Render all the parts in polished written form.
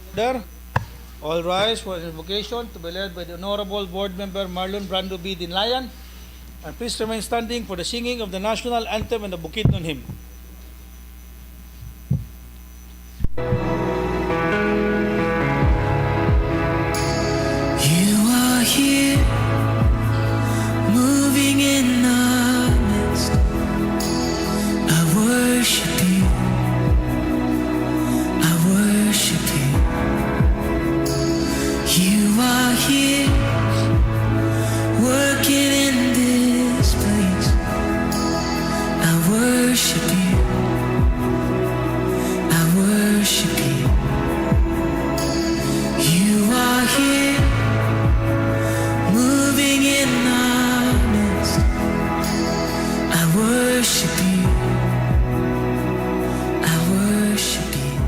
Order. All rise for invocation to be led by the Honorable Board Member Marlon Brando B. Dinlayan. And please remain standing for the singing of the national anthem and the Bukidnon hymn. You are here, moving in our midst. I worship you. I worship you. You are here, working in this place. I worship you. I worship you. You are here, moving in our midst. I worship you. I worship you.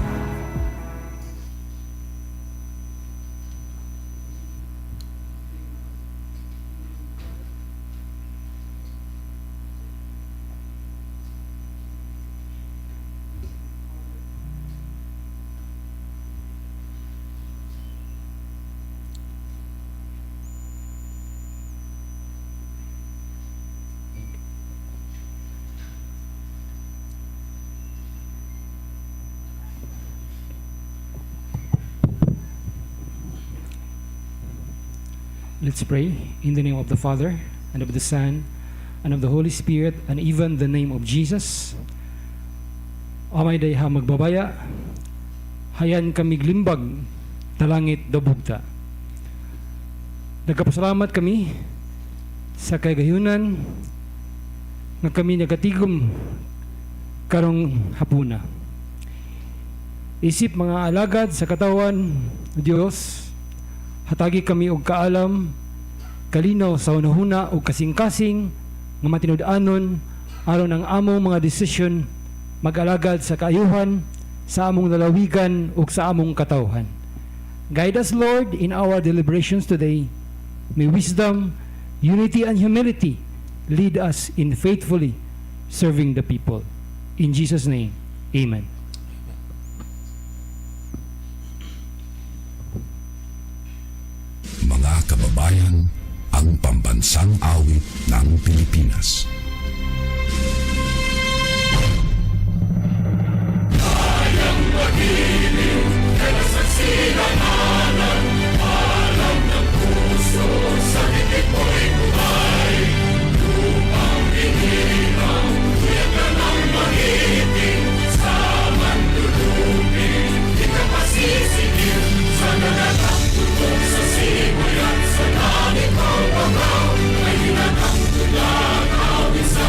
Let's pray in the name of the Father, and of the Son, and of the Holy Spirit, and even the name of Jesus. Amay dayha magbabaya, hayan kami glimbag, talangit dabugta. Nagkapasalamat kami sa kagayunan nga kami nagatigom karong hapuna. Isip mga alagad sa katawan Diyos, hatagi kami og kaalam, kalinaw sa hunahuna og kasing-kasing nga matinud-anon aron ang among mga desisyon mag-alagad sa kaayuhan sa among lalawigan ug sa among katawhan. Guide us, Lord, in our deliberations today. May wisdom, unity, and humility lead us in faithfully serving the people. In Jesus' name, amen. Mga kababayan, ang pambansang awit ng Pilipinas. Kayang magiliw, kaya sa sinangalan, alam ng puso, sa titik mo'y buhay. Lupang ininaw, kuya ka ng magiting, sa mandulubing, di ka pasisigil, sa nagatang tulong sa simoy at sa langit ang bangaw, ay hinatang tulang awit sa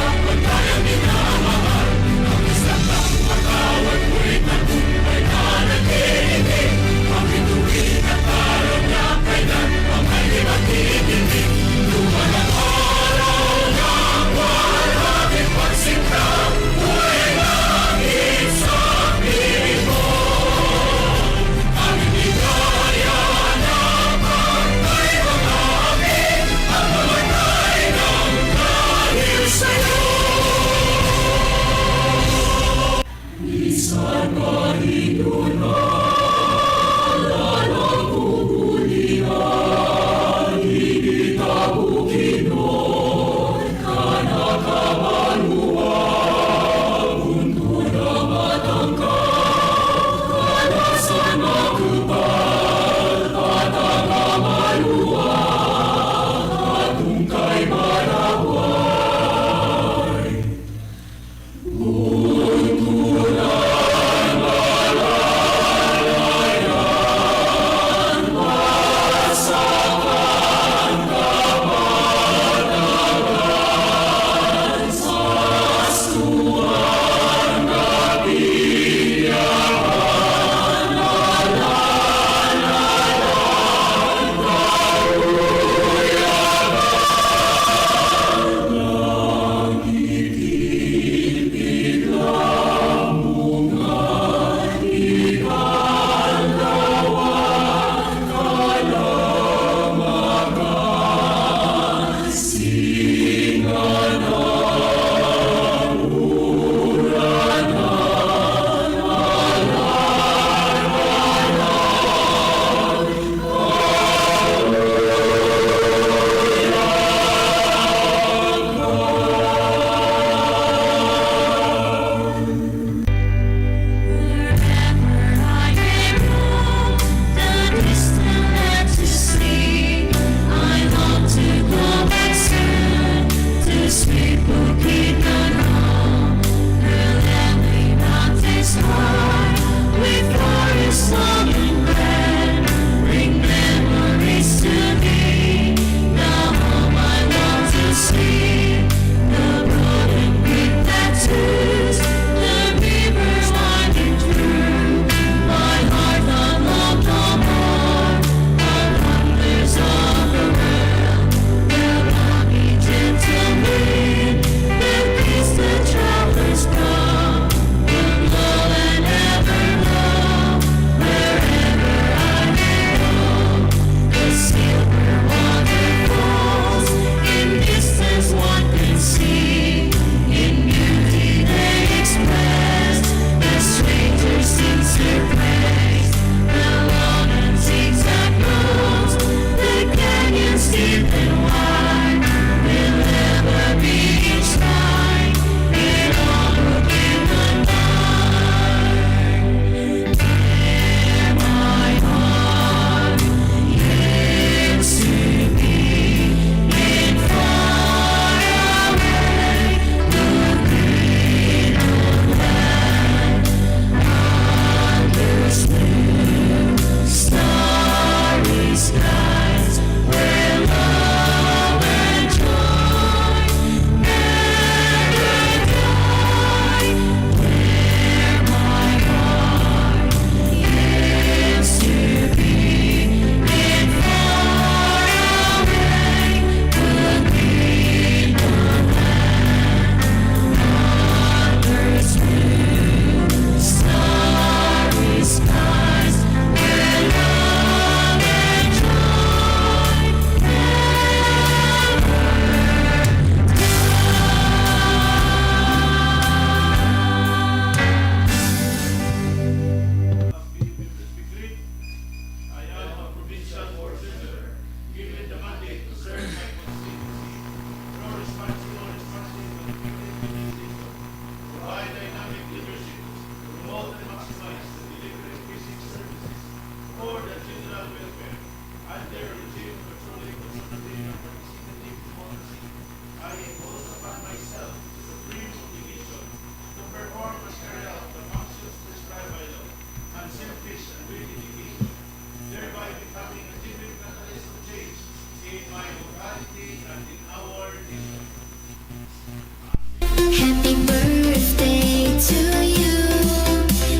Happy birthday to you.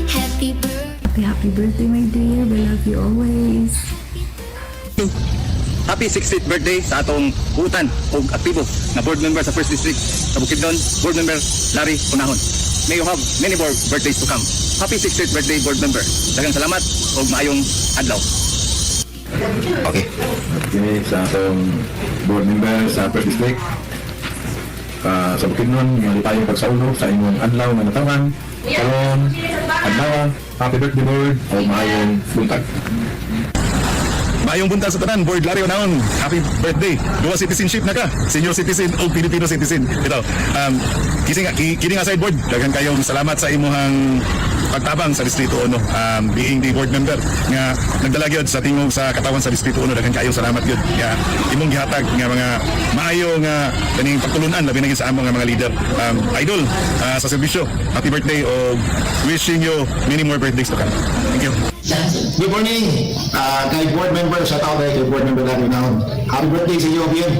Happy birthday. Happy birthday, my dear. I love you always. Happy 60th birthday sa atong utan o aktibo na board member sa First District sa Bukidnon, board member Larry Unahon. May you have many more birthdays to come. Happy 60th birthday, board member. Daghang salamat o maayong adlaw. Okay. Kini sa atong board member sa First District. Sa Bukidnon, nga tayo pagsaulo sa inyong adlaw nga natawan. Karon, adlaw, happy birthday board o maayong buntag. Maayong buntag sa tanan, board Larry Unahon. Happy birthday. Dual citizenship na ka. Senior citizen o Filipino citizen. Ito. Kini nga side board. Daghang kayong salamat sa imuhang pagtabang sa Distrito 1, being the board member nga nagdala gyud sa tingog sa katawan sa Distrito 1. Daghang kayong salamat gyud nga imong gihatag nga mga maayo nga kaning pagtulunan labi na gyud sa among nga mga leader. Idol sa serbisyo. Happy birthday o wishing you many more birthdays to come. Thank you. Good morning, kay board member, shout out kay board member Larry Unahon. Happy birthday sa iyo, Bian.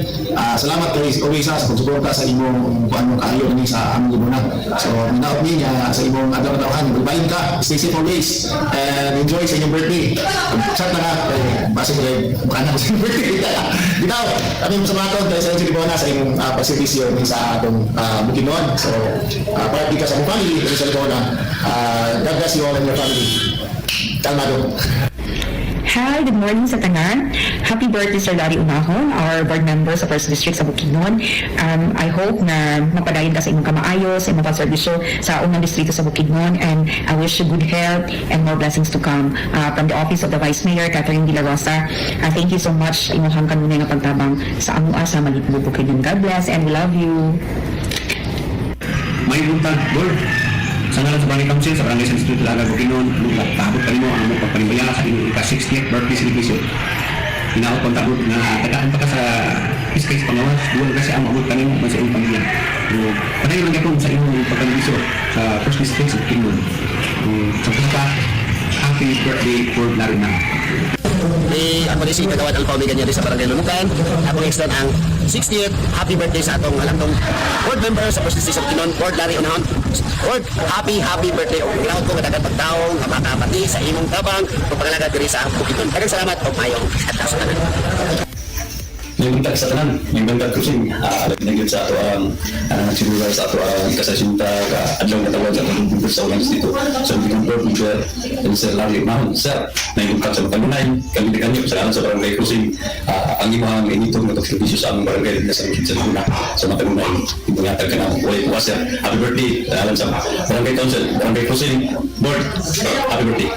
Salamat kay always sa pagsuporta sa imong kuan mo kaayo ni sa among gibunan. So, naot niya sa imong adlaw-adlawan. Magbayin ka, stay safe always, and enjoy sa inyong birthday. Chat na nga, base ko baka na sa inyong birthday. Bitaw, kami mo sa mga taon, sa inyong libona sa imong pagservisyo ni sa atong Bukidnon. So, party ka sa mong family, sa libona. God bless you all and your family. Kalmado. Hi, good morning sa tanan. Happy birthday, Sir Larry Unahon, our board member sa First District sa Bukidnon. I hope na mapadayon ka sa imong kamaayo, sa imong pagserbisyo sa unang distrito sa Bukidnon, and I wish you good health and more blessings to come. From the office of the Vice Mayor, Catherine De La Rosa, thank you so much sa imong kanunay nga pagtabang sa among asa Magitbo Bukidnon. God bless and we love you. May buntag, board. Sa ngalan sa Barangay Council, sa Barangay San Distrito Laga, Bukidnon, tabot pa rin mo ang mga pagpanimbaya sa inyong ika-60th birthday celebration. Inaot pang tabot na tagaan pa ka sa Iskay sa Pangawas, duwan kasi ang maabot ka rin mo sa inyong pamilya. Panayon lang yapon sa inyong pagpanimbisyo sa First District sa Bukidnon. Sa pagka, happy birthday for Larry na. Ako din si Kagawan Alpha Omega niya sa Barangay Lulukan. Ako extend ang 60th happy birthday sa atong alangtong board member sa First District sa Bukidnon, Board Larry Unahon. Board, happy birthday. Ang lahat ko kadagat pagtaong, kapakapati sa imong tabang, pagpangalaga diri sa Bukidnon. Daghang salamat o mayong adlaw sa tanan. Yung buntag sa tanan, yung buntag kusing, nagigit sa ato ang nagsimula sa ato ang ikasasinta adlaw na tawag sa atong bumper sa ulang dito. So, yung board member, yung Sir Larry Unahon, Sir, na yung buntag sa Matanunay, kami di kanyo, sa kanan sa barangay kusing, ang imang initong matag-servisyo sa among barangay na sa Bukid sa Luna, sa Matanunay, yung mga ka na buhay po, Sir. Happy birthday, alam sa barangay council, barangay kusing, board, happy birthday.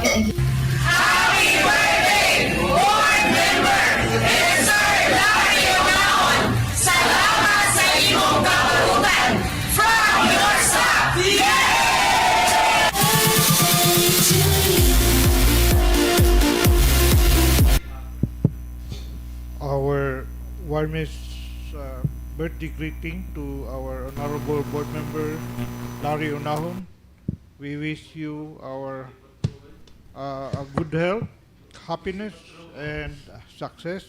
Our warmest birthday greeting to our honorable board member Larry Unahon. We wish you our a good health, happiness, and success.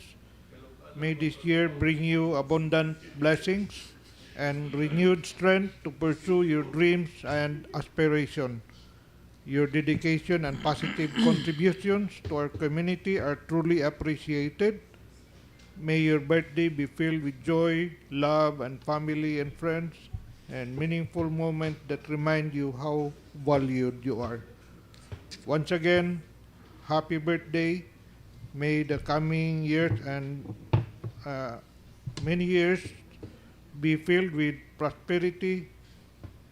May this year bring you abundant blessings and renewed strength to pursue your dreams and aspirations. Your dedication and positive contributions to our community are truly appreciated. May your birthday be filled with joy, love, and family and friends, and meaningful moments that remind you how valued you are. Once again, happy birthday. May the coming years and many years be filled with prosperity,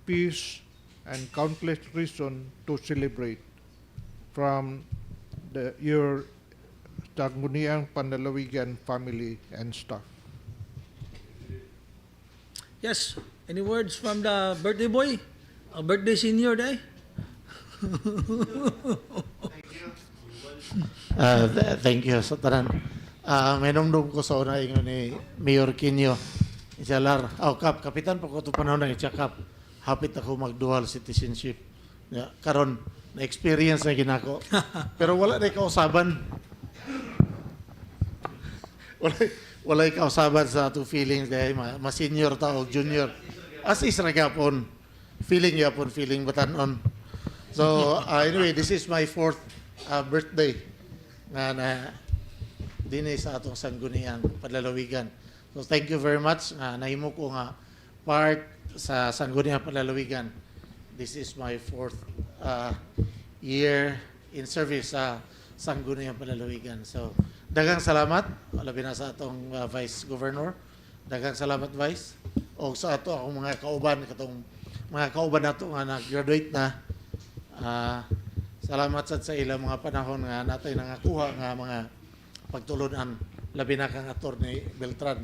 peace, and countless reasons to celebrate. From your Sangguniang Panlalawigan family and staff. Yes, any words from the birthday boy? A birthday senior day? Thank you sa tanan. May nomdom ko sa una ingon ni Mayor Quino. Isalar, kapitan pa ko ito panahon na i-check-up. Hapit ako mag-dual citizenship. Karon na-experience na ginako. Pero wala na kausaban. Wala kausaban sa ato feelings dahil ma-senior ta o junior. As is ra gyapon. Feeling batanon. So anyway, this is my 4th birthday na dinhi sa atong Sangguniang Panlalawigan. So thank you very much. Nahimo ko nga part sa Sangguniang Panlalawigan. This is my 4th year in service sa Sangguniang Panlalawigan. So daghang salamat labi na sa atong Vice Governor. Daghang salamat Vice o sa ato akong mga kauban nato nga nag-graduate na. Salamat sa ilang mga panahon nga natay nangakuha nga mga pagtulunan labi na kang Attorney Beltran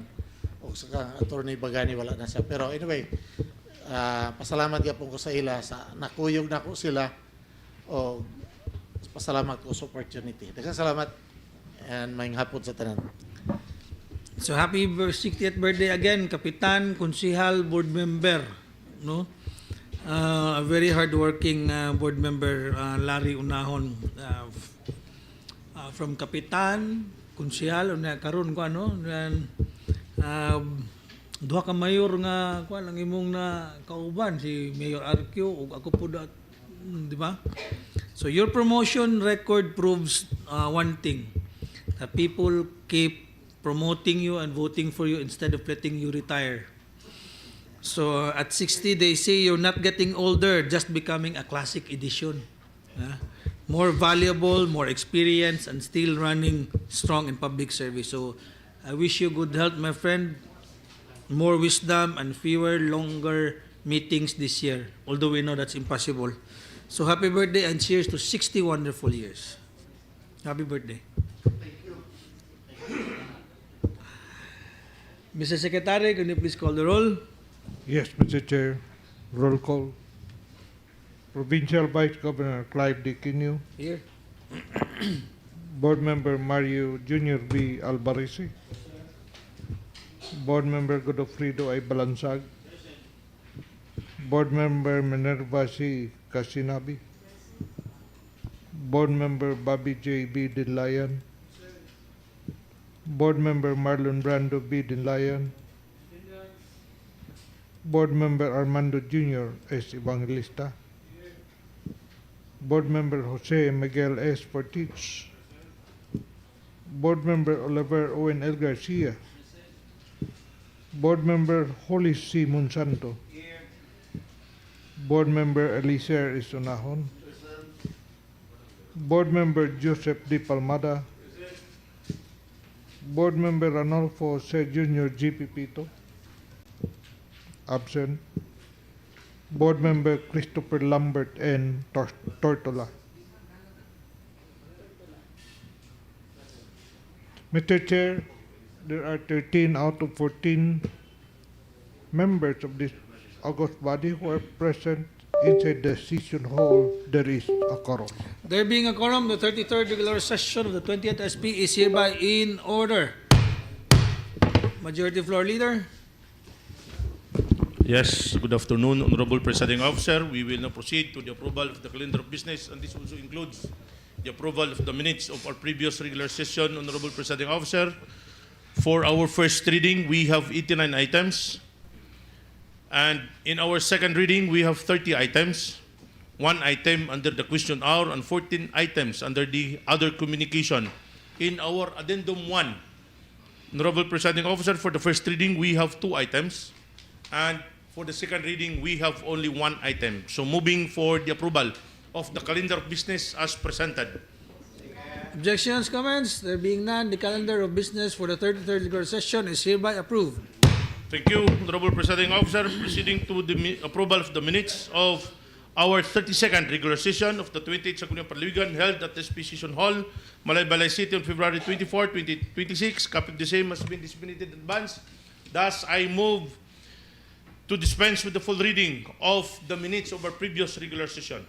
o sa kang Attorney Bagani wala na siya. Pero anyway, pasalamat gyapon ko sa ila sa nakuyog nako sila o pasalamat ko sa opportunity. Daghang salamat and maayong hapon sa tanan. So happy 60th birthday again, Kapitan, Konsihal, Board Member, no? A very hardworking board member, Larry Unahon, from Kapitan, Konsihal, karon ko ano, duha ka mayor nga kuan ang imong na kauban si Mayor Arquio ug ako po di ba? So your promotion record proves one thing. That people keep promoting you and voting for you instead of letting you retire. So at 60, they say you're not getting older, just becoming a classic edition. More valuable, more experience, and still running strong in public service. So I wish you good health, my friend. More wisdom and fewer, longer meetings this year. Although we know that's impossible. So happy birthday and cheers to 60 wonderful years. Happy birthday. Mr. Secretary, can you please call the roll? Yes, Mr. Chair. Roll call. Provincial Vice Governor Clive D. Quino. Here. Board Member Mario Jr. B. Albarisi. Board Member Godofredo I. Balansag. Board Member Minerva C. Casinabi. Board Member Bobby J. B. Dinlayan. Board Member Marlon Brando B. Dinlayan. Board Member Armando Jr. S. Evangelista. Board Member Jose Miguel S. Portich. Board Member Oliver Owen L. Garcia. Board Member Holy C. Monsanto. Board Member Eliser Isunahon. Board Member Joseph D. Palmada. Board Member Ranolfo C. Jr. G. Pipito. Absent. Board Member Christopher Lambert N. Tortola. Mr. Chair, there are 13 out of 14 members of this august body who are present inside the session hall. There is a quorum. There being a quorum, the 33rd regular session of the 20th SP is hereby in order. Majority Floor Leader. Yes, good afternoon, Honorable Presiding Officer. We will now proceed to the approval of the calendar of business, and this also includes the approval of the minutes of our previous regular session, Honorable Presiding Officer. For our first reading, we have 89 items. And in our second reading, we have 30 items. 1 item under the question hour and 14 items under the other communication. In our addendum 1, Honorable Presiding Officer, for the first reading, we have 2 items. And for the second reading, we have only 1 item. So moving for the approval of the calendar of business as presented. Objections, comments? There being none, the calendar of business for the 33rd regular session is hereby approved. Thank you, Honorable Presiding Officer. Proceeding to the approval of the minutes of our 32nd regular session of the 28th Sangguniang Panlalawigan held at the SP Session Hall, Malaybalay City on February 24, 2026. Copy of the same has been disseminated in advance. Thus, I move to dispense with the full reading of the minutes of our previous regular session.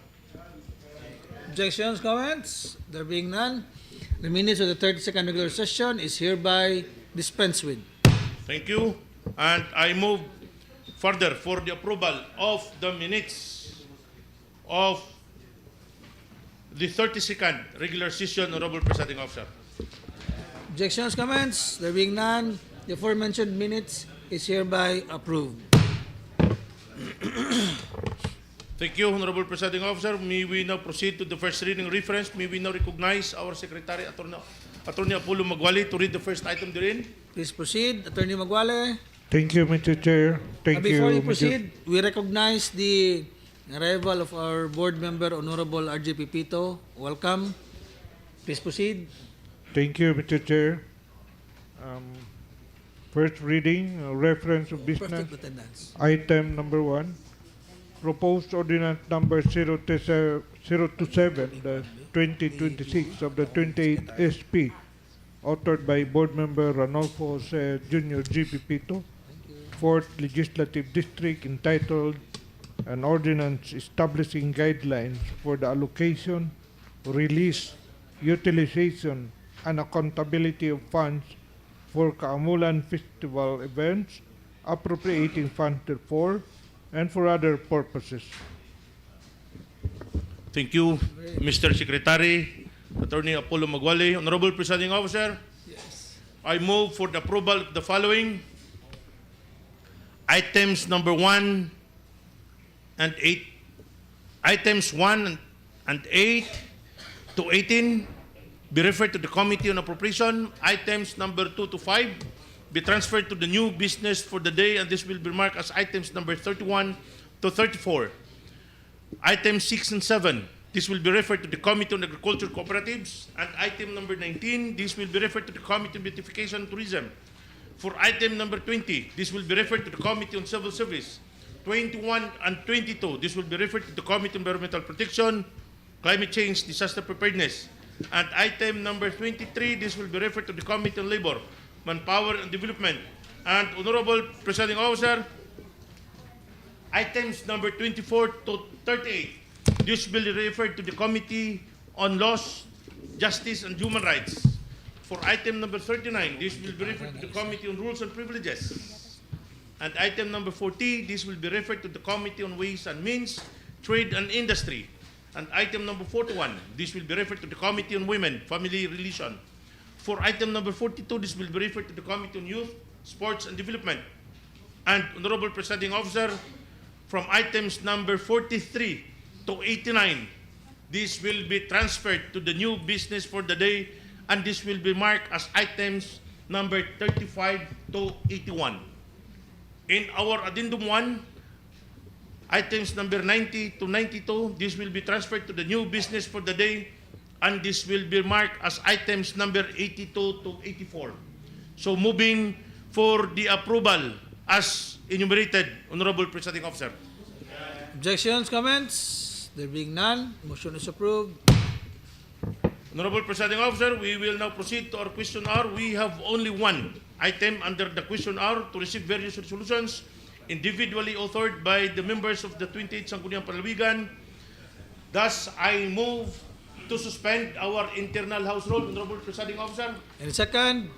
Objections, comments? There being none, The minutes of the 32nd regular session is hereby dispensed with. Thank you. And I move further for the approval of the minutes of the 32nd regular session, Honorable Presiding Officer. Objections, comments? There being none, the aforementioned minutes is hereby approved. Thank you, Honorable Presiding Officer. May we now proceed to the first reading reference. May we now recognize our Secretary, Attorney Apollo Magwali, to read the first item therein. Please proceed, Attorney Magwale. Thank you, Mr. Chair. Thank you, Before you Mr. proceed, we recognize the arrival of our board member, Honorable R.J. Pipito. Welcome. Please proceed. Thank you, Mr. Chair. First reading, reference of business. Perfect attendance. Item number 1, proposed ordinance number 027, the 2026 of the 28th SP, authored by Board Member Ranolfo Jose Jr. G. Pipito, 4th Legislative District, entitled An Ordinance Establishing Guidelines for the Allocation, Release, Utilization, and Accountability of Funds for Kaamulan Festival Events, appropriating funds therefor, and for other purposes. Thank you, Mr. Secretary, Attorney Apollo Magwali. Honorable Presiding Officer, Yes. I move for the approval of the following items number 1 and 8. Items 1 and 8 to 18 be referred to the Committee on Appropriation. Items number 2 to 5 be transferred to the new business for the day, and this will be marked as items number 31 to 34. Items 6 and 7, this will be referred to the Committee on Agriculture Cooperatives. And item number 19, this will be referred to the Committee on Beautification and Tourism. For item number 20, this will be referred to the Committee on Civil Service. 21 and 22, this will be referred to the Committee on Environmental Protection, Climate Change, Disaster Preparedness. And item number 23, this will be referred to the Committee on Labor, Manpower and Development. And Honorable Presiding Officer, items number 24 to 38, this will be referred to the Committee on Laws, Justice and Human Rights. For item number 39, this will be referred to the Committee on Rules and Privileges. And item number 40, this will be referred to the Committee on Ways and Means, Trade and Industry. And item number 41, this will be referred to the Committee on Women, Family Relation. For item number 42, this will be referred to the Committee on Youth, Sports and Development. And Honorable Presiding Officer, from items number 43 to 89, this will be transferred to the new business for the day, and this will be marked as items number 35 to 81. In our addendum 1, items number 90 to 92, this will be transferred to the new business for the day, and this will be marked as items number 82 to 84. So moving for the approval as enumerated, Honorable Presiding Officer. Objections, comments? There being none, motion is approved. Honorable Presiding Officer, we will now proceed to our question hour. We have only one item under the question hour to receive various resolutions individually authored by the members of the 28th Sangguniang Panlalawigan. Thus, I move to suspend our internal House rule, Honorable Presiding Officer. And second,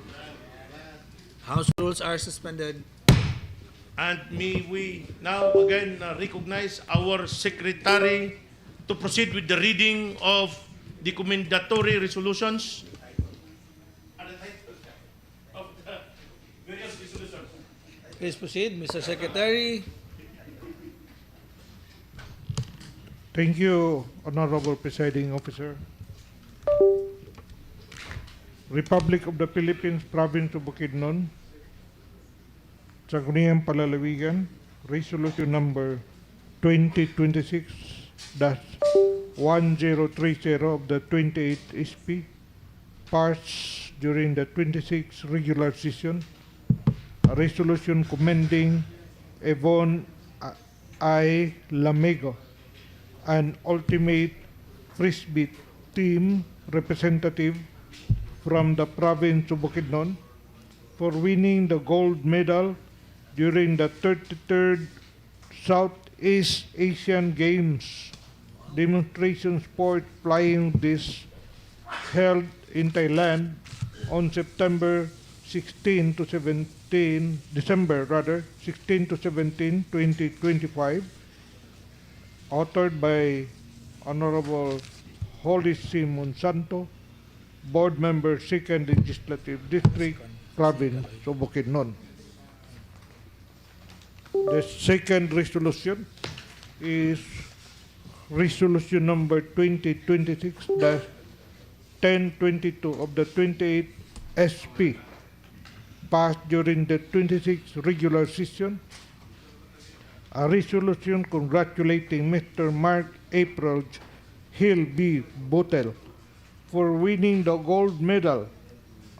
House rules are suspended. And may we now again recognize our Secretary to proceed with the reading of the commendatory resolutions and the titles of the various resolutions. Please proceed, Mr. Secretary. Thank you, Honorable Presiding Officer. Republic of the Philippines, Province of Bukidnon, Sangguniang Panlalawigan, Resolution Number 2026-1030 of the 28th SP, passed during the 26th regular session, a resolution commending Yvonne I. Lamego, an ultimate frisbee team representative from the province of Bukidnon, for winning the gold medal during the 33rd Southeast Asian Games demonstration sport flying this held in Thailand on September 16 to 17, December rather, 16 to 17, 2025, authored by Honorable Holy C. Monsanto, Board Member, 2nd Legislative District, Province of Bukidnon. The second resolution is resolution number 2026-1022 of the 28th SP, passed during the 26th regular session. A resolution congratulating Mr. Mark April Hill B. Botel for winning the gold medal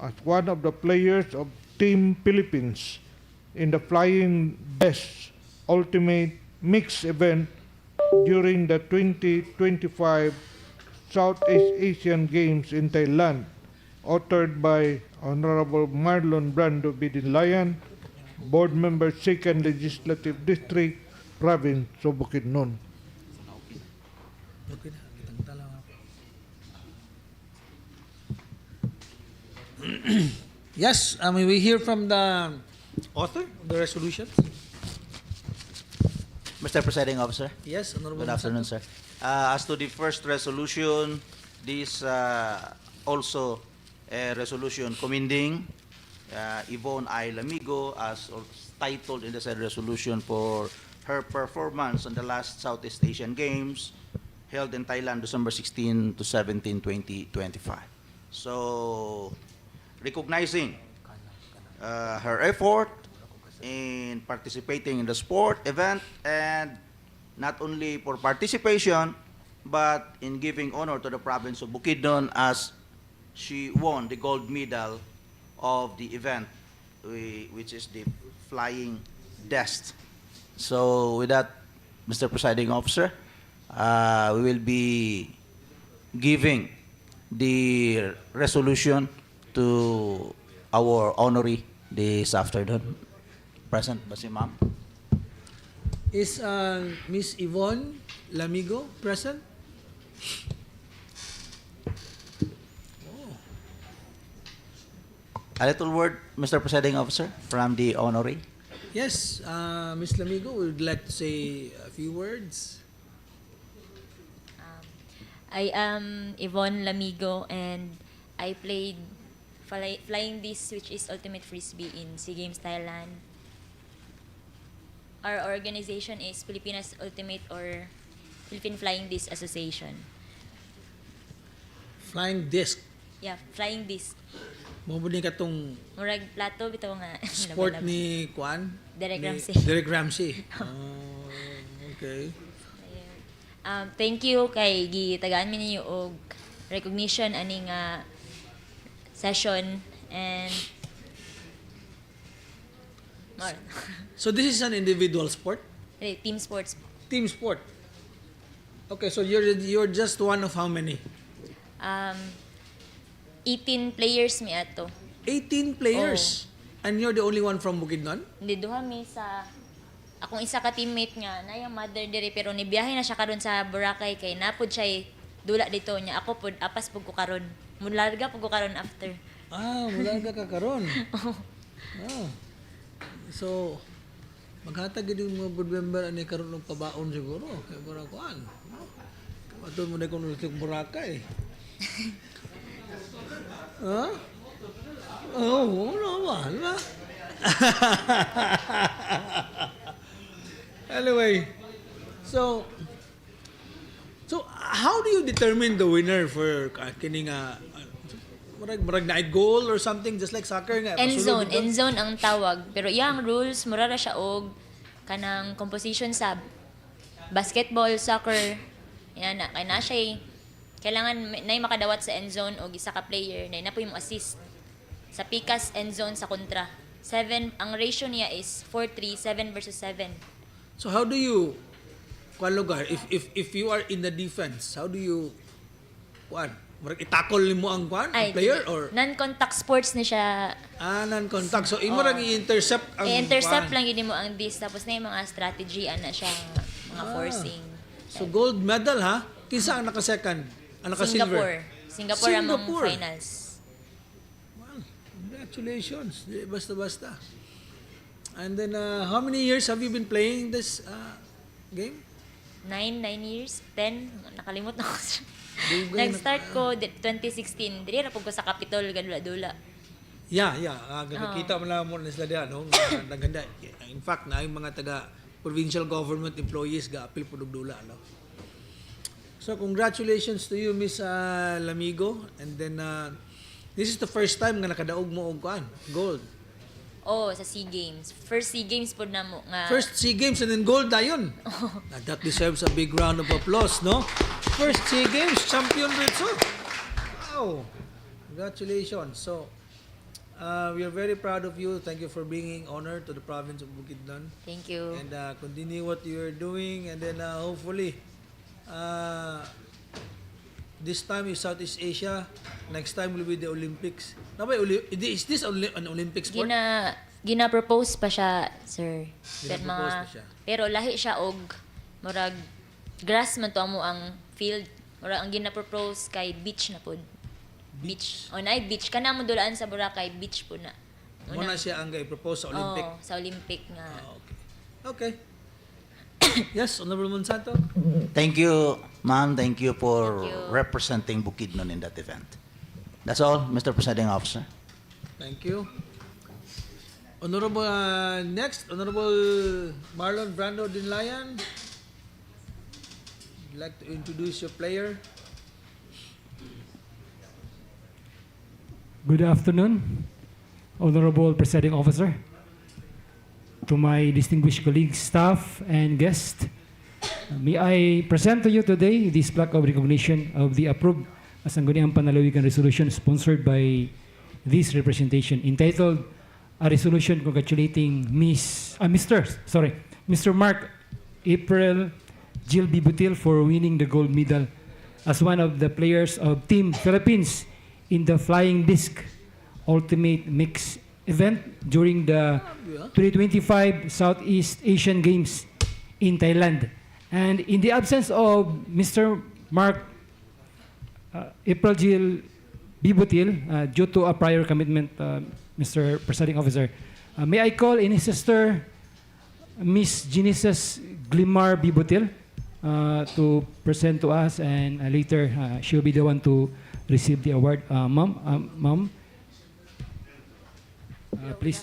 as one of the players of Team Philippines in the Flying Best Ultimate Mixed event during the 2025 Southeast Asian Games in Thailand, authored by Honorable Marlon Brando Bidinlayan, Board Member, 2nd Legislative District, Province of Bukidnon. Okay na, kitang tala nga po. Yes, may we hear from the author of the resolutions? Mr. Presiding Officer. Yes, Honorable Good afternoon, Monsanto. sir. As to the first resolution, this also a resolution commending Yvonne I. Lamigo as titled in the said resolution for her performance on the last Southeast Asian Games held in Thailand December 16 to 17, 2025. So, recognizing her effort in participating in the sport event, and not only for participation, but in giving honor to the province of Bukidnon as she won the gold medal of the event, which is the flying desk. So with that, Mr. Presiding Officer, we will be giving the resolution to our honoree this afternoon. Present ba si ma'am? Is Miss Yvonne Lamigo present? A little word, Mr. Presiding Officer, from the honoree. Yes, Miss Lamigo, we would like to say a few words. I am Yvonne Lamigo, and I played flying disc, which is ultimate frisbee in SEA Games Thailand. Our organization is Pilipinas Ultimate or Philippine Flying Disc Association. Flying disc. Yeah, flying disc. Mabuni ka tong Murag plato bitaw nga. sport ni Kwan? Derek Ramsey. Derek Ramsey. Okay. Thank you kay gitagaan mi ninyo og recognition ani nga session, and more. So this is an individual sport? Team sports. Team sport. Okay, so you're just one of how many? 18 players mi ato. 18 players? And you're the only one from Bukidnon? Hindi, duha mi sa akong isa ka teammate nga na yung mother diri, pero nibiyahe na siya karon sa Boracay kay napod siya dula dito niya. Ako pod apas pud ko karon. Mularga pud ko karon after. Mularga ka karon. So maghatag gid yung mga board member ani karon og pabaon siguro kay para kuan. Ato mo na kuno sa Boracay. Normal ba? Anyway, so how do you determine the winner for kining marag night goal or something, just like soccer nga? End zone ang tawag, pero iyang rules mura ra siya og kanang composition sa basketball, soccer. Yan na kay na siya kailangan nay makadawat sa end zone og isa ka player na po yung assist sa pikas end zone sa kontra. 7 ang ratio niya is 4-3, 7 versus 7. So how do you kuan lugar if you are in the defense, how do you kuan i-tackle mo ang kuan player or non-contact sports ni siya? Non-contact, so imo ra i-intercept ang i-intercept lang yun mo ang disc, tapos na yung mga strategy ana siya mga forcing. So gold medal ha, kinsa ang naka-second, ang naka-silver? Singapore among Singapore. finals. Well, congratulations. Di basta-basta. And then, how many years have you been playing this game? 9 years, 10, nakalimot na ko. Dugay na- Nag-start ko 2016. Dili ra pud ko sa Capitol gadula-dula. Yeah. Nakikita mo lang mo na sila diyan, no? Naganda. In fact, na yung mga taga provincial government employees ga-apil po dugdula, no? So, congratulations to you, Miss Lamigo. And then, this is the first time nga nakadaog mo og kuan, gold. Oh, sa SEA Games. First SEA Games po na mo nga. First SEA Games and then gold dayon. That deserves a big round of applause, no? First SEA Games, champion Ritso. Wow. Congratulations. So, we are very proud of you. Thank you for bringing honor to the province of Bukidnon. Thank you. And continue what you're doing. And then hopefully, this time is Southeast Asia. Next time will be the Olympics. Is this an Olympic sport? Gina-propose pa siya, sir. Gina-propose pa siya. Pero lahi siya og murag grass man to amo ang field. Murag ang gina-propose kay beach na pod. Beach. O na beach kana mo dulaan sa Boracay beach po na. Muna siya ang i-propose sa Olympic. Oh, sa Olympic nga. Okay. Yes, Honorable Monsanto. Thank you, ma'am. Thank you for Thank you. representing Bukidnon in that event. That's all, Mr. Presiding Officer. Thank you. Honorable, next, Honorable Marlon Brando Dinlayan. Would like to introduce your player. Good afternoon, Honorable Presiding Officer, to my distinguished colleagues, staff, and guests. May I present to you today this plaque of recognition of the approved Sangguniang Panlalawigan resolution sponsored by this representation, entitled a resolution congratulating Mr. Mark April Jill Bibutil for winning the gold medal as one of the players of Team Philippines in the flying disc ultimate mix event during the 2025 Southeast Asian Games in Thailand. And in the absence of Mr. Mark April Jill Bibutil, due to a prior commitment, Mr. Presiding Officer, may I call in his sister, Miss Genesis Glimar Bibutil, to present to us, and later she'll be the one to receive the award. Ma'am, please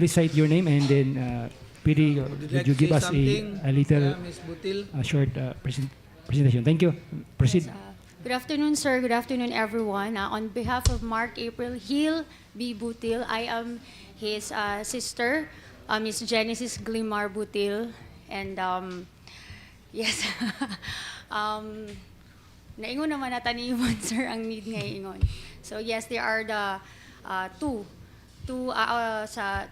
cite your name, and then Pili, would you give us a little Miss Butil? short presentation? Thank you. Proceed. Good afternoon, sir. Good afternoon, everyone. On behalf of Mark April Hill B. Butil, I am his sister, Miss Genesis Glimar Butil. And yes, naingon naman na taniman, sir, ang need nga ingon. So yes, there are the two sa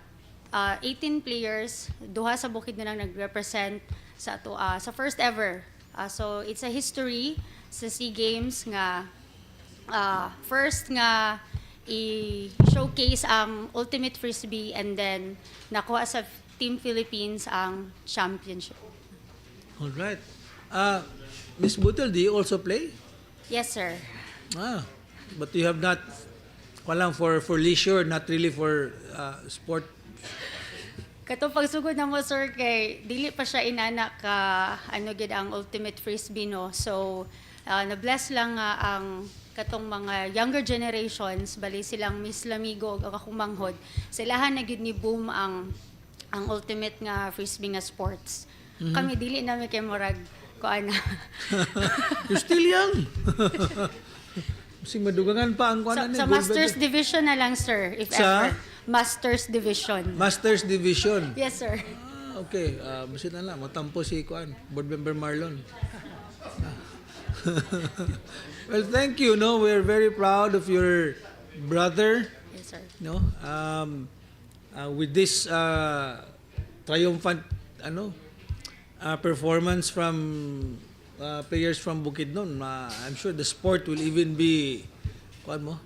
18 players, duha sa Bukidnon ang nag-represent sa sa first ever. So it's a history sa SEA Games nga first nga i-showcase ang ultimate frisbee, and then nakuha sa Team Philippines ang championship. All right. Miss Butil, do you also play? Yes, sir. But you have not, walang for leisure, not really for sport. Katong pagsugod na mo, sir, kay dili pa siya inanak ka gid ang ultimate frisbee, no. So na-bless lang nga ang katong mga younger generations, bali silang Miss Lamigo ug akong manghod. Silahan na gid ni boom ang ultimate nga frisbee nga sports. Mhm. Kami dili namin kay murag kuan na. You're still young. Sing madugangan pa ang kuan Sa Masters Division na lang, sir, if Sa? ever. Masters Division. Masters Division. Yes, sir. Okay, basta na lang, matampo si kuan, Board Member Marlon. Well, thank you. No, we're very proud of your brother. Yes, sir. No, with this triumphant performance from players from Bukidnon, I'm sure the sport will even be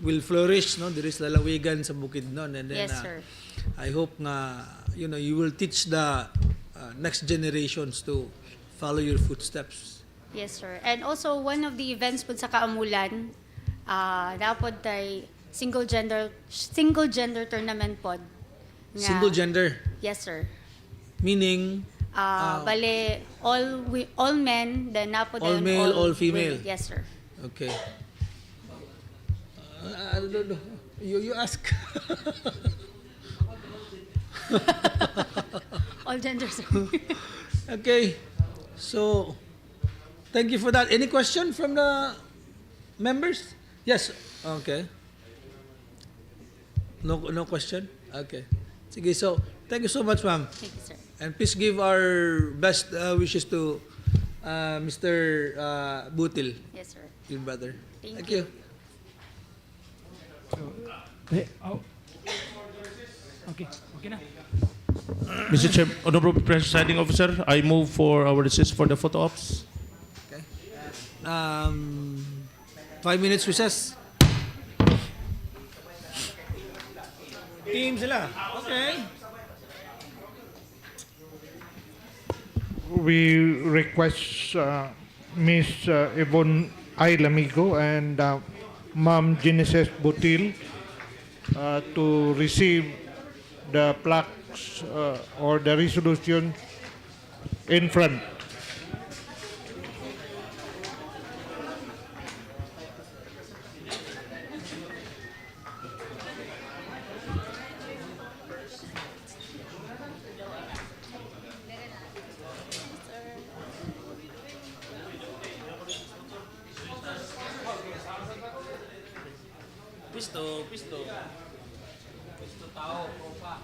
will flourish, no? There is lalawigan sa Bukidnon, and then Yes, sir. I hope nga you will teach the next generations to follow your footsteps. Yes, sir. And also, one of the events po sa Kaamulan, Dapat tay single gender tournament pod. Nga- Single gender. Yes, sir. Meaning, Bale, all men, then napo all din male, all female. women. Yes, sir. okay. I don't know. You ask. All genders. Okay. So, thank you for that. Any question from the members? Yes. Okay. No question? Okay. Sige, so, thank you so much, ma'am. Thank you, sir. And please give our best wishes to Mr. Butil, Yes, sir. your brother. Thank you. Okay, okay na. Mr. Chair, Honorable Presiding Officer, I move for our recess for the photo ops. Okay. 5 minutes recess. Team sila. Okay. We request Miss Yvonne I. Lamigo and Ma'am Genesis Butil to receive the plaques or the resolution in front. Pisto. Pisto tao, propa.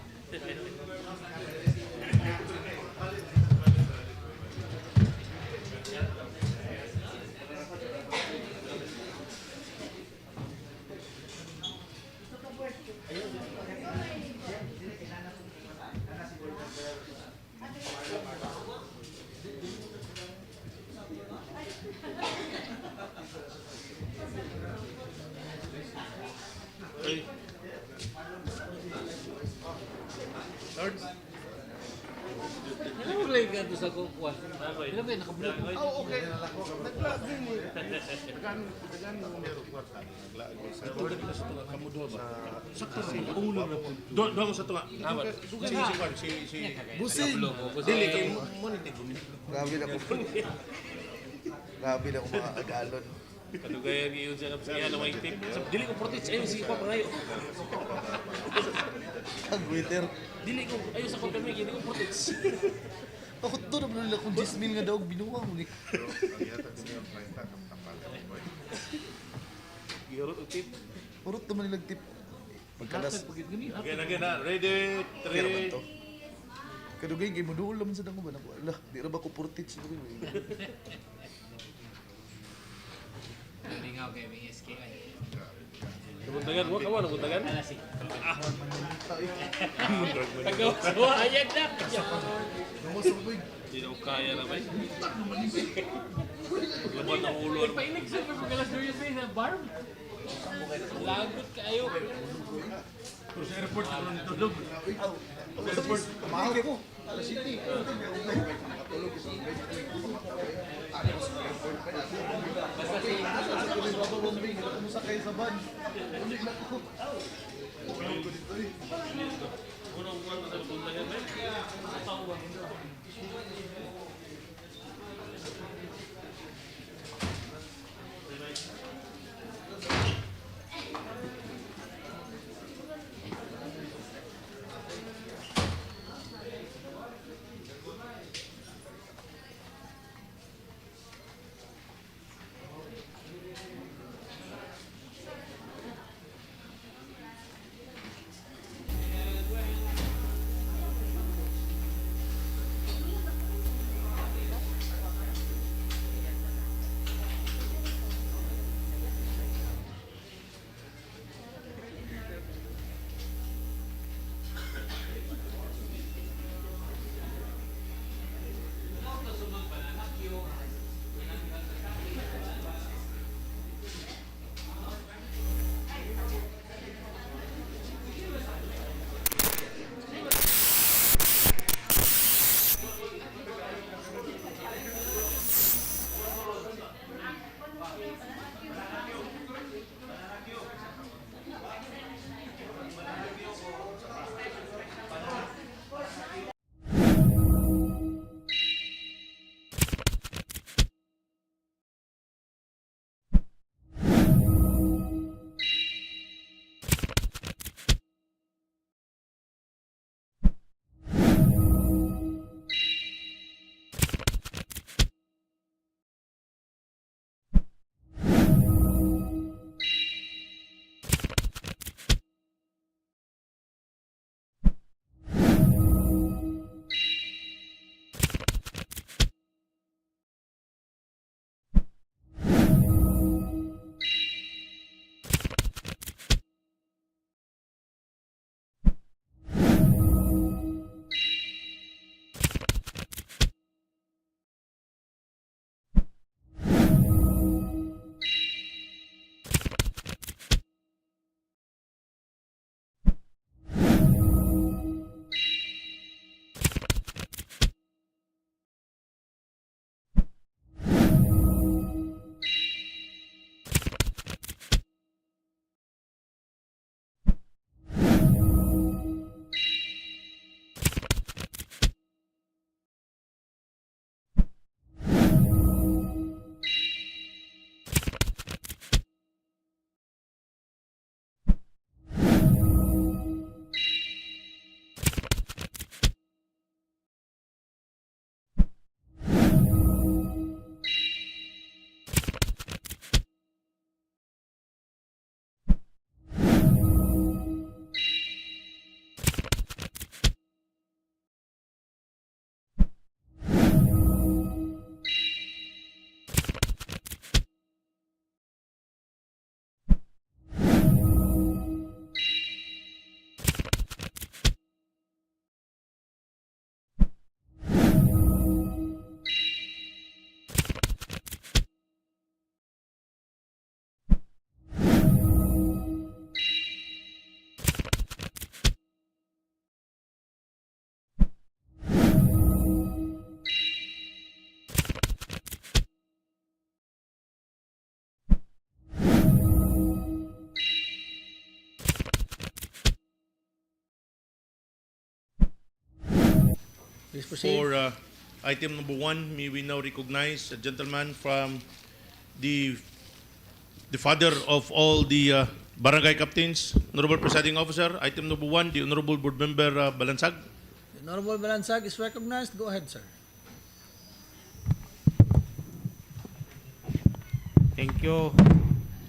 Lord? Ano mo lang ka sa kukuha? Ano ba yung nakablog? Oh, okay. Nag-vlog din eh. Tagaan mo meron kwarta. Nag-vlog. Kamu dua ba? Sakto si ulo na po. Do ako sa tunga. Si Busing. Dili kay mo ni gumi. Grabe na ko. Grabe na ko mga agalon. Kadugayan iyon siya sa iya na may tip. Dili ko protect ayo si pa pangayo. Ang Twitter. Dili ko ayo sa kami dili ko protect. Ako to na nila kung Jasmine nga daw binuha mo ni. Gihurot og tip. Purot naman nilang tip. Pagkalas. Okay na. Ready? 3. Kadugay kay mo duol naman sa dako ba nako. Ala, di ra ba ko purtit siguro. Lingaw kay MSK ay. Nabuntagan mo kawan nabuntagan. Tagaw sa ayag na. Di daw kaya na ba? Laban ang ulo. Painig sa pagkalas do you say sa barb? Lagot kayo. Pero sa airport ako nang tulog. Sa airport, mahal ko. Sa city. Basta si Baba Bombing, kumusakay sa van. Ulit na ko. Unang buwan sa buntagan ba? Tawa. Please proceed. For item number 1, may we now recognize a gentleman from the father of all the barangay captains, Honorable Presiding Officer. Item number 1, the Honorable Board Member Balansag. The Honorable Balansag is recognized. Go ahead, sir. Thank you,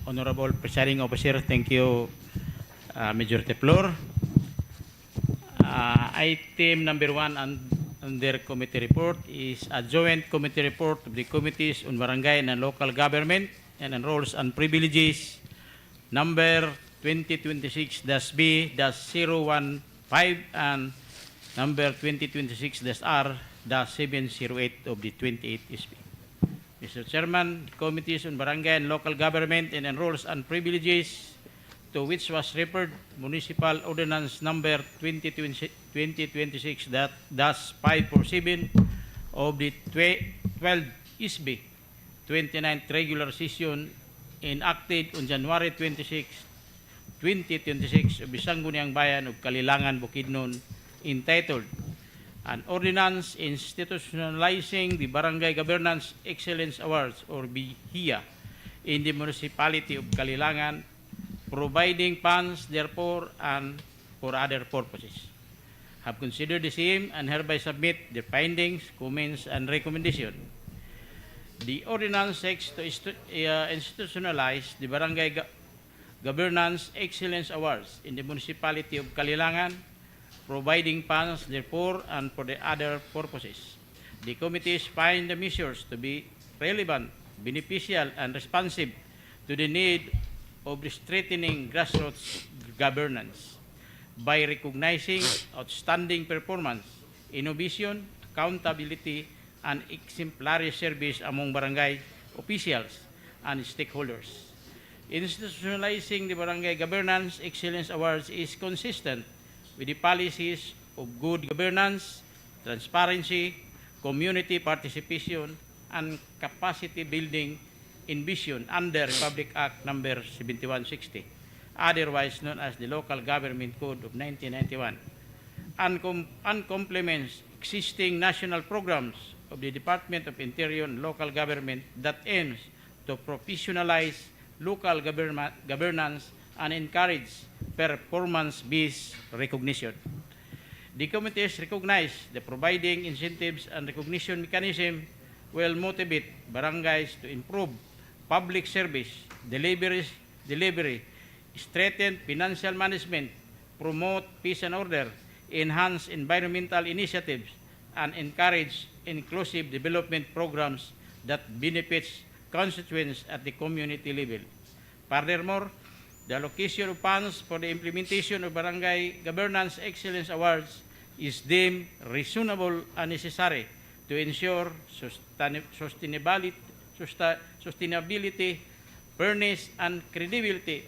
Honorable Presiding Officer. Thank you, Majority Floor. Item number 1 under committee report is a joint committee report of the Committees on Barangay and Local Government and Roles and Privileges, number 2026-B-015 and number 2026-R-708 of the 28th SB. Mr. Chairman, the Committees on Barangay and Local Government and Roles and Privileges, to which was referred Municipal Ordinance Number 2026-547 of the 12th SB 29th Regular Session enacted on January 26, 2026 of the Sangguniang Bayan of Kalilangan, Bukidnon, entitled An Ordinance Institutionalizing the Barangay Governance Excellence Awards or BHIA in the Municipality of Kalilangan, providing funds therefore and for other purposes. Have considered the same and hereby submit the findings, comments, and recommendation. The ordinance seeks to institutionalize the Barangay Governance Excellence Awards in the Municipality of Kalilangan, providing funds therefore and for the other purposes. The committees find the measures to be relevant, beneficial, and responsive to the need of strengthening grassroots governance by recognizing outstanding performance, innovation, accountability, and exemplary service among barangay officials and stakeholders. Institutionalizing the Barangay Governance Excellence Awards is consistent with the policies of good governance, transparency, community participation, and capacity building envisioned under Republic Act Number 7160, otherwise known as the Local Government Code of 1991, and complements existing national programs of the Department of Interior and Local Government that aims to professionalize local governance and encourage performance-based recognition. The committees recognize the providing incentives and recognition mechanism will motivate barangays to improve public service delivery, strengthen financial management, promote peace and order, enhance environmental initiatives, and encourage inclusive development programs that benefits constituents at the community level. Furthermore, the allocation of funds for the implementation of Barangay Governance Excellence Awards is deemed reasonable and necessary to ensure sustainability, fairness, and credibility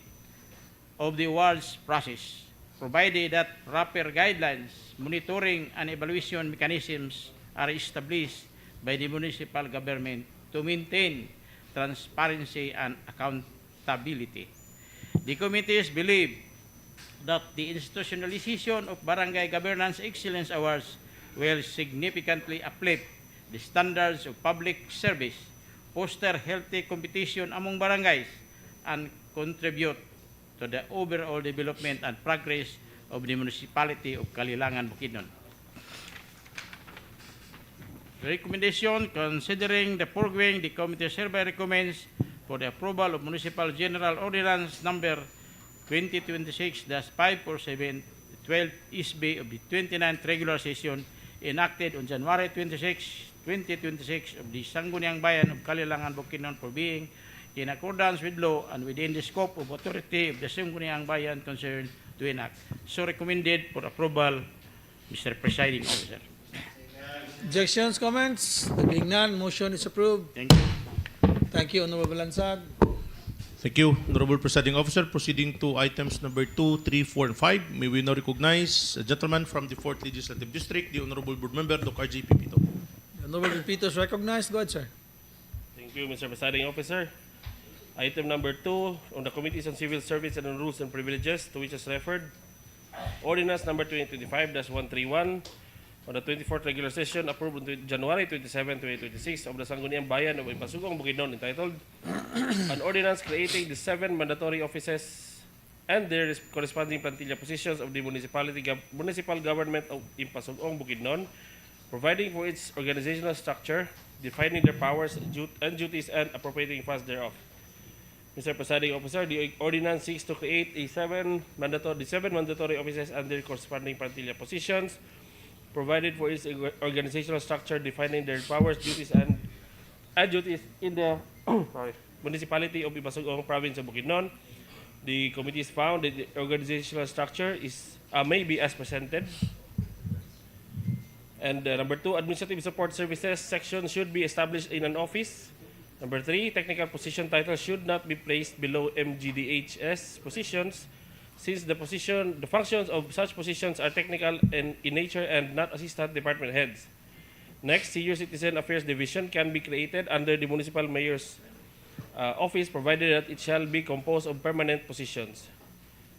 of the awards process, provided that proper guidelines, monitoring, and evaluation mechanisms are established by the municipal government to maintain transparency and accountability. The committees believe that the institutionalization of Barangay Governance Excellence Awards will significantly uplift the standards of public service, foster healthy competition among barangays, and contribute to the overall development and progress of the municipality of Kalilangan, Bukidnon. Recommendation: considering the foregoing, the committee hereby recommends for the approval of Municipal General Ordinance Number 2026-547, 12 SB of the 29th Regular Session enacted on January 26, 2026 of the Sangguniang Bayan of Kalilangan, Bukidnon for being in accordance with law and within the scope of authority of the Sangguniang Bayan concerned to enact. So recommended for approval, Mr. Presiding Officer. Objections, comments? There being none, motion is approved. Thank you. Thank you, Honorable Balansag. Thank you, Honorable Presiding Officer. Proceeding to items number 2, 3, 4, and 5, may we now recognize a gentleman from the 4th Legislative District, the Honorable Board Member, Dr. RJ Pipito. Honorable Pipito is recognized. Go ahead, sir. Thank you, Mr. Presiding Officer. Item number 2, on the Committees on Civil Service and on Rules and Privileges, to which is referred, Ordinance number 2025-131, on the 24th regular session approved on January 27, 2026 of the Sangguniang Bayan of Impasugong, Bukidnon, entitled An Ordinance Creating the 7 Mandatory Offices and their corresponding plantilla positions of the municipal government of Impasugong, Bukidnon, providing for its organizational structure, defining their powers and duties, and appropriating funds thereof. Mr. Presiding Officer, the ordinance seeks to create the seven mandatory offices and their corresponding plantilla positions, provided for its organizational structure, defining their powers, duties, and duties in the municipality of Impasugong, province of Bukidnon. The committees found that the organizational structure is may be as presented. And number 2, administrative support services section should be established in an office. Number 3, technical position titles should not be placed below MGDHS positions, since the functions of such positions are technical in nature and not assistant department heads. Next, Senior Citizen Affairs Division can be created under the municipal mayor's office, provided that it shall be composed of permanent positions.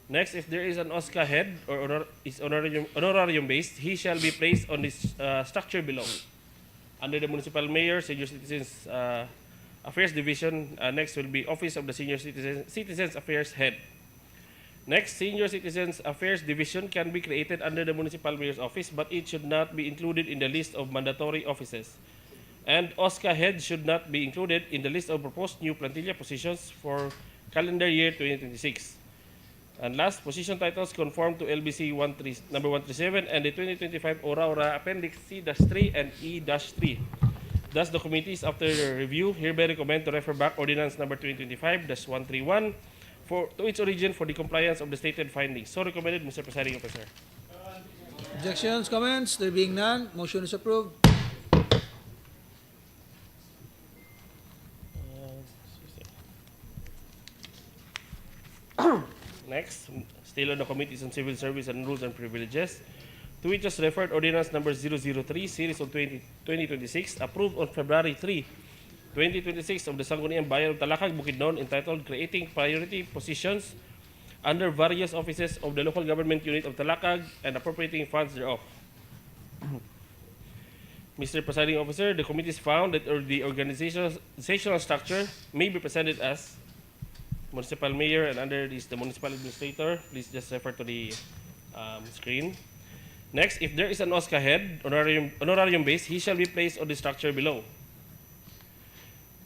Next, if there is an OSCA head or is honorarium based, he shall be placed on this structure below. Under the municipal mayor, Senior Citizens Affairs Division, next will be Office of the Senior Citizens Affairs Head. Next, Senior Citizens Affairs Division can be created under the municipal mayor's office, but it should not be included in the list of mandatory offices. And OSCA head should not be included in the list of proposed new plantilla positions for calendar year 2026. And last, position titles conform to LBC number 137 and the 2025 Ora Appendix C-3 and E-3. Thus, the committees, after review, hereby recommend to refer back Ordinance number 2025-131 to its origin for the compliance of the stated findings. So recommended, Mr. Presiding Officer. Objections, comments? There being none, motion is approved. Next, still on the Committees on Civil Service and Rules and Privileges, to which was referred Ordinance number 003, Series of 2026, approved on February 3, 2026 of the Sangguniang Bayan of Talakag, Bukidnon, entitled Creating Priority Positions under Various Offices of the Local Government Unit of Talakag and Appropriating Funds thereof. Mr. Presiding Officer, the committees found that the organizational structure may be presented as municipal mayor, and under this the municipal administrator. Please just refer to the screen. Next, if there is an OSCA head, honorarium base, he shall be placed on the structure below.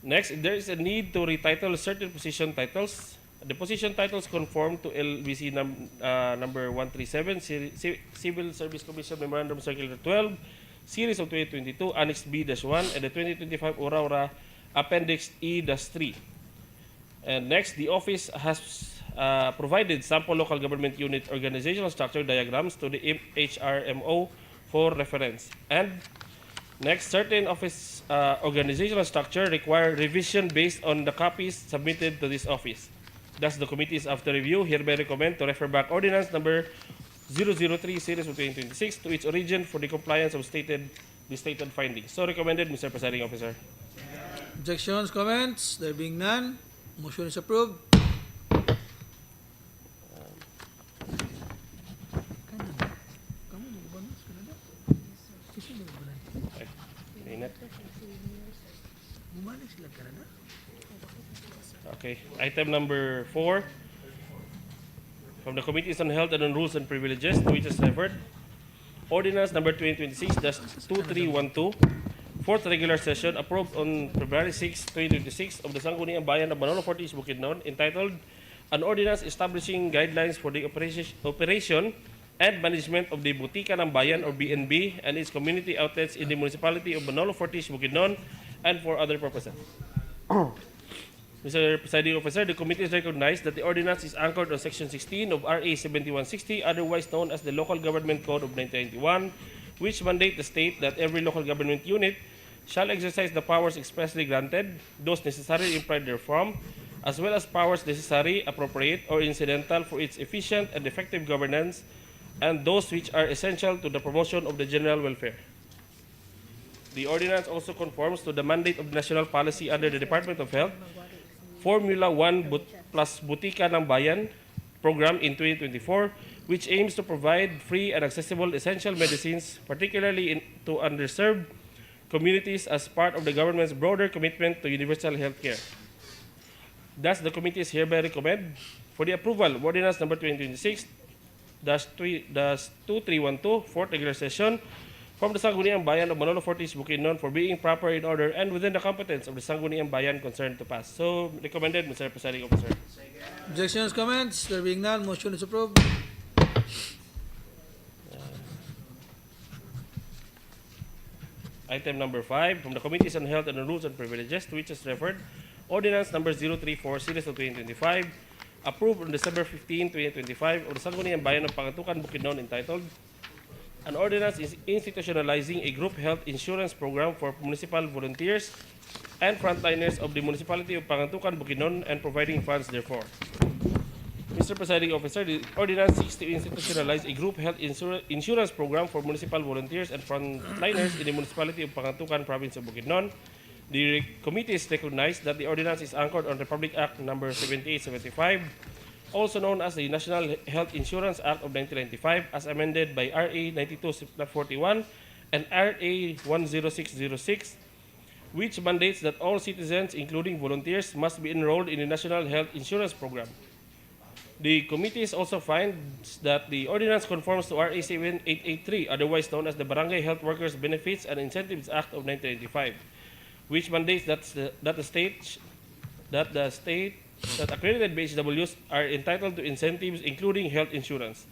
Next, if there is a need to retitle certain position titles, the position titles conform to LBC number 137, Civil Service Commission Memorandum Circular 12, Series of 2022, Annex B-1, and the 2025 Ora Appendix E-3. And next, the office has provided sample local government unit organizational structure diagrams to the HRMO for reference. And next, certain office organizational structure require revision based on the copies submitted to this office. Thus, the committees, after review, hereby recommend to refer back Ordinance number 003, Series of 2026 to its origin for the compliance of the stated findings. So recommended, Mr. Presiding Officer. Objections, comments? There being none, motion is approved. Okay. Item number 4 from the Committees on Health and on Rules and Privileges, to which is referred Ordinance number 2026-2312, fourth regular session, approved on February 6, 2026 of the Sangguniang Bayan of Manolo Fortis, Bukidnon, entitled An Ordinance Establishing Guidelines for the Operation and Management of the Butika ng Bayan or BNB and its community outlets in the municipality of Manolo Fortis, Bukidnon, and for other purposes. Mr. Presiding Officer, the committee has recognized that the ordinance is anchored on Section 16 of RA 7160, otherwise known as the Local Government Code of 1991, which mandate the state that every local government unit shall exercise the powers expressly granted, those necessary implied therefrom, as well as powers necessary, appropriate, or incidental for its efficient and effective governance, and those which are essential to the promotion of the general welfare. The ordinance also conforms to the mandate of the national policy under the Department of Health, Formula 1 plus Butika ng Bayan program in 2024, which aims to provide free and accessible essential medicines, particularly to underserved communities as part of the government's broader commitment to universal health care. Thus, the committee is hereby recommend for the approval of Ordinance Number 2026-2312, fourth regular session, from the Sangguniang Bayan of Manolo Fortis, Bukidnon, for being proper in order and within the competence of the Sangguniang Bayan concerned to pass. So, recommended, Mr. Presiding Officer. Objections, comments? There being none, motion is approved. Item number 5, from the Committees on Health and Rules and Privileges, to which is referred, Ordinance Number 034, Series of 2025, approved on December 15, 2025, of the Sangguniang Bayan of Pangantucan, Bukidnon, entitled, An Ordinance is institutionalizing a group health insurance program for municipal volunteers and frontliners of the municipality of Pangantucan, Bukidnon, and providing funds therefore. Mr. Presiding Officer, the ordinance seeks to institutionalize a group health insurance program for municipal volunteers and frontliners in the municipality of Pangantucan, province of Bukidnon. The committee is recognized that the ordinance is anchored on Republic Act Number 7875, also known as the National Health Insurance Act of 1995, as amended by RA 9241 and RA 10606, which mandates that all citizens, including volunteers, must be enrolled in the National Health Insurance Program. The committee also finds that the ordinance conforms to RA 7883, otherwise known as the Barangay Health Workers Benefits and Incentives Act of 1995, which mandates that accredited BHWs are entitled to incentives, including health insurance.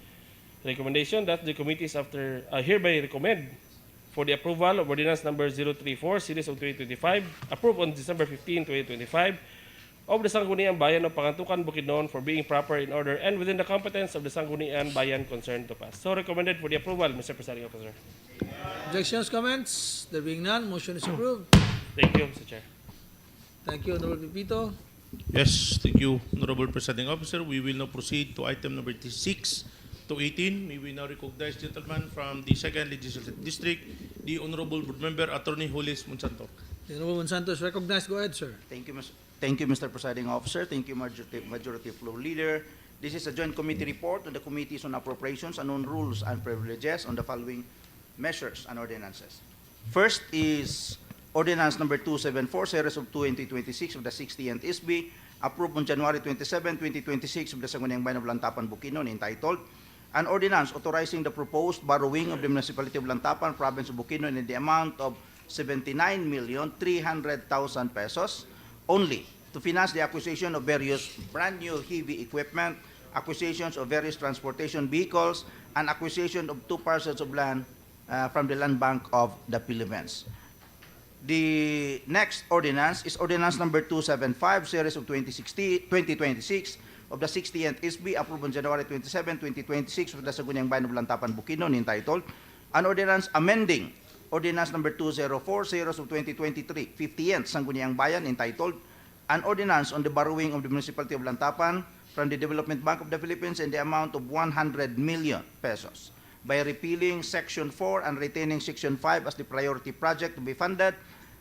Recommendation that the committees hereby recommend for the approval of Ordinance Number 034, Series of 2025, approved on December 15, 2025, of the Sangguniang Bayan of Pangantucan, Bukidnon, for being proper in order and within the competence of the Sangguniang Bayan concerned to pass. So recommended for the approval, Mr. Presiding Officer. Objections, comments? There being none, motion is approved. Thank you, Mr. Chair. Thank you, Honorable Pipito. Yes, thank you, Honorable Presiding Officer. We will now proceed to item number 6 to 18. May we now recognize gentlemen from the 2nd Legislative District, the Honorable Board Member, Attorney Julius Monsanto. The Honorable Monsanto is recognized. Go ahead, sir. Thank you, Mr. Presiding Officer. Thank you, Majority Floor Leader. This is a joint committee report on the Committees on Appropriations and on Rules and Privileges on the following measures and ordinances. First is Ordinance Number 274, Series of 2026 of the 60th SB, approved on January 27, 2026 of the Sangguniang Bayan of Lantapan, Bukidnon, entitled, An Ordinance Authorizing the Proposed Borrowing of the Municipality of Lantapan, Province of Bukidnon in the amount of 79,300,000 pesos only to finance the acquisition of various brand new heavy equipment, acquisitions of various transportation vehicles, and acquisition of 2 parcels of land from the Land Bank of the Philippines. The next ordinance is Ordinance Number 275, Series of 2026 of the 60th SB, approved on January 27, 2026 of the Sangguniang Bayan of Lantapan, Bukidnon, entitled, An Ordinance Amending Ordinance Number 204, Series of 2023, 50th Sangguniang Bayan, entitled, An Ordinance on the Borrowing of the Municipality of Lantapan from the Development Bank of the Philippines in the amount of 100 million pesos by repealing Section 4 and retaining Section 5 as the priority project to be funded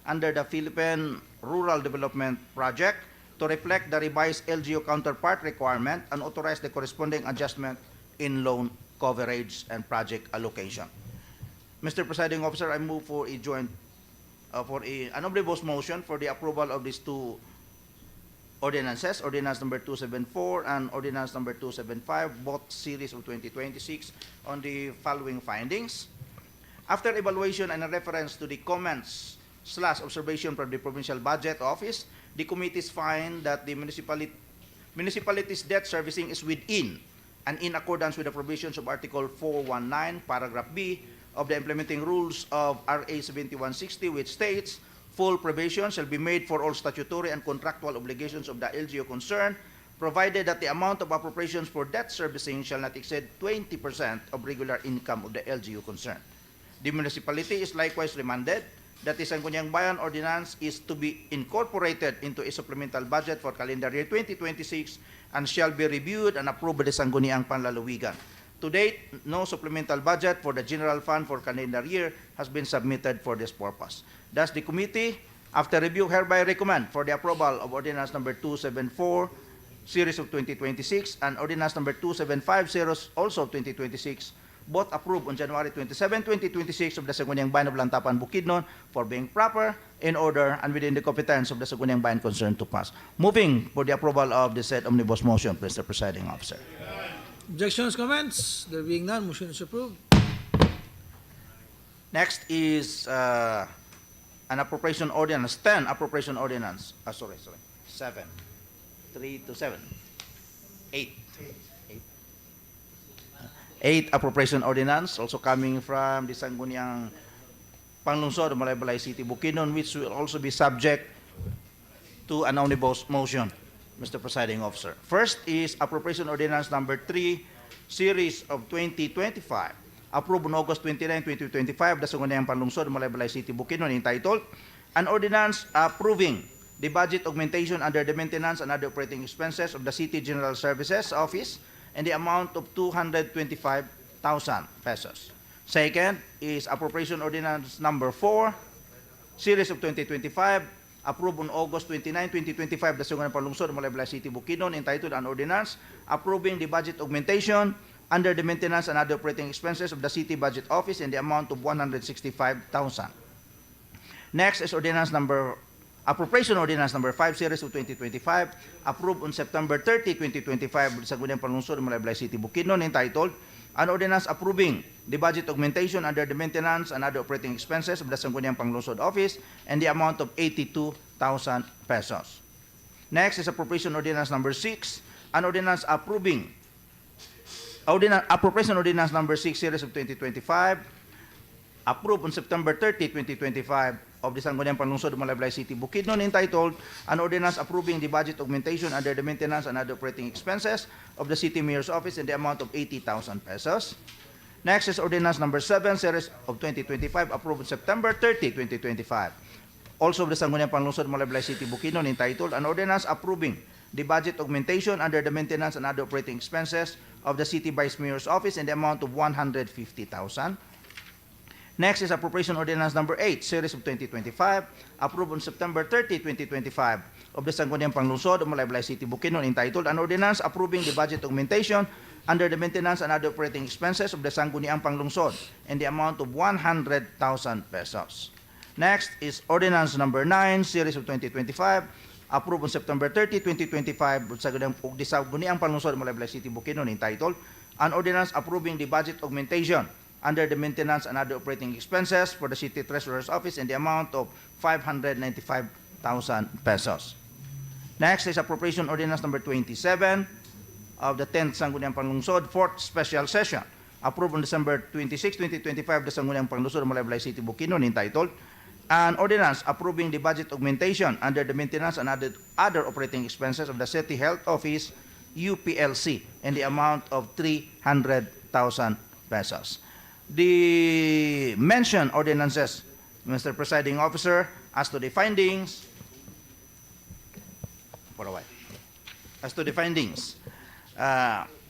under the Philippine Rural Development Project to reflect the revised LGU counterpart requirement and authorize the corresponding adjustment in loan coverage and project allocation. Mr. Presiding Officer, I move for a joint, an omnibus motion for the approval of these two ordinances, Ordinance Number 274 and Ordinance Number 275, both series of 2026, on the following findings. After evaluation and a reference to the comments/observation from the Provincial Budget Office, the committees find that the municipality's debt servicing is within and in accordance with the provisions of Article 419, Paragraph B of the implementing rules of RA 7160, which states, full provision shall be made for all statutory and contractual obligations of the LGU concerned, provided that the amount of appropriations for debt servicing shall not exceed 20% of regular income of the LGU concerned. The municipality is likewise remanded that the Sangguniang Bayan Ordinance is to be incorporated into a supplemental budget for calendar year 2026 and shall be reviewed and approved by the Sangguniang Panlalawigan. To date, no supplemental budget for the general fund for calendar year has been submitted for this purpose. Thus, the committee, after review, hereby recommend for the approval of Ordinance Number 274 series of 2026, and ordinance number 275, series also of 2026, both approved on January 27, 2026 of the Sangguniang Bayan of Lantapan, Bukidnon, for being proper, in order, and within the competence of the Sangguniang Bayan concerned to pass. Moving for the approval of the said omnibus motion, Mr. Presiding Officer. Objections, comments? There being none, motion is approved. Next is an appropriation ordinance, 10 appropriation ordinance. 7. 3 to 7. 8. 8 appropriation ordinance, also coming from the Sangguniang Panlungsod of Malaybalay City, Bukidnon, which will also be subject to an omnibus motion, Mr. Presiding Officer. First is appropriation ordinance number 3, series of 2025, approved on August 29, 2025, the Sangguniang Panlungsod of Malaybalay City, Bukidnon, entitled an ordinance approving the budget augmentation under the maintenance and other operating expenses of the City General Services Office in the amount of 225,000 pesos. Second is appropriation ordinance number 4, series of 2025, approved on August 29, 2025, the Sangguniang Panlungsod of Malaybalay City, Bukidnon, entitled an ordinance approving the budget augmentation under the maintenance and other operating expenses of the City Budget Office in the amount of 165,000. Next is appropriation ordinance number 5, series of 2025, approved on September 30, 2025, sa Sangguniang Panlungsod ng Malaybalay City, Bukidnon, entitled an ordinance approving the budget augmentation under the maintenance and other operating expenses of the Sangguniang Panlungsod Office in the amount of 82,000 pesos. Next is appropriation ordinance number 6, an ordinance approving appropriation ordinance number 6, series of 2025, approved on September 30, 2025, of the Sangguniang Panlungsod of Malaybalay City, Bukidnon, entitled an ordinance approving the budget augmentation under the maintenance and other operating expenses of the City Mayor's Office in the amount of 80,000 pesos. Next is ordinance number 7, series of 2025, approved on September 30, 2025, also of the Sangguniang Panlungsod of Malaybalay City, Bukidnon, entitled an ordinance approving the budget augmentation under the maintenance and other operating expenses of the City Vice Mayor's Office in the amount of 150,000. Next is appropriation ordinance number 8, series of 2025, approved on September 30, 2025, of the Sangguniang Panlungsod of Malaybalay City, Bukidnon, entitled an ordinance approving the budget augmentation under the maintenance and other operating expenses of the Sangguniang Panlungsod in the amount of 100,000 pesos. Next is ordinance number 9, series of 2025, approved on September 30, 2025, of the Sangguniang Panlungsod of Malaybalay City, Bukidnon, entitled an ordinance approving the budget augmentation under the maintenance and other operating expenses for the City Treasurer's Office in the amount of 595,000 pesos. Next is appropriation ordinance number 27 of the 10th Sangguniang Panlungsod, 4th Special Session, approved on December 26, 2025, the Sangguniang Panlungsod of Malaybalay City, Bukidnon, entitled an ordinance approving the budget augmentation under the maintenance and other operating expenses of the City Health Office, UPLC, in the amount of 300,000 pesos. The mentioned ordinances, Mr. Presiding Officer, as to the findings,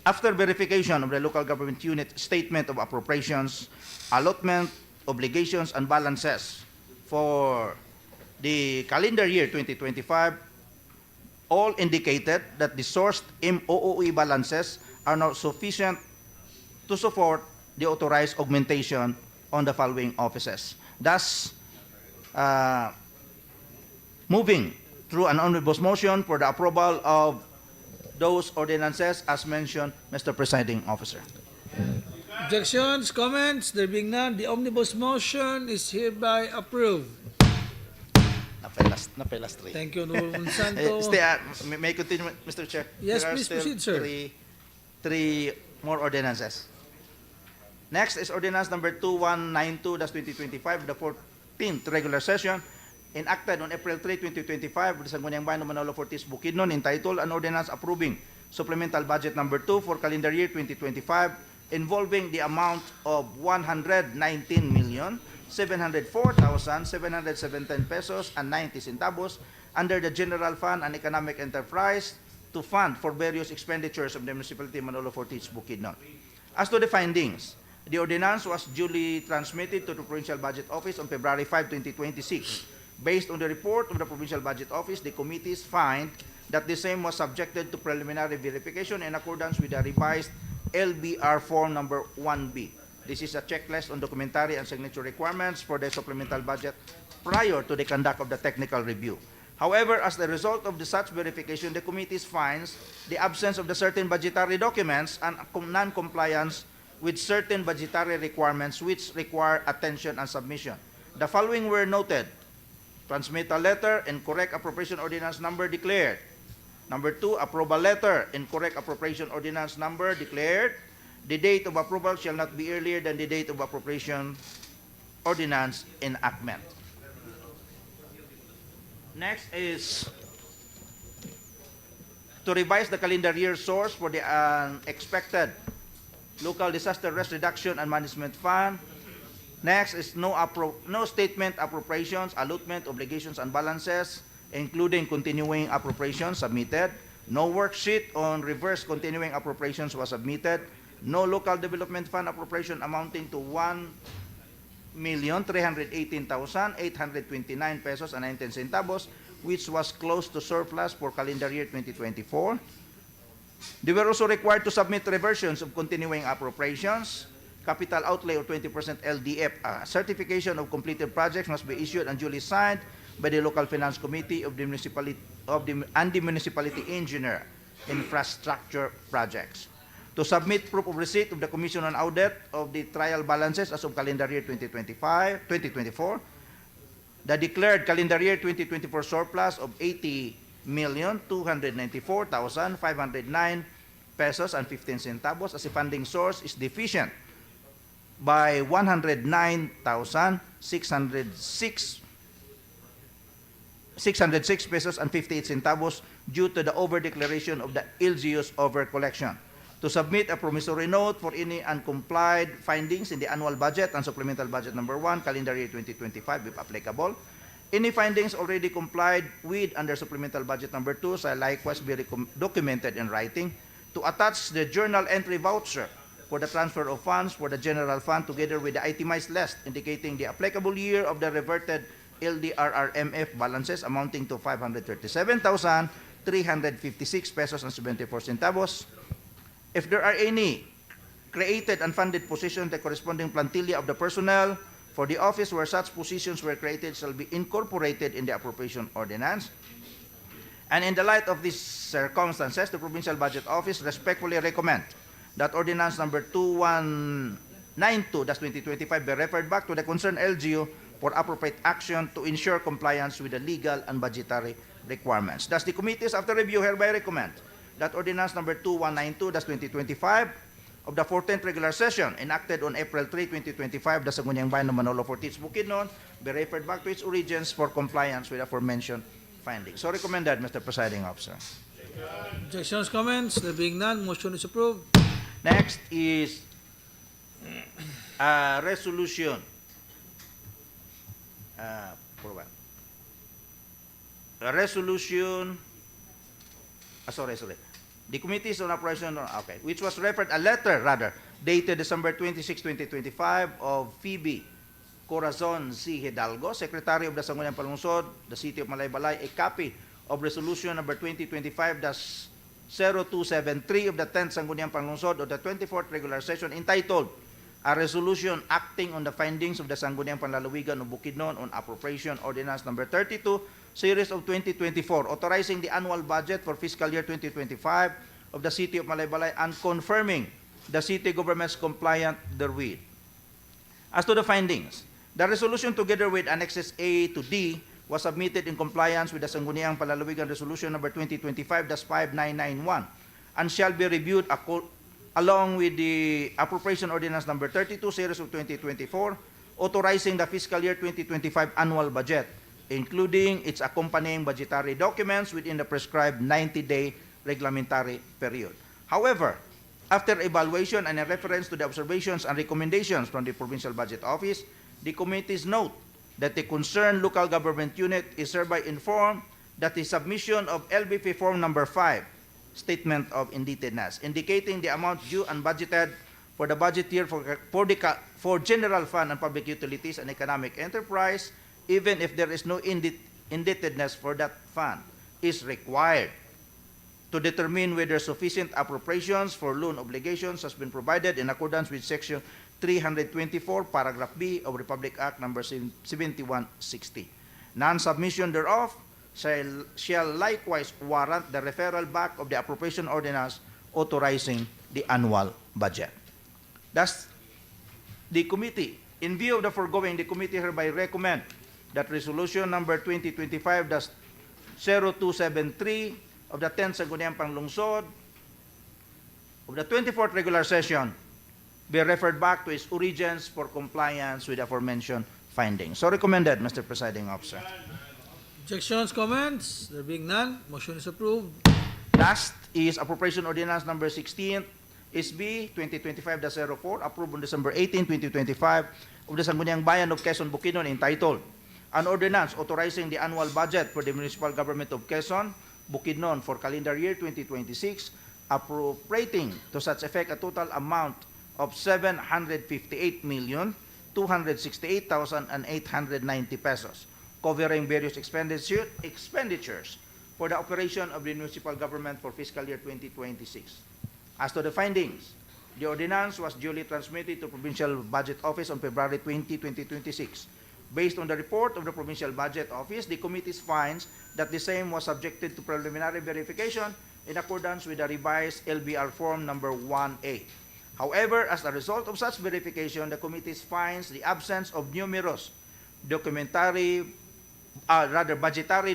after verification of the local government unit statement of appropriations, allotment, obligations, and balances for the calendar year 2025, all indicated that the sourced OOE balances are not sufficient to support the authorized augmentation on the following offices. Thus, moving through an omnibus motion for the approval of those ordinances as mentioned, Mr. Presiding Officer. Objections, comments? There being none, the omnibus motion is hereby approved. Napelas 3. Thank you, Honorable Santo. May I continue, Mr. Chair? Yes, There are please still proceed, sir. Three more ordinances. Next is ordinance number 2192-2025, the 14th regular session, enacted on April 3, 2025, with the Sangguniang Bayan of Manolo Fortis, Bukidnon, entitled an ordinance approving supplemental budget number 2 for calendar year 2025, involving the amount of 119,704,717 pesos and 90 centavos under the General Fund and Economic Enterprise to fund for various expenditures of the municipality of Manolo Fortis, Bukidnon. As to the findings, the ordinance was duly transmitted to the Provincial Budget Office on February 5, 2026. Based on the report of the Provincial Budget Office, the committees find that the same was subjected to preliminary verification in accordance with the revised LBR Form Number 1B. This is a checklist on documentary and signature requirements for the supplemental budget prior to the conduct of the technical review. However, as the result of the such verification, the committee finds the absence of the certain budgetary documents and non-compliance with certain budgetary requirements which require attention and submission. The following were noted: transmit a letter, incorrect appropriation ordinance number declared. Number 2, approval letter, incorrect appropriation ordinance number declared. The date of approval shall not be earlier than the date of appropriation ordinance enactment. Next is to revise the calendar year source for the expected local disaster risk reduction and management fund. Next is no statement appropriations, allotment, obligations, and balances, including continuing appropriations submitted. No worksheet on reverse continuing appropriations was submitted. No local development fund appropriation amounting to 1,318,829 pesos and 19 centavos, which was close to surplus for calendar year 2024. They were also required to submit reversions of continuing appropriations. Capital outlay of 20% LDF. Certification of completed projects must be issued and duly signed by the local finance committee of the municipality and the municipality engineer infrastructure projects. To submit proof of receipt of the Commission on Audit of the trial balances as of calendar year 2024, the declared calendar year 2024 surplus of 80,294,509 pesos and 15 centavos as a funding source is deficient by 109,606 pesos and 58 centavos due to the over-declaration of the LGU's over-collection. To submit a promissory note for any uncomplied findings in the annual budget and supplemental budget number 1, calendar year 2025, if applicable. Any findings already complied with under supplemental budget number 2 shall likewise be documented in writing. To attach the journal entry voucher for the transfer of funds for the general fund together with the itemized list indicating the applicable year of the reverted LDRRMF balances amounting to 537,356 pesos and 74 centavos. If there are any created and funded positions, the corresponding plantilla of the personnel for the office where such positions were created shall be incorporated in the appropriation ordinance. And in the light of these circumstances, the Provincial Budget Office respectfully recommend that ordinance number 2192-2025 be referred back to the concerned LGU for appropriate action to ensure compliance with the legal and budgetary requirements. Thus, the committees after review hereby recommend that ordinance number 2192-2025 of the 14th regular session enacted on April 3, 2025, the Sangguniang Bayan of Manolo Fortich, Bukidnon, be referred back to its origins for compliance with the aforementioned findings. So recommended, Mr. Presiding Officer. Objections, comments? There being none, motion is approved. Next is a resolution. A resolution. Sorry. The Committees on Operation, which was referred, a letter rather, dated December 26, 2025 of Phoebe Corazon C. Hidalgo, Secretary of the Sangguniang Panlalawigan, the City of Malaybalay, a copy of Resolution number 2025-0273 of the 10th Sangguniang Panlalawigan of the 24th regular session entitled A Resolution Acting on the Findings of the Sangguniang Panlalawigan of Bukidnon on Appropriation Ordinance number 32, Series of 2024, authorizing the annual budget for fiscal year 2025 of the City of Malaybalay and confirming the city government's compliant therewith. As to the findings, the resolution together with Annexes A to D was submitted in compliance with the Sangguniang Panlalawigan Resolution number 2025-5991 and shall be reviewed along with the Appropriation Ordinance number 32, Series of 2024, authorizing the fiscal year 2025 annual budget, including its accompanying budgetary documents within the prescribed 90-day reglementary period. However, after evaluation and in reference to the observations and recommendations from the Provincial Budget Office, the committees note that the concerned local government unit is hereby informed that the submission of LBP Form number 5, Statement of Indebtedness, indicating the amount due and budgeted for the budget year for general fund and public utilities and economic enterprise, even if there is no indebtedness for that fund, is required to determine whether sufficient appropriations for loan obligations has been provided in accordance with Section 324, Paragraph B of Republic Act Number 7160. Non-submission thereof shall likewise warrant the referral back of the appropriation ordinance authorizing the annual budget. Thus, the committee, in view of the foregoing, the committee hereby recommend that resolution number 2025-0273 of the 10th Sangguniang Panlalawigan of the 24th regular session be referred back to its origins for compliance with the aforementioned findings. So recommended, Mr. Presiding Officer. Objections, comments? There being none, motion is approved. Last is Appropriation Ordinance Number 16, SB 2025-04, approved on December 18, 2025, of the Sangguniang Bayan of Quezon, Bukidnon, entitled An Ordinance Authorizing the Annual Budget for the Municipal Government of Quezon, Bukidnon for calendar year 2026, appropriating to such effect a total amount of 758,268,890 pesos, covering various expenditures for the operation of the municipal government for fiscal year 2026. As to the findings, the ordinance was duly transmitted to Provincial Budget Office on February 20, 2026. Based on the report of the Provincial Budget Office, the committee finds that the same was subjected to preliminary verification in accordance with the revised LBR Form number 1A. However, as a result of such verification, the committee finds the absence of numerous budgetary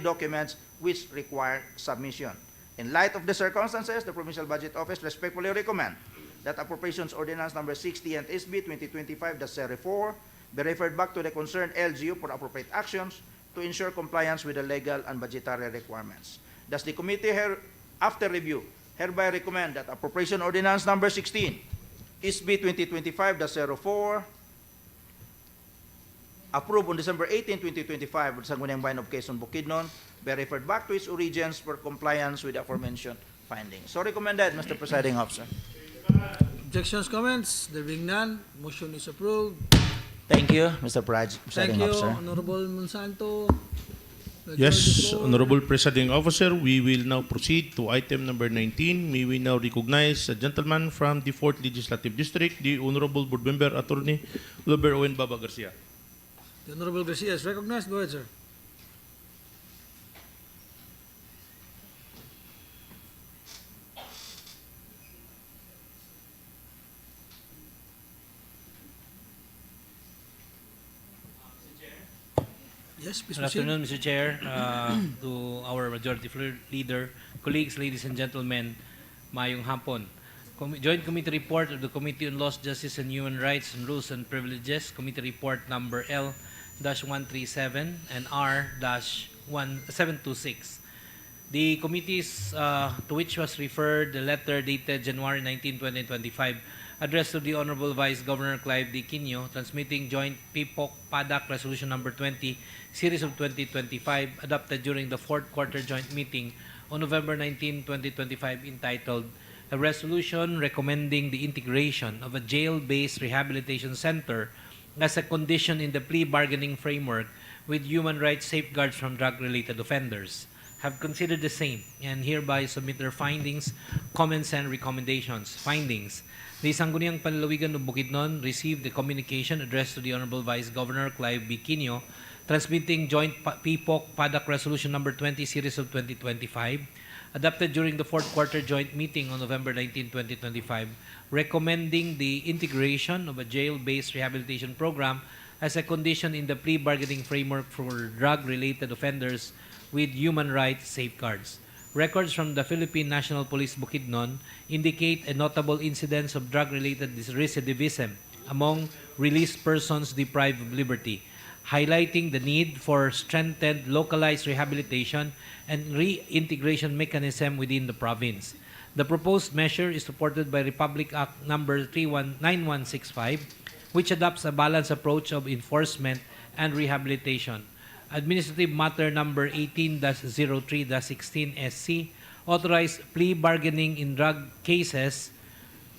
documents which require submission. In light of the circumstances, the Provincial Budget Office respectfully recommend that Appropriations Ordinance Number 60 and SB 2025-04 be referred back to the concerned LGU for appropriate actions to ensure compliance with the legal and budgetary requirements. Thus, the committee, after review, hereby recommend that Appropriation Ordinance Number 16, SB 2025-04, approved on December 18, 2025, with Sangguniang Bayan of Quezon, Bukidnon, be referred back to its origins for compliance with the aforementioned findings. So recommended, Mr. Presiding Officer. Objections, comments? There being none, motion is approved. Thank you, Mr. Thank Presiding you, Officer. Honorable Monsanto. Yes, Honorable Presiding Officer, we will now proceed to item number 19. May we now recognize a gentleman from the 4th Legislative District, the Honorable Board Member Attorney Wilber Owen Baba Garcia. The Honorable Garcia is recognized. Go ahead, sir. Yes, please Good proceed. afternoon, Mr. Chair, to our Majority Leader, colleagues, ladies and gentlemen, mayong hapon. Joint Committee Report of the Committee on Laws, Justice and Human Rights and Rules and Privileges, Committee Report number L-137 and R-726. The committees to which was referred the letter dated January 19, 2025, addressed to the Honorable Vice Governor Clive D. Quino, transmitting Joint PIPOC-PADAC Resolution Number 20, Series of 2025, adopted during the fourth quarter joint meeting on November 19, 2025, entitled A Resolution Recommending the Integration of a Jail-Based Rehabilitation Center as a Condition in the Plea Bargaining Framework with Human Rights Safeguards from Drug-Related Offenders, have considered the same and hereby submit their findings, comments, and recommendations. Findings. The Sangguniang Panlalawigan of Bukidnon received the communication addressed to the Honorable Vice Governor Clive B. Quino, transmitting Joint PIPOC-PADAC Resolution Number 20, Series of 2025, adopted during the fourth quarter joint meeting on November 19, 2025, recommending the integration of a jail-based rehabilitation program as a condition in the plea bargaining framework for drug-related offenders with human rights safeguards. Records from the Philippine National Police Bukidnon indicate a notable incidence of drug-related recidivism among released persons deprived of liberty, highlighting the need for strengthened localized rehabilitation and reintegration mechanism within the province. The proposed measure is supported by Republic Act Number 9165, which adopts a balanced approach of enforcement and rehabilitation. Administrative Matter Number 18-03-16 SC authorized plea bargaining in drug cases,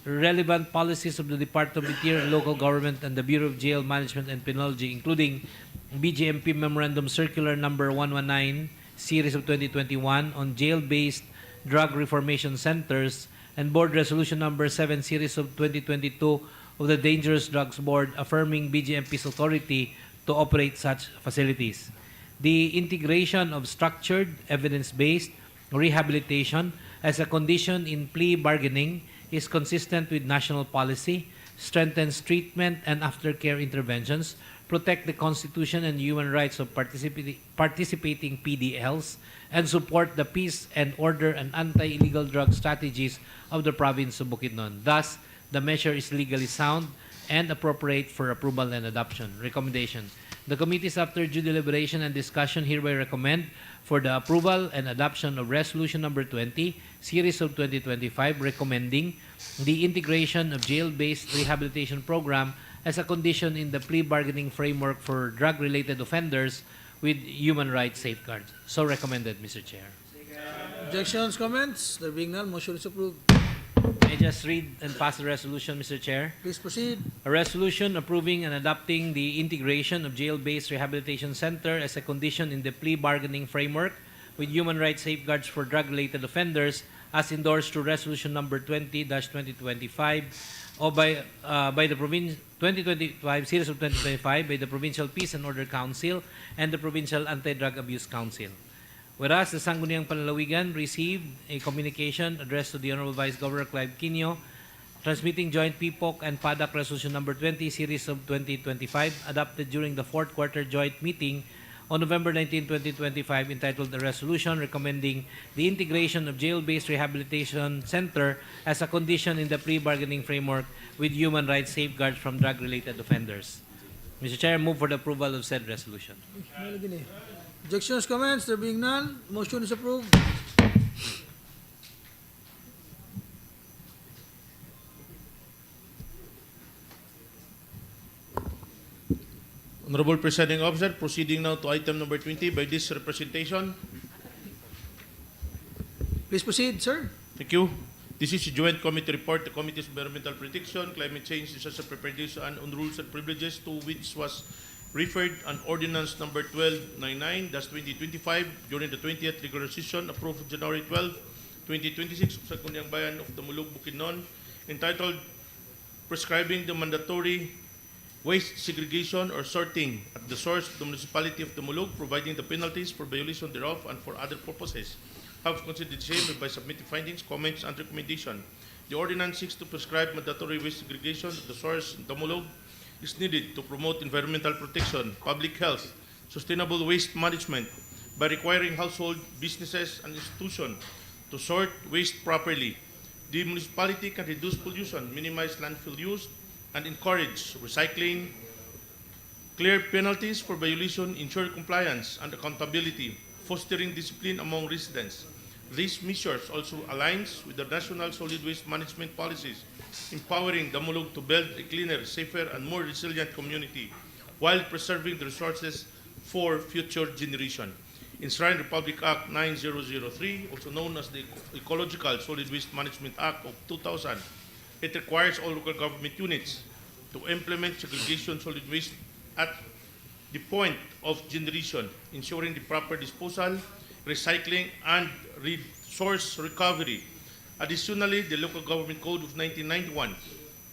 relevant policies of the Department of Interior and Local Government and the Bureau of Jail Management and Penology, including BJMP Memorandum Circular Number 119, Series of 2021 on jail-based drug reformation centers, and Board Resolution Number 7 Series of 2022 of the Dangerous Drugs Board affirming BGMP's authority to operate such facilities. The integration of structured, evidence-based rehabilitation as a condition in plea bargaining is consistent with national policy, strengthens treatment and aftercare interventions, protect the Constitution and human rights of participating PDLs, and support the peace and order and anti-illegal drug strategies of the province of Bukidnon. Thus, the measure is legally sound and appropriate for approval and adoption. Recommendation. The committees, after due deliberation and discussion, hereby recommend for the approval and adoption of Resolution Number 20, Series of 2025, recommending the integration of jail-based rehabilitation program as a condition in the plea bargaining framework for drug-related offenders with human rights safeguards. So recommended, Mr. Chair. Objections, comments? There being none, motion is approved. May I just read and pass the resolution, Mr. Chair? Please proceed. A resolution approving and adopting the integration of jail-based rehabilitation center as a condition in the plea bargaining framework with human rights safeguards for drug-related offenders as endorsed through Resolution Number 20-2025 or by the 2025 Series of 2025 by the Provincial Peace and Order Council and the Provincial Anti-Drug Abuse Council. Whereas the Sangguniang Panlalawigan received a communication addressed to the Honorable Vice Governor Clive Quino, transmitting Joint PPOC and PADAC Resolution Number 20 Series of 2025 adopted during the fourth quarter joint meeting on November 19, 2025, entitled "A Resolution Recommending the Integration of Jail-Based Rehabilitation Center as a Condition in the Plea Bargaining Framework with Human Rights Safeguards from Drug-Related Offenders." Mr. Chair, move for the approval of said resolution. Objections, comments? There being none, motion is approved. Honorable Presiding Officer, proceeding now to item number 20 by this representation. Please proceed, sir. Thank you. This is a joint committee report, the Committee's Environmental Protection, Climate Change, Disaster Preparedness, and on Rules and Privileges, to which was referred an Ordinance Number 1299-2025 during the 20th regular session approved January 12, 2026 of Sangguniang Bayan of Damulog, Bukidnon, entitled "Prescribing the Mandatory Waste Segregation or Sorting at the Source of the Municipality of Damulog, Providing the Penalties for Violation thereof and for Other Purposes." Have considered the same by submitting findings, comments, and recommendation. The ordinance seeks to prescribe mandatory waste segregation at the source in Damulog is needed to promote environmental protection, public health, sustainable waste management by requiring household, businesses, and institutions to sort waste properly. The municipality can reduce pollution, minimize landfill use, and encourage recycling. Clear penalties for violation ensure compliance and accountability, fostering discipline among residents. These measures also aligns with the national solid waste management policies, empowering Damulog to build a cleaner, safer, and more resilient community while preserving the resources for future generation. Enshrined Republic Act 9003, also known as the Ecological Solid Waste Management Act of 2000, it requires all local government units to implement segregation solid waste at the point of generation, ensuring the proper disposal, recycling, and resource recovery. Additionally, the Local Government Code of 1991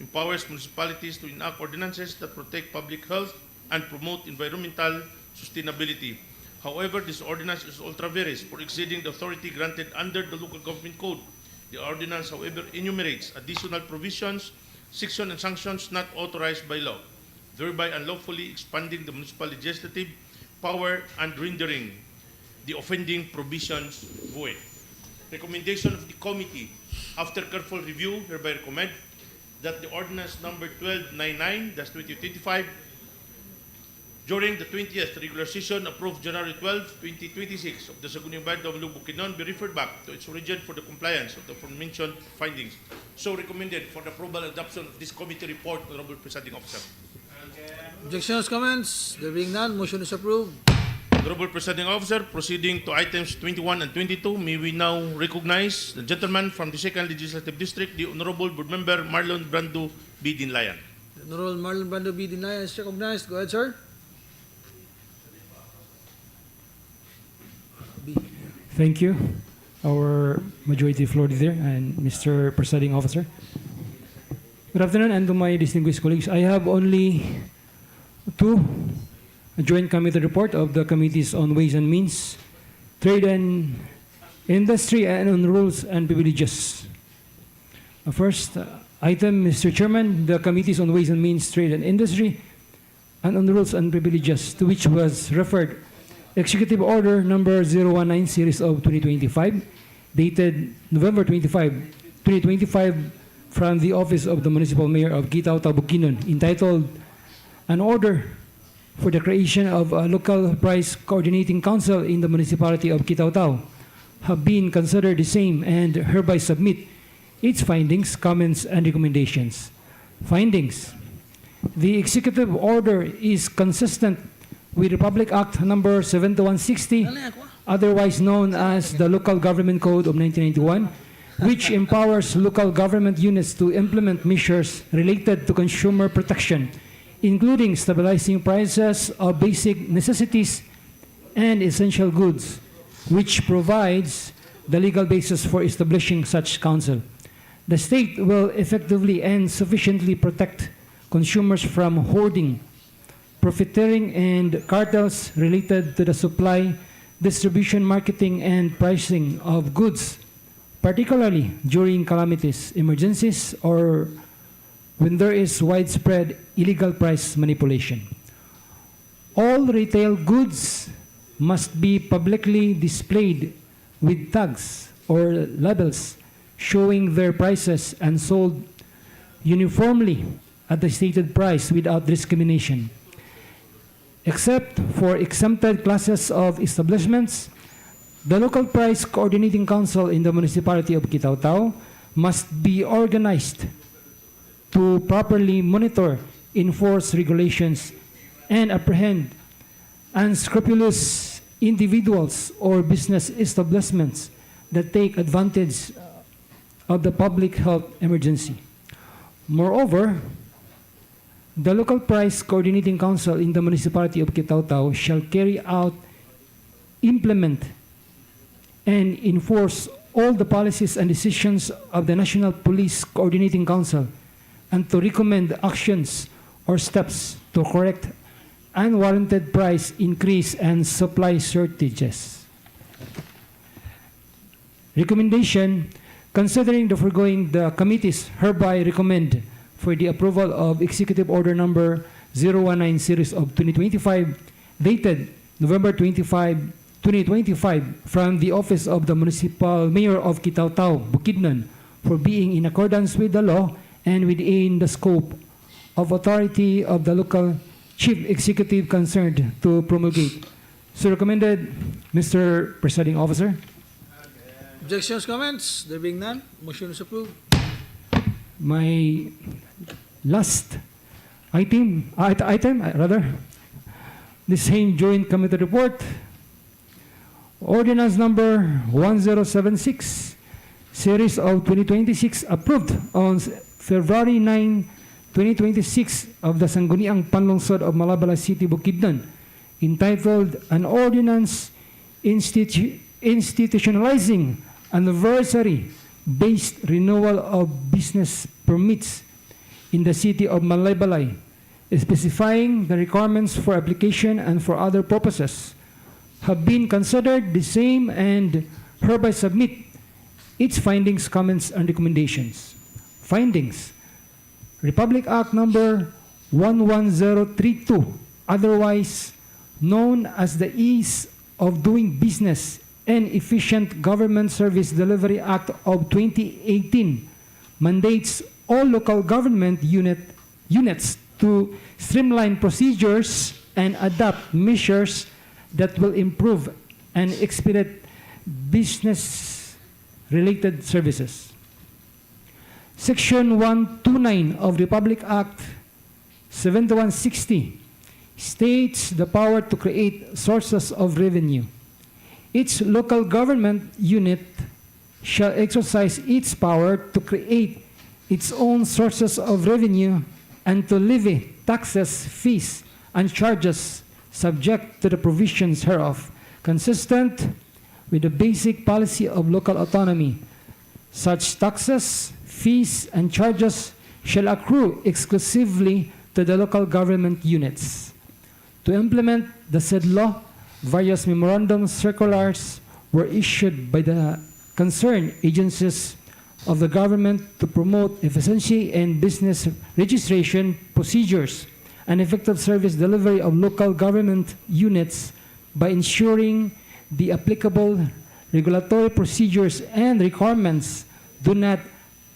empowers municipalities to enact ordinances that protect public health and promote environmental sustainability. However, this ordinance is ultra vires for exceeding the authority granted under the Local Government Code. The ordinance, however, enumerates additional provisions, sections, and sanctions not authorized by law, thereby unlawfully expanding the municipal legislative power and rendering the offending provisions void. Recommendation of the committee, after careful review, hereby recommend that the ordinance number 1299-2025 during the 20th regular session approved January 12, 2026 of the Sangguniang Bayan of Bukidnon be referred back to its origin for the compliance of the aforementioned findings. So recommended for the approval and adoption of this committee report, Honorable Presiding Officer. Objections, comments? There being none, motion is approved. Honorable Presiding Officer, proceeding to items 21 and 22, may we now recognize the gentleman from the 2nd Legislative District, the Honorable Board Member Marlon Brando B. Dinlayan. The Honorable Marlon Brando B. Dinlayan is recognized. Go ahead, sir. Thank you. our Majority Floor Leader and Mr. Presiding Officer. Good afternoon, and to my distinguished colleagues. I have only two joint committee report of the Committees on Ways and Means, Trade and Industry, and on Rules and Privileges. First item, Mr. Chairman, the Committees on Ways and Means, Trade and Industry, and on Rules and Privileges, to which was referred Executive Order number 019 series of 2025, dated November 25, 2025, from the Office of the Municipal Mayor of Kitao-Tao, Bukidnon, entitled An Order for the Creation of a Local Price Coordinating Council in the Municipality of Kitao-Tao, have been considered the same and hereby submit its findings, comments, and recommendations. Findings. The Executive Order is consistent with Republic Act number 7160, otherwise known as the Local Government Code of 1991, which empowers local government units to implement measures related to consumer protection, including stabilizing prices of basic necessities and essential goods, which provides the legal basis for establishing such council. The state will effectively and sufficiently protect consumers from hoarding, profiteering, and cartels related to the supply, distribution, marketing, and pricing of goods, particularly during calamities, emergencies, or when there is widespread illegal price manipulation. All retail goods must be publicly displayed with tags or labels showing their prices and sold uniformly at the stated price without discrimination. Except for exempted classes of establishments, the Local Price Coordinating Council in the Municipality of Kitao-Tao must be organized to properly monitor, enforce regulations, and apprehend unscrupulous individuals or business establishments that take advantage of the public health emergency. Moreover, the Local Price Coordinating Council in the Municipality of Kitao-Tao shall carry out, implement, and enforce all the policies and decisions of the National Police Coordinating Council, and to recommend actions or steps to correct unwarranted price increase and supply shortages. Recommendation: considering the foregoing, the committees hereby recommend for the approval of Executive Order number 019 series of 2025, dated November 25, 2025, from the Office of the Municipal Mayor of Kitao-Tao, Bukidnon, for being in accordance with the law and within the scope of authority of the local chief executive concerned to promulgate. So recommended, Mr. Presiding Officer. Objections, comments? There being none, motion is approved. My last item, the same joint committee report, Ordinance number 1076, series of 2026, approved on February 9, 2026, of the Sangguniang Panlalawigan of Malabala City, Bukidnon, entitled An Ordinance Institutionalizing Anniversary-Based Renewal of Business Permits in the City of Malaybalay, specifying the requirements for application and for other purposes, have been considered the same and hereby submit its findings, comments, and recommendations. Findings: Republic Act number 11032, otherwise known as the Ease of Doing Business and Efficient Government Service Delivery Act of 2018, mandates all local government units to streamline procedures and adopt measures that will improve and expedite business-related services. Section 129 of Republic Act 7160 states the power to create sources of revenue. Each local government unit shall exercise its power to create its own sources of revenue and to levy taxes, fees, and charges subject to the provisions hereof, consistent with the basic policy of local autonomy. Such taxes, fees, and charges shall accrue exclusively to the local government units. To implement the said law, various memorandum circulars were issued by the concerned agencies of the government to promote efficiency and business registration procedures and effective service delivery of local government units by ensuring the applicable regulatory procedures and requirements do not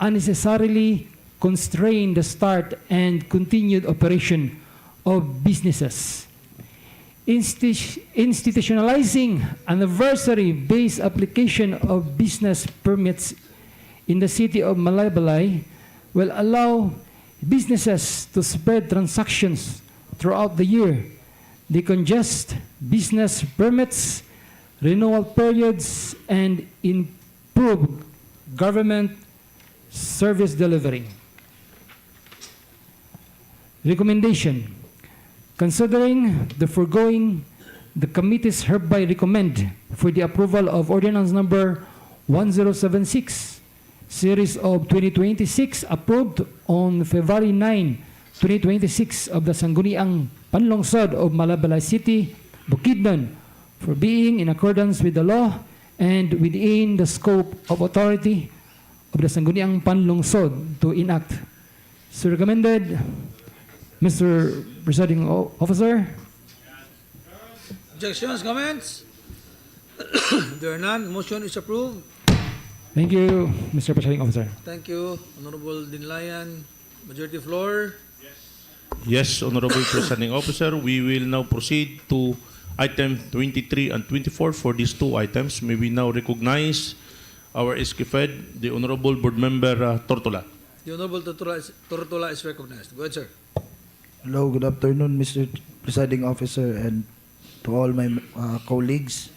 unnecessarily constrain the start and continued operation of businesses. Institutionalizing anniversary-based application of business permits in the city of Malaybalay will allow businesses to spread transactions throughout the year, decongest business permits, renewal periods, and improve government service delivery. Recommendation. Considering the foregoing, the committees hereby recommend for the approval of Ordinance Number 1076, Series of 2026, approved on February 9, 2026 of the Sangguniang Panlalawigan of Malaybalay City, Bukidnon, for being in accordance with the law and within the scope of authority of the Sangguniang Panlalawigan to enact. So recommended, Mr. Presiding Officer. Objections, comments? There are none. Motion is approved. Thank you, Mr. Presiding Officer. Thank you, Honorable Dinlayan. Majority floor. Yes, Honorable Presiding Officer. We will now proceed to item 23 and 24 for these two items. May we now recognize our SKFED, the Honorable Board Member Tortola. The Honorable Tortola is recognized. Go ahead, sir. Hello, good afternoon, Mr. Presiding Officer, and to all my colleagues.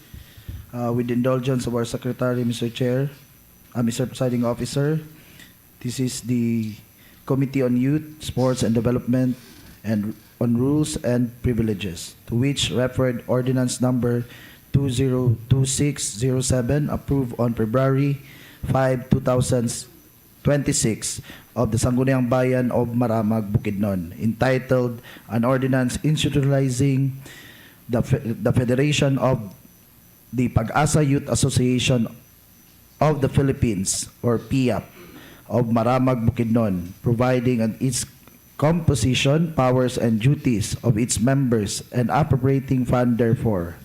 With the indulgence of our Secretary, Mr. Chair, Mr. Presiding Officer, this is the Committee on Youth, Sports and Development and on Rules and Privileges, to which referred Ordinance Number 202607, approved on February 5, 2026, of the Sangguniang Bayan of Maramag, Bukidnon, entitled An Ordinance Institutionalizing the Federation of the Pag-asa Youth Association of the Philippines, or PIAP, of Maramag, Bukidnon, providing on its composition, powers, and duties of its members, and appropriating fund therefore,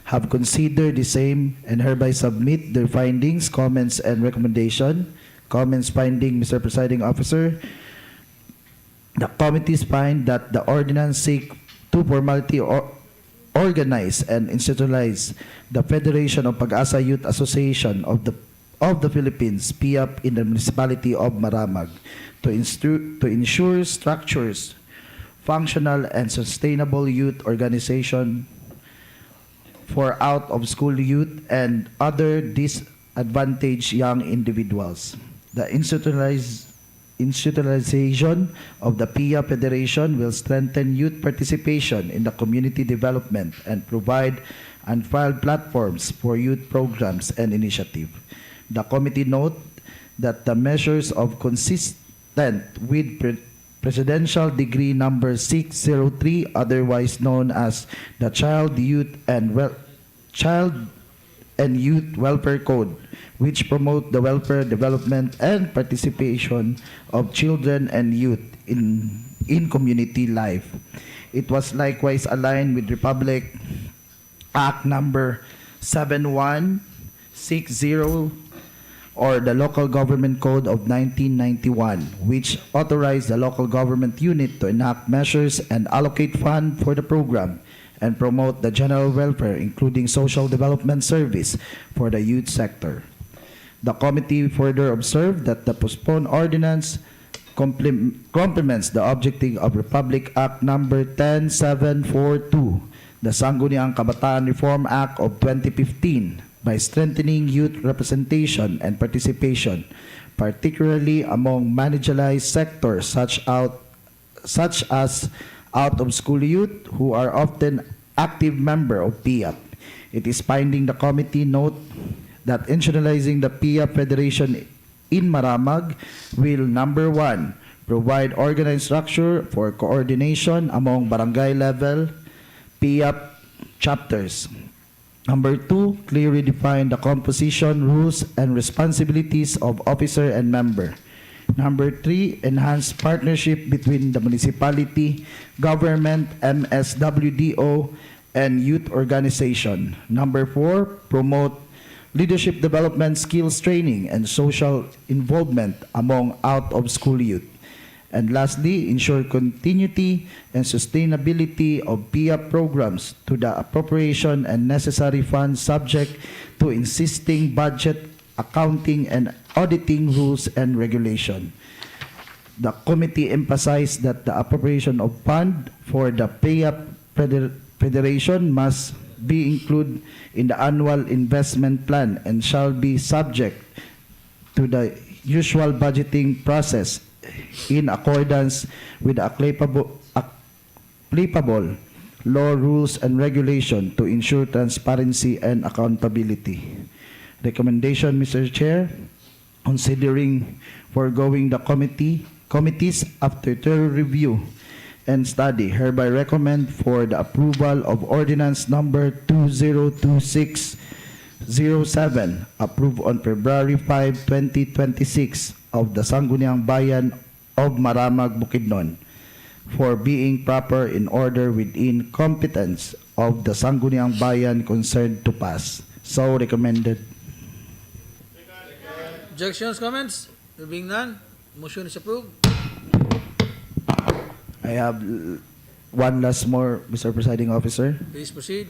have considered the same and hereby submit their findings, comments, and recommendation. Comments finding, Mr. Presiding Officer, the committees find that the ordinance seek to formally organize and institutionalize the Federation of Pag-asa Youth Association of the Philippines, PIAP, in the municipality of Maramag to ensure structures, functional and sustainable youth organization for out-of-school youth and other disadvantaged young individuals. The institutionalization of the PIA Federation will strengthen youth participation in the community development and provide unfiled platforms for youth programs and initiatives. The committee note that the measures of consistent with Presidential Decree Number 603, otherwise known as the Child, Youth, and Youth Welfare Code, which promote the welfare, development, and participation of children and youth in community life. It was likewise aligned with Republic Act Number 7160, or the Local Government Code of 1991, which authorized the local government unit to enact measures and allocate funds for the program and promote the general welfare, including social development service for the youth sector. The committee further observed that the postponed ordinance complements the objective of Republic Act Number 10742, the Sangguniang Kabataan Reform Act of 2015, by strengthening youth representation and participation, particularly among marginalized sectors such as out-of-school youth who are often active member of PIAP. It is finding the committee note that institutionalizing the PIA Federation in Maramag will, number 1, provide organized structure for coordination among barangay level PIA chapters. Number 2, clearly define the composition, rules, and responsibilities of officer and member. Number 3, enhance partnership between the municipality, government, MSWDO, and youth organization. Number 4, promote leadership development, skills training, and social involvement among out-of-school youth. And lastly, ensure continuity and sustainability of PIA programs to the appropriation and necessary funds subject to existing budget, accounting, and auditing rules and regulation. The committee emphasized that the appropriation of fund for the PIA Federation must be included in the annual investment plan and shall be subject to the usual budgeting process in accordance with the applicable law, rules, and regulation to ensure transparency and accountability. Recommendation, Mr. Chair, considering foregoing the committees after thorough review and study, hereby recommend for the approval of ordinance number 202607, approved on February 5, 2026 of the Sangguniang Bayan of Maramag, Bukidnon, for being proper in order within competence of the Sangguniang Bayan concerned to pass. So recommended. Objections, comments? There being none, motion is approved. I have one last more, Mr. Presiding Officer. Please proceed.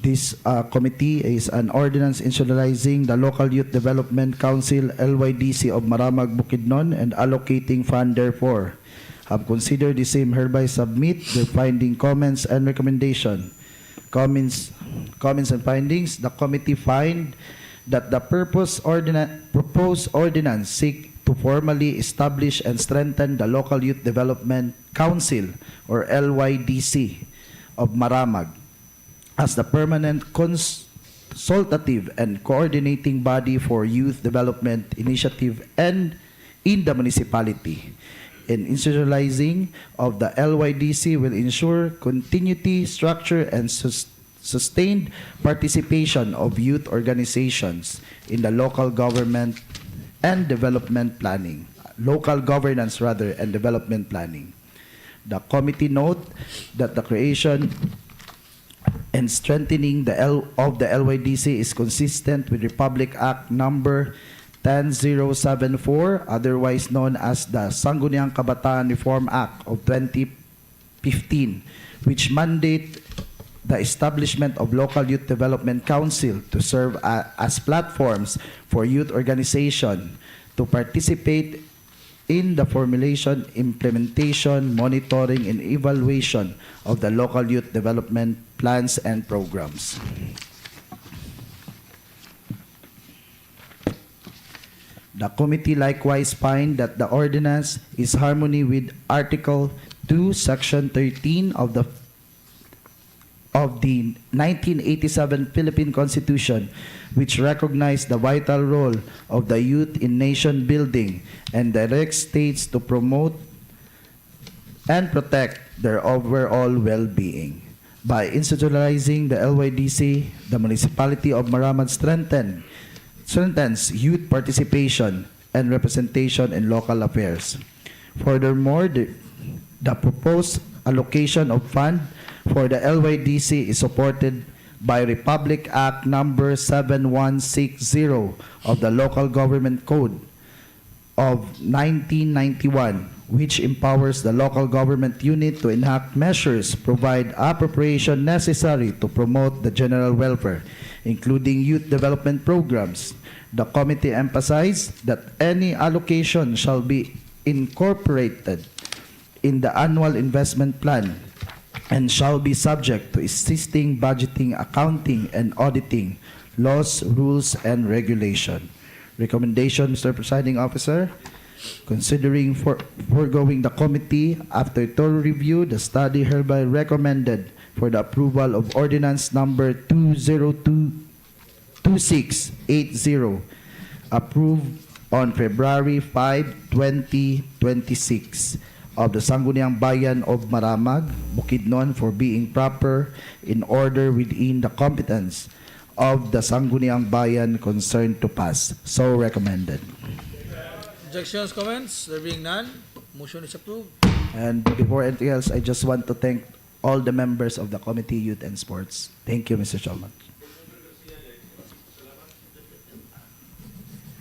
This committee is an ordinance institutionalizing the Local Youth Development Council LYDC of Maramag, Bukidnon, and allocating fund therefore. Have considered the same, hereby submit the finding, comments, and recommendation. Comments and findings. The committee find that the proposed ordinance seek to formally establish and strengthen the Local Youth Development Council or LYDC of Maramag as the permanent consultative and coordinating body for youth development initiative and in the municipality. In institutionalizing of the LYDC will ensure continuity, structure, and sustained participation of youth organizations in the local government and development planning, local governance rather, and development planning. The committee note that the creation and strengthening of the LYDC is consistent with Republic Act number 10074, otherwise known as the Sangguniang Kabataan Reform Act of 2015, which mandate the establishment of local youth development council to serve as platforms for youth organization to participate in the formulation, implementation, monitoring, and evaluation of the local youth development plans and programs. The committee likewise find that the ordinance is harmony with Article 2, Section 13 of the 1987 Philippine Constitution, which recognized the vital role of the youth in nation building and directs states to promote and protect their overall well-being. By institutionalizing the LYDC, the municipality of Maramag strengthens youth participation and representation in local affairs. Furthermore, the proposed allocation of fund for the LYDC is supported by Republic Act number 7160 of the Local Government Code of 1991, which empowers the local government unit to enact measures, provide appropriation necessary to promote the general welfare, including youth development programs. The committee emphasized that any allocation shall be incorporated in the annual investment plan and shall be subject to existing budgeting, accounting, and auditing laws, rules, and regulation. Recommendation, Mr. Presiding Officer, Considering foregoing, the committee, after thorough review, the study hereby recommended for the approval of ordinance number 2022680, approved on February 5, 2026, of the Sangguniang Bayan of Maramag, Bukidnon, for being proper in order within the competence of the Sangguniang Bayan concerned to pass. So recommended. Objections, comments? There being none, motion is approved. And before anything else, I just want to thank all the members of the Committee Youth and Sports. Thank you, Mr. Chairman.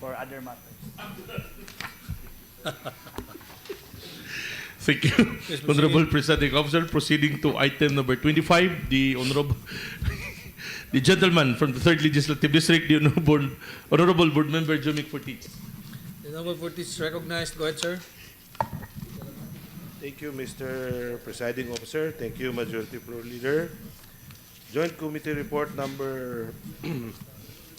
For other matters. Thank you, Honorable Presiding Officer. Proceeding to item number 25, the Honorable, the gentleman from the 3rd Legislative District, the Honorable Board Member Jomik Fortis. The Honorable Fortis is recognized. Go ahead, sir. Thank you, Mr. Presiding Officer. Thank you, Majority Floor Leader. Joint Committee Report number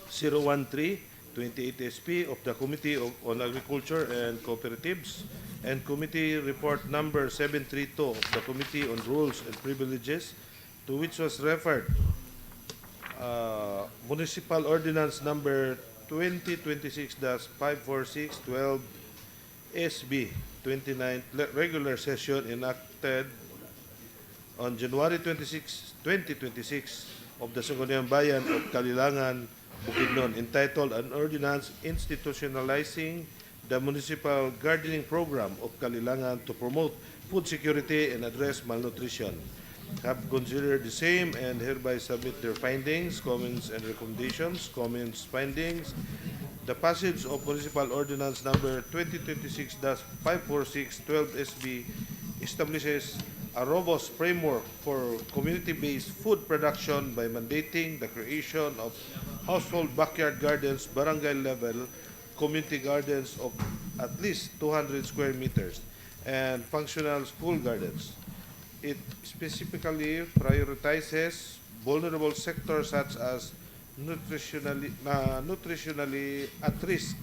013, 28 SP of the Committee on Agriculture and Cooperatives, and Committee Report number 732 of the Committee on Rules and Privileges, to which was referred Municipal Ordinance number 2026-546 12 SB 29th regular session enacted on January 26, 2026 of the Sangguniang Bayan of Kalilangan, Bukidnon, entitled An Ordinance Institutionalizing the Municipal Gardening Program of Kalilangan to promote food security and address malnutrition, have considered the same and hereby submit their findings, comments, and recommendations. Comments, findings. The passage of Municipal Ordinance number 2026-546 12 SB establishes a robust framework for community-based food production by mandating the creation of household backyard gardens, barangay level, community gardens of at least 200 square meters, and functional school gardens. It specifically prioritizes vulnerable sectors such as nutritionally at-risk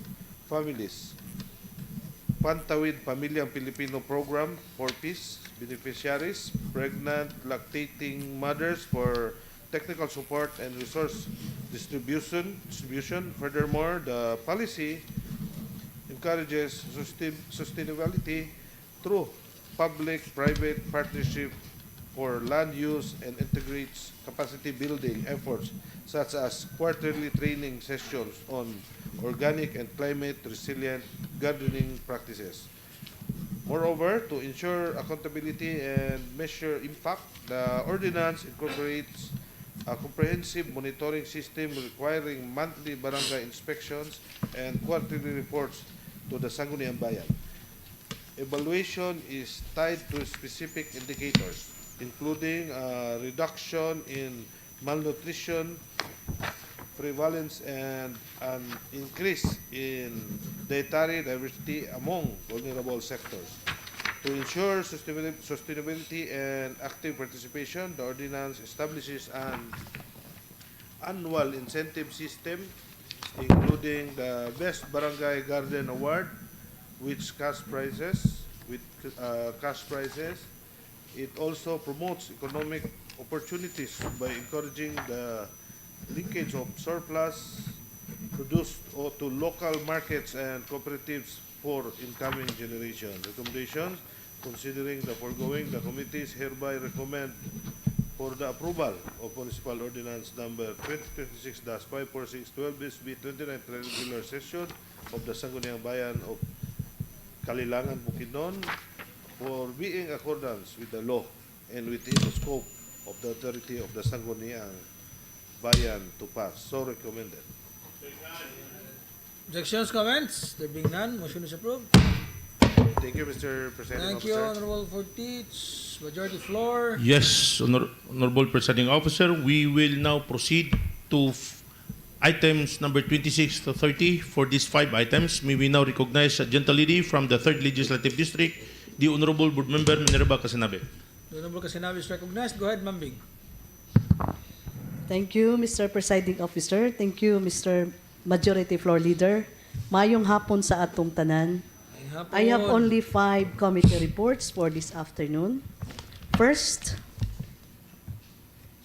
families. Pantawid Pamilyang Pilipino Program for Peace beneficiaries, pregnant lactating mothers for technical support and resource distribution. Furthermore, the policy encourages sustainability through public-private partnership for land use and integrates capacity building efforts such as quarterly training sessions on organic and climate resilient gardening practices. Moreover, to ensure accountability and measure impact, the ordinance incorporates a comprehensive monitoring system requiring monthly barangay inspections and quarterly reports to the Sangguniang Bayan. Evaluation is tied to specific indicators, including reduction in malnutrition prevalence and an increase in dietary diversity among vulnerable sectors. To ensure sustainability and active participation, the ordinance establishes an annual incentive system, including the Best Barangay Garden Award, with cash prizes. It also promotes economic opportunities by encouraging the linkage of surplus produced to local markets and cooperatives for incoming generation. Recommendations: considering the foregoing, the committees hereby recommend for the approval of Municipal Ordinance number 2026-546 12 SB 29th regular session of the Sangguniang Bayan of Kalilangan, Bukidnon, for being in accordance with the law and within the scope of the authority of the Sangguniang Bayan to pass. So recommended. Objections, comments? There being none, motion is approved. Thank you, Mr. Presiding Thank Officer. you, Honorable Fortich. Majority floor. Yes, Honorable Presiding Officer, we will now proceed to items number 26 to 30. For these 5 items, may we now recognize a gentle lady from the 3rd Legislative District, the Honorable Board Member Minerva Casinabe. The Honorable Casinabe is recognized. Go ahead, Ma'am Bing. Thank you, Mr. Presiding Officer. Thank you, Mr. Majority Floor Leader. Mayong hapon sa atong tanan. I have only 5 committee reports for this afternoon. First,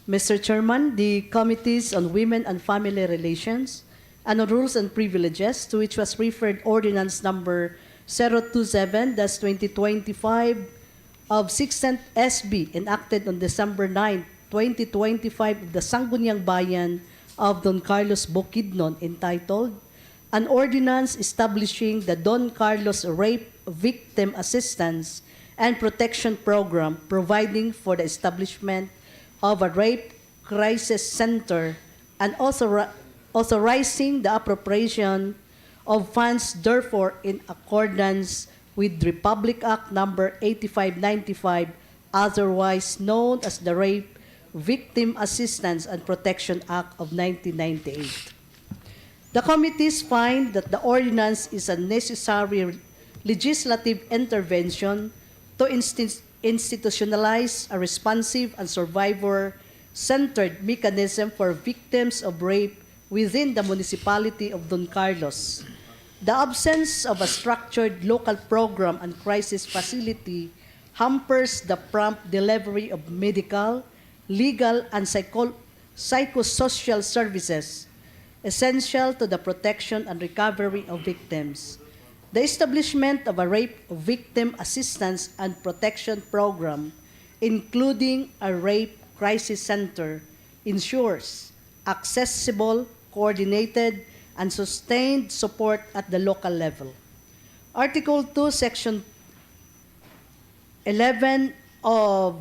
Mr. Chairman, the Committees on Women and Family Relations and on Rules and Privileges, to which was referred Ordinance Number 027-2025 of 16th SB enacted on December 9, 2025 of the Sangguniang Bayan of Don Carlos Bukidnon, entitled An Ordinance Establishing the Don Carlos Rape Victim Assistance and Protection Program, providing for the establishment of a rape crisis center, and authorizing the appropriation of funds therefore in accordance with Republic Act Number 8595, otherwise known as the Rape Victim Assistance and Protection Act of 1998. The committees find that the ordinance is a necessary legislative intervention to institutionalize a responsive and survivor-centered mechanism for victims of rape within the municipality of Don Carlos. The absence of a structured local program and crisis facility hampers the prompt delivery of medical, legal, and psychosocial services essential to the protection and recovery of victims. The establishment of a rape victim assistance and protection program, including a rape crisis center, ensures accessible, coordinated, and sustained support at the local level. Article 2, Section 11 of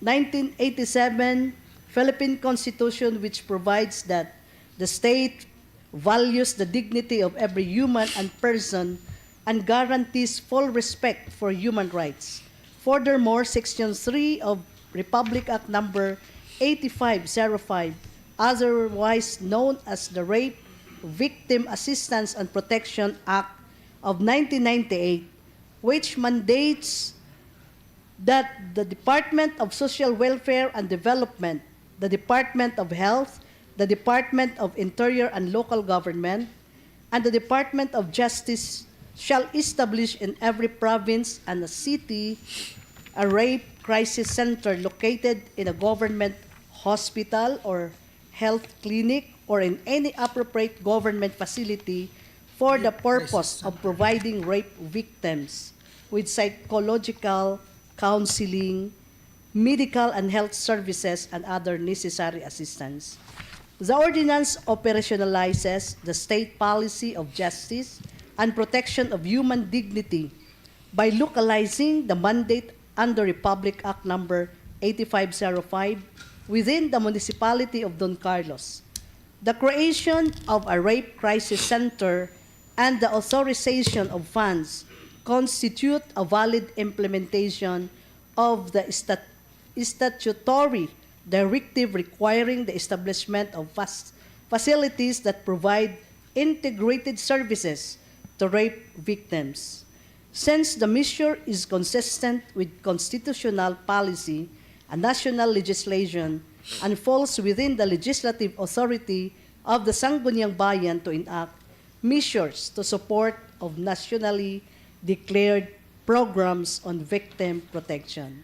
1987 Philippine Constitution, which provides that the state values the dignity of every human and person and guarantees full respect for human rights. Furthermore, Section 3 of Republic Act Number 8505, otherwise known as the Rape Victim Assistance and Protection Act of 1998, which mandates that the Department of Social Welfare and Development, the Department of Health, the Department of Interior and Local Government, and the Department of Justice shall establish in every province and a city a rape crisis center located in a government hospital or health clinic or in any appropriate government facility for the purpose of providing rape victims with psychological, counseling, medical and health services, and other necessary assistance. The ordinance operationalizes the state policy of justice and protection of human dignity by localizing the mandate under Republic Act Number 8505 within the municipality of Don Carlos. The creation of a rape crisis center and the authorization of funds constitute a valid implementation of the statutory directive requiring the establishment of facilities that provide integrated services to rape victims. Since the measure is consistent with constitutional policy and national legislation and falls within the legislative authority of the Sangguniang Bayan to enact measures to support of nationally declared programs on victim protection.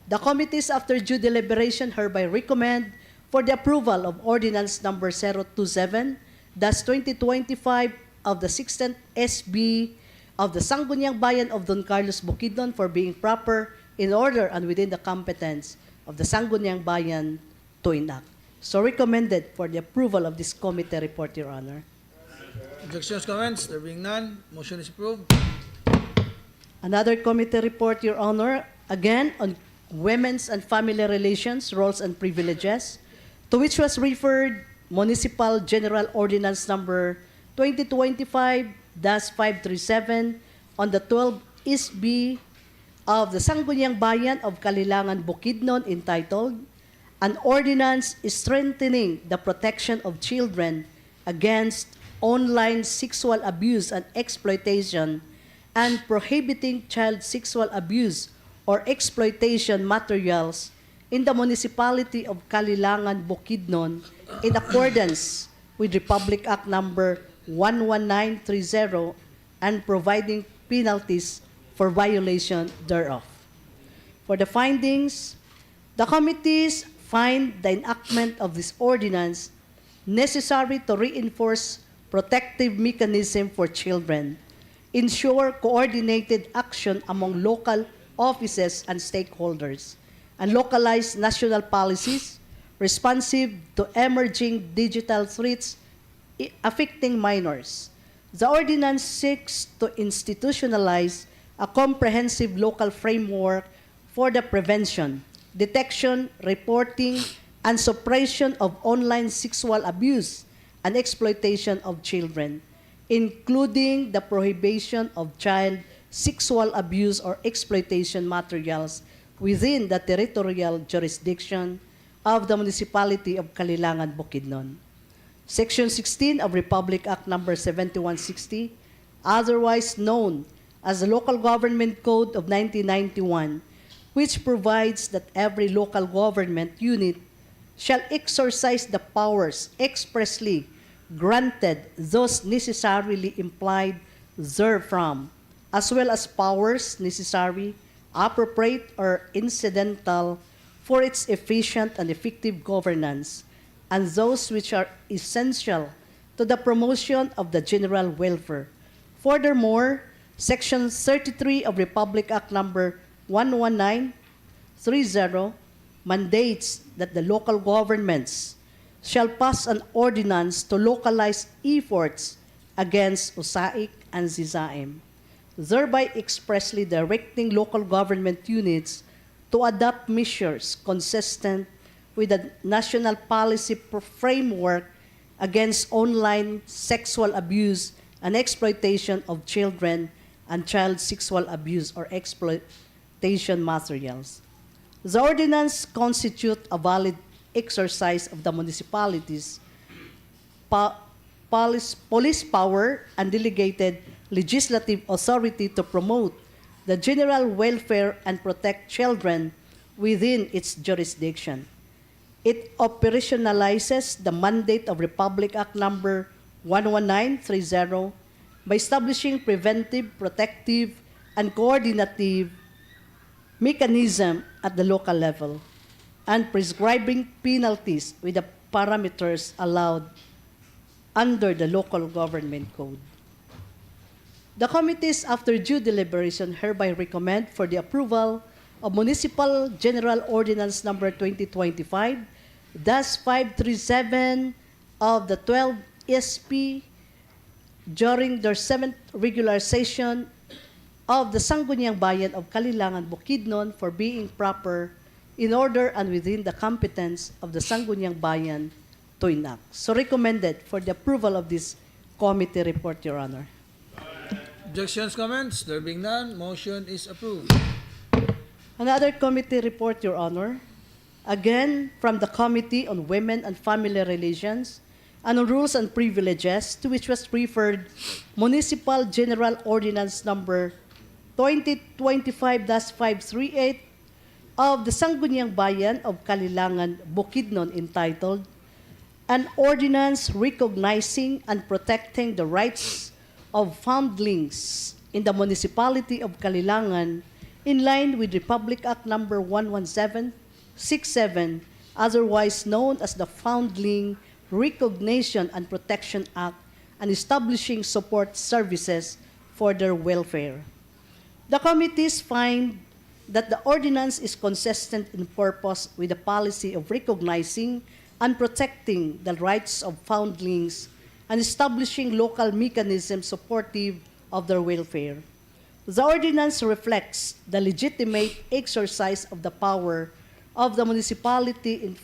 The committees, after due deliberation, hereby recommend for the approval of Ordinance Number 027-2025 of the 16th SB of the Sangguniang Bayan of Don Carlos Bukidnon for being proper, in order, and within the competence of the Sangguniang Bayan to enact. So recommended for the approval of this committee report, Your Honor. Objections, comments? There being none, motion is approved. Another committee report, Your Honor, again on Women's and Family Relations, Roles and Privileges, to which was referred Municipal General Ordinance Number 2025-537 on the 12th SB of the Sangguniang Bayan of Kalilangan, Bukidnon, entitled An Ordinance Strengthening the Protection of Children Against Online Sexual Abuse and Exploitation and Prohibiting Child Sexual Abuse or Exploitation Materials in the Municipality of Kalilangan, Bukidnon, in accordance with Republic Act Number 11930 and providing penalties for violation thereof. For the findings, the committees find the enactment of this ordinance necessary to reinforce protective mechanism for children, ensure coordinated action among local offices and stakeholders, and localize national policies responsive to emerging digital threats affecting minors. The ordinance seeks to institutionalize a comprehensive local framework for the prevention, detection, reporting, and suppression of online sexual abuse and exploitation of children, including the prohibition of child sexual abuse or exploitation materials within the territorial jurisdiction of the Municipality of Kalilangan, Bukidnon. Section 16 of Republic Act Number 7160, otherwise known as the Local Government Code of 1991, which provides that every local government unit shall exercise the powers expressly granted, those necessarily implied therefrom, as well as powers necessary, appropriate, or incidental for its efficient and effective governance, and those which are essential to the promotion of the general welfare. Furthermore, Section 33 of Republic Act Number 11930 mandates that the local governments shall pass an ordinance to localize efforts against USAIC and ZIZAIM, thereby expressly directing local government units to adopt measures consistent with the national policy framework against online sexual abuse and exploitation of children and child sexual abuse or exploitation materials. The ordinance constitutes a valid exercise of the municipalities' police power and delegated legislative authority to promote the general welfare and protect children within its jurisdiction. It operationalizes the mandate of Republic Act Number 11930 by establishing preventive, protective, and coordinative mechanism at the local level and prescribing penalties with the parameters allowed under the local government code. The committees, after due deliberation, hereby recommend for the approval of Municipal General Ordinance Number 2025-537 of the 12th SP during their 7th regular session of the Sangguniang Bayan of Kalilangan, Bukidnon, for being proper, in order and within the competence of the Sangguniang Bayan to enact. So recommended for the approval of this committee report, Your Honor. Objections, comments? There being none, motion is approved. Another committee report, Your Honor. Again, from the Committee on Women and Family Relations and on Rules and Privileges, to which was referred Municipal General Ordinance Number 2025-538 of the Sangguniang Bayan of Kalilangan, Bukidnon, entitled An Ordinance Recognizing and Protecting the Rights of Foundlings in the Municipality of Kalilangan, in line with Republic Act Number 11767, otherwise known as the Foundling Recognition and Protection Act, and establishing support services for their welfare. The committees find that the ordinance is consistent in purpose with the policy of recognizing and protecting the rights of foundlings and establishing local mechanisms supportive of their welfare. The ordinance reflects the legitimate exercise of the power of the municipality in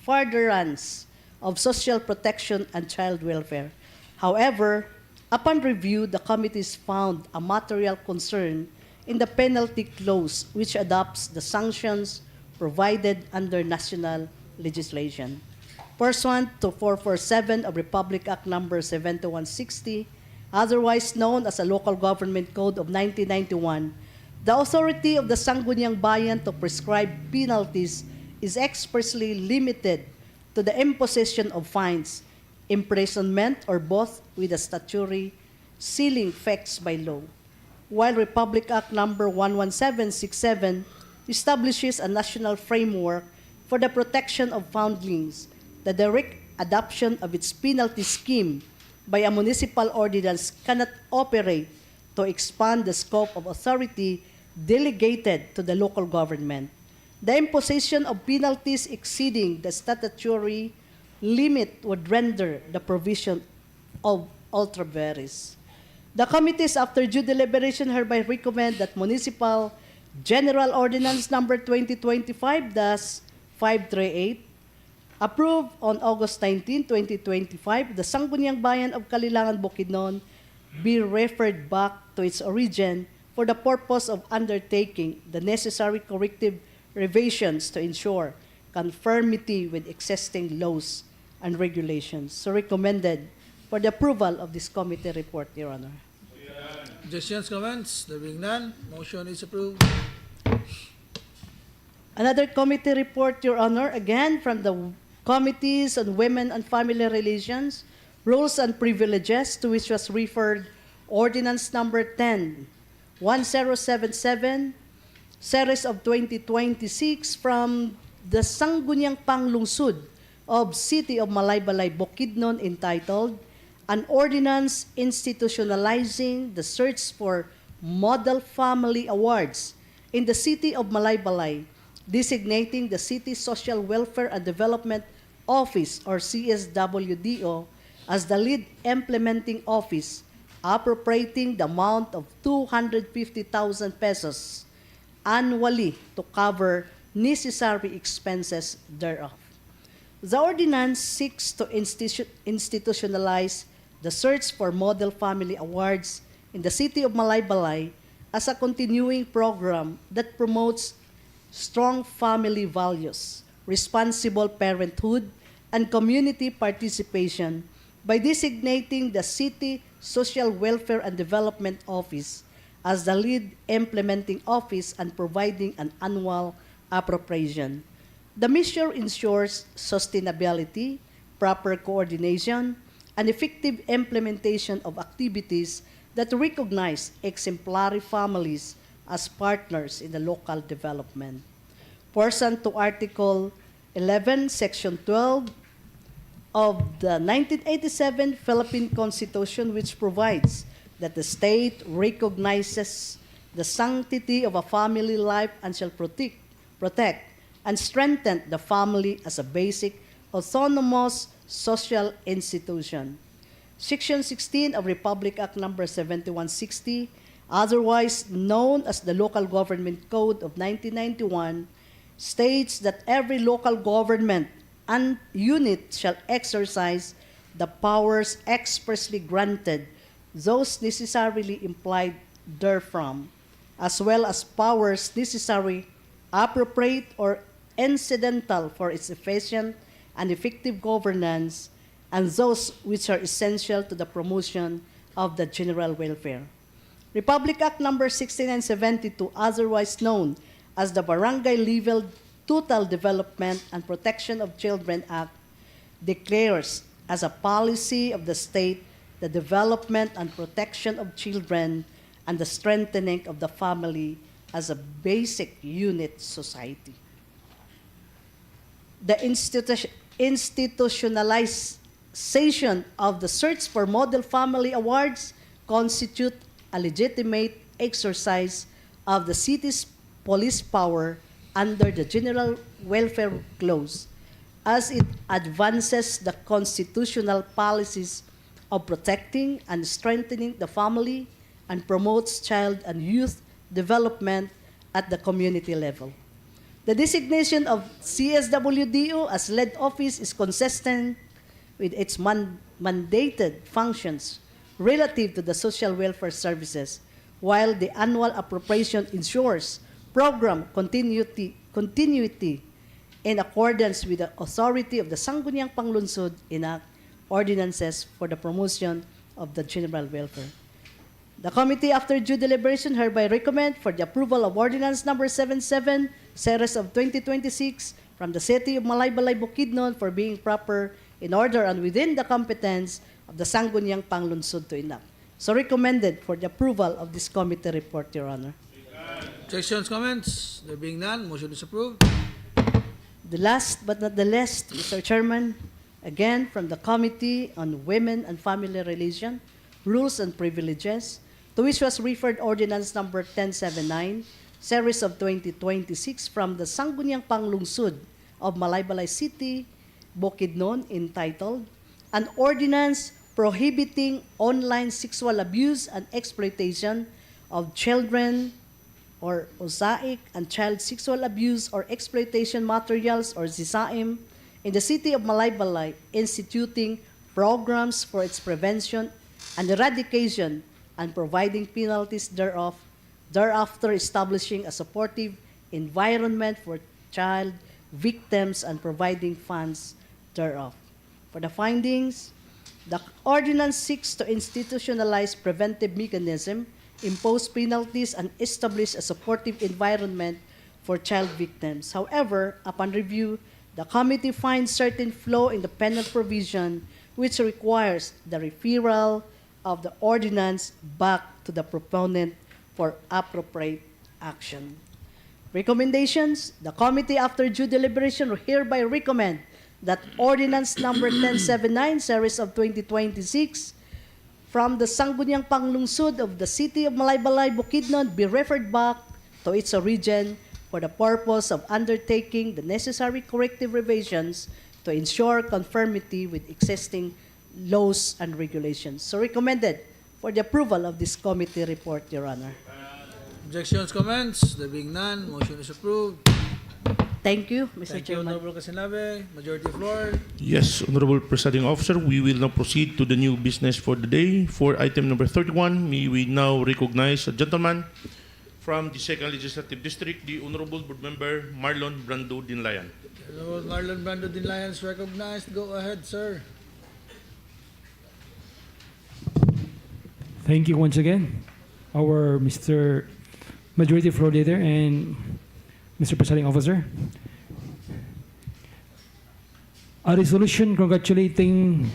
furtherance of social protection and child welfare. However, upon review, the committees found a material concern in the penalty clause, which adopts the sanctions provided under national legislation. Pursuant to 447 of Republic Act Number 7160, otherwise known as the Local Government Code of 1991, the authority of the Sangguniang Bayan to prescribe penalties is expressly limited to the imposition of fines, imprisonment, or both with a statutory ceiling fixed by law. while Republic Act number 11767 establishes a national framework for the protection of foundlings. The direct adoption of its penalty scheme by a municipal ordinance cannot operate to expand the scope of authority delegated to the local government. The imposition of penalties exceeding the statutory limit would render the provision of ultra vires. The committees, after due deliberation, hereby recommend that Municipal General Ordinance number 2025-538, approved on August 19, 2025, the Sangguniang Bayan of Kalilangan, Bukidnon, be referred back to its origin for the purpose of undertaking the necessary corrective revisions to ensure conformity with existing laws and regulations. So recommended for the approval of this committee report, Your Honor. Suggestions, comments? There being none, motion is approved. Another committee report, Your Honor, again from the Committees on Women and Family Relations, Rules and Privileges, to which was referred Ordinance number 10-1077, series of 2026 from the Sangguniang Panlalawigan of City of Malaybalay, Bukidnon, entitled An Ordinance Institutionalizing the Search for Model Family Awards in the City of Malaybalay, designating the City Social Welfare and Development Office, or CSWDO, as the lead implementing office, appropriating the amount of 250,000 pesos annually to cover necessary expenses thereof. The ordinance seeks to institutionalize the search for model family awards in the City of Malaybalay as a continuing program that promotes strong family values, responsible parenthood, and community participation by designating the City Social Welfare and Development Office as the lead implementing office and providing an annual appropriation. The measure ensures sustainability, proper coordination, and effective implementation of activities that recognize exemplary families as partners in the local development. Pursuant to Article 11, Section 12 of the 1987 Philippine Constitution, which provides that the state recognizes the sanctity of a family life and shall protect and strengthen the family as a basic, autonomous social institution. Section 16 of Republic Act number 7160, otherwise known as the Local Government Code of 1991, states that every local government and unit shall exercise the powers expressly granted, those necessarily implied therefrom, as well as powers necessary, appropriate, or incidental for its efficient and effective governance, and those which are essential to the promotion of the general welfare. Republic Act number 6972, otherwise known as the Barangay Level Total Development and Protection of Children Act, declares as a policy of the state the development and protection of children and the strengthening of the family as a basic unit society. The institutionalization of the search for model family awards constitute a legitimate exercise of the city's police power under the General Welfare Clause, as it advances the constitutional policies of protecting and strengthening the family and promotes child and youth development at the community level. The designation of CSWDO as lead office is consistent with its mandated functions relative to the social welfare services, while the annual appropriation ensures program continuity in accordance with the authority of the Sangguniang Panlalawigan enact ordinances for the promotion of the general welfare. The committee, after due deliberation, hereby recommend for the approval of Ordinance number 77, series of 2026, from the City of Malaybalay, Bukidnon, for being proper in order and within the competence of the Sangguniang Panlalawigan to enact. So recommended for the approval of this committee report, Your Honor. Objections, comments? There being none, motion is approved. The last but not the least, Mr. Chairman, again from the Committee on Women and Family Relation, Rules and Privileges, to which was referred Ordinance Number 1079, Series of 2026 from the Sangguniang Panlalawigan of Malaybalay City, Bukidnon, entitled, An Ordinance Prohibiting Online Sexual Abuse and Exploitation of Children or Mosaic and Child Sexual Abuse or Exploitation Materials or ZISAIM in the City of Malaybalay, instituting programs for its prevention and eradication and providing penalties thereof, thereafter establishing a supportive environment for child victims and providing funds thereof. For the findings, the ordinance seeks to institutionalize preventive mechanism, impose penalties, and establish a supportive environment for child victims. However, upon review, the committee finds certain flaw in the penal provision which requires the referral of the ordinance back to the proponent for appropriate action. Recommendations: the committee, after due deliberation, hereby recommend that Ordinance Number 1079, Series of 2026, from the Sangguniang Panlalawigan of the City of Malaybalay, Bukidnon, be referred back to its origin for the purpose of undertaking the necessary corrective revisions to ensure conformity with existing laws and regulations. So recommended for the approval of this committee report, Your Honor. Objections, comments? There being none, motion is approved. Thank you, Mr. Thank you, Chairman. Honorable Kasinabe. Majority floor. Yes, Honorable Presiding Officer, we will now proceed to the new business for the day. For item number 31, may we now recognize a gentleman from the 2nd Legislative District, the Honorable Board Member Marlon Brando Dinlayan. Honorable Marlon Brando Dinlayan is recognized. Go ahead, sir. Thank you once again, our Mr. Majority Floor Leader and Mr. Presiding Officer. A resolution congratulating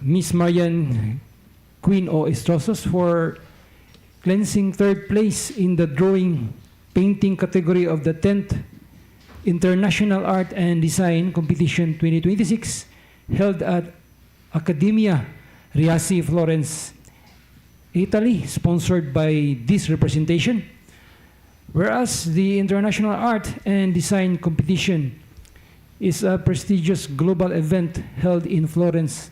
Miss Marian Queen O. Estrosos for cleansing third place in the drawing painting category of the 10th International Art and Design Competition 2026 held at Accademia Riasi, Florence, Italy, sponsored by this representation. Whereas the International Art and Design Competition is a prestigious global event held in Florence,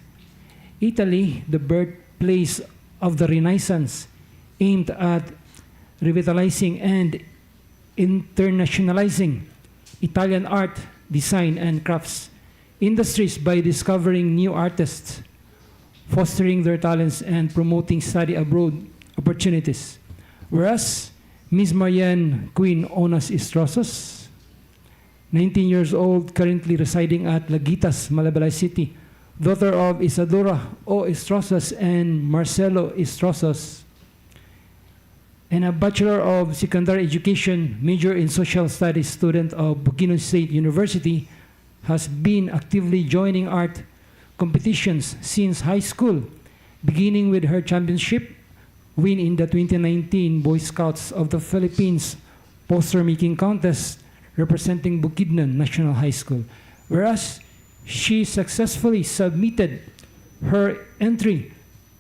Italy, the birthplace of the Renaissance, aimed at revitalizing and internationalizing Italian art, design, and crafts industries by discovering new artists, fostering their talents, and promoting study abroad opportunities. Whereas Ms. Marian Queen Onas Estrosos, 19 years old, currently residing at Laguitas, Malaybalay City, daughter of Isadora O. Estrosos and Marcelo Estrosos, and a Bachelor of Secondary Education, major in Social Studies student of Bukidnon State University, has been actively joining art competitions since high school, beginning with her championship win in the 2019 Boy Scouts of the Philippines poster making contest representing Bukidnon National High School, whereas she successfully submitted her entry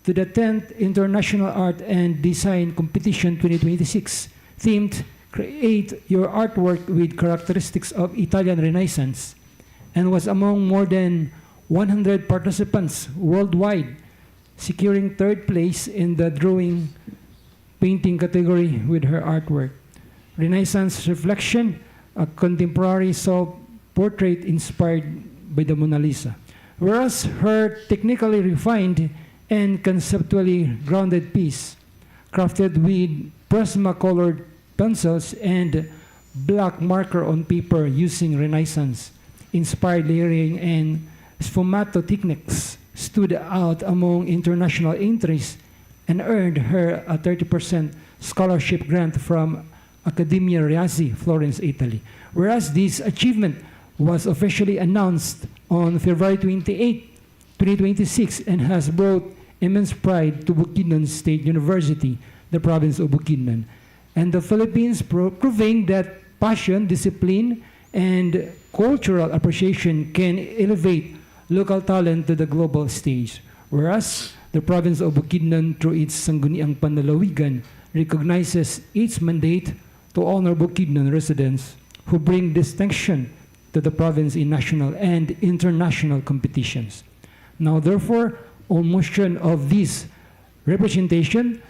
to the 10th International Art and Design Competition 2026 themed Create Your Artwork with Characteristics of Italian Renaissance, and was among more than 100 participants worldwide, securing third place in the drawing painting category with her artwork, Renaissance Reflection, a contemporary self-portrait inspired by the Mona Lisa. Whereas her technically refined and conceptually grounded piece, crafted with prisma-colored pencils and black marker on paper using Renaissance-inspired layering and sfumato techniques, stood out among international entries and earned her a 30% scholarship grant from Accademia Riasi, Florence, Italy. Whereas this achievement was officially announced on February 28, 2026 and has brought immense pride to Bukidnon State University, the province of Bukidnon, and the Philippines proving that passion, discipline, and cultural appreciation can elevate local talent to the global stage. Whereas the province of Bukidnon, through its Sangguniang Panlalawigan, recognizes its mandate to honor Bukidnon residents who bring distinction to the province in national and international competitions. Now, therefore, on motion of this representation,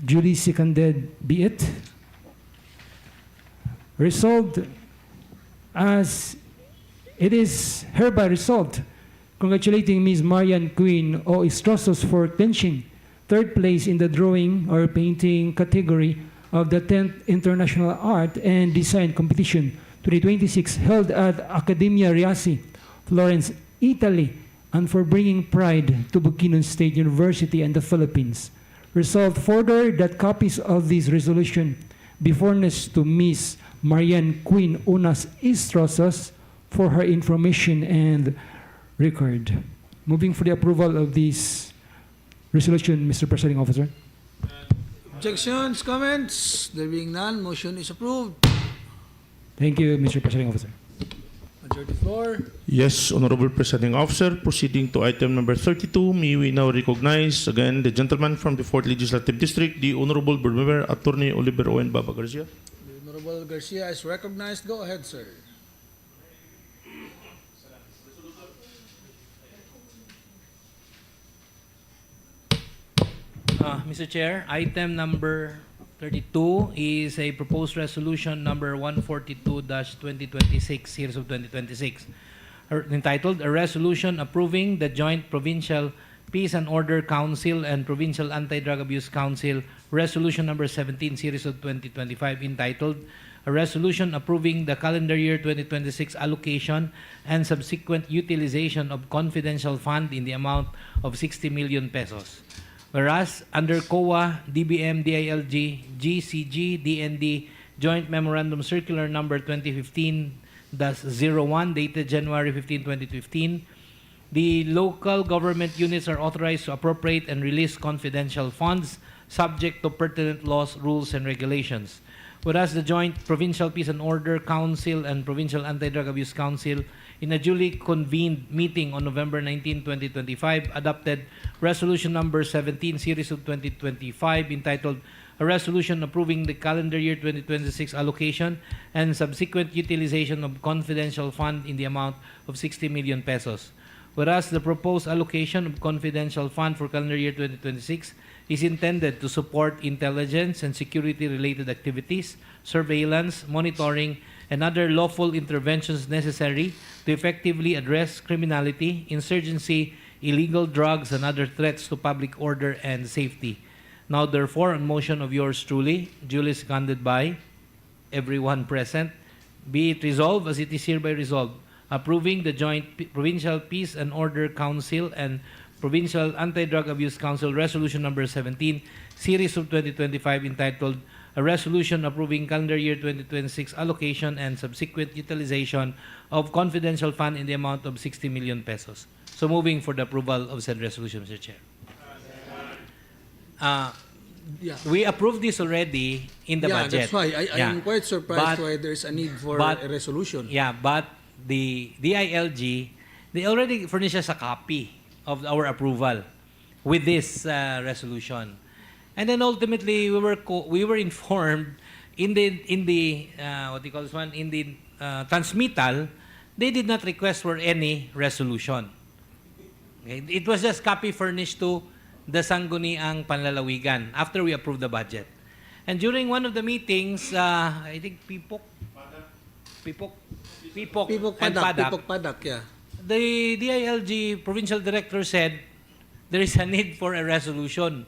duly seconded be it, resolved as it is hereby resolved, congratulating Ms. Marian Queen O. Istrosos for clinching third place in the drawing or painting category of the 10th International Art and Design Competition 2026 held at Accademia Riasi, Florence, Italy, and for bringing pride to Bukidnon State University and the Philippines. Resolved further that copies of this resolution be furnished to Ms. Marian Queen Unas Istrosos for her information and record. Moving for the approval of this resolution, Mr. Presiding Officer. Objections, comments? There being none, motion is approved. Thank you, Mr. Presiding Officer. Majority floor. Yes, Honorable Presiding Officer. Proceeding to item number 32, may we now recognize again the gentleman from the 4th Legislative District, the Honorable Board Member Attorney Oliver Owen Baba Garcia. The Honorable Garcia is recognized. Go ahead, sir. Mr. Chair, item number 32 is a proposed resolution number 142-2026, series of 2026, entitled A Resolution Approving the Joint Provincial Peace and Order Council and Provincial Anti-Drug Abuse Council Resolution number 17, series of 2025, entitled A Resolution Approving the Calendar Year 2026 Allocation and Subsequent Utilization of Confidential Fund in the amount of 60 million pesos. Whereas, under COA, DBM, DILG, GCG, DND, Joint Memorandum Circular Number 2015-01, dated January 15, 2015, the local government units are authorized to appropriate and release confidential funds subject to pertinent laws, rules, and regulations. Whereas the Joint Provincial Peace and Order Council and Provincial Anti-Drug Abuse Council, in a duly convened meeting on November 19, 2025, adopted Resolution Number 17, Series of 2025, entitled A Resolution Approving the Calendar Year 2026 Allocation and Subsequent Utilization of Confidential Fund in the amount of 60 million pesos. Whereas the proposed allocation of confidential fund for calendar year 2026 is intended to support intelligence and security-related activities, surveillance, monitoring, and other lawful interventions necessary to effectively address criminality, insurgency, illegal drugs, and other threats to public order and safety. Now, therefore, on motion of yours truly, duly seconded by everyone present, be it resolved as it is hereby resolved, approving the Joint Provincial Peace and Order Council and Provincial Anti-Drug Abuse Council Resolution Number 17, Series of 2025, entitled A Resolution Approving Calendar Year 2026 Allocation and Subsequent Utilization of Confidential Fund in the amount of 60 million pesos. So moving for the approval of said resolution, Mr. Chair. We approved this already in the budget. That's why I am quite surprised why there is a need for a resolution. Yeah, but the DILG, they already furnished us a copy of our approval with this resolution, and then ultimately we were informed in the what do you call this one, in the transmittal, they did not request for any resolution. Okay? It was just copy furnished to the Sangguniang Panlalawigan after we approved the budget, and during one of the meetings, I think Pipok and Padak, yeah. The DILG provincial director said there is a need for a resolution.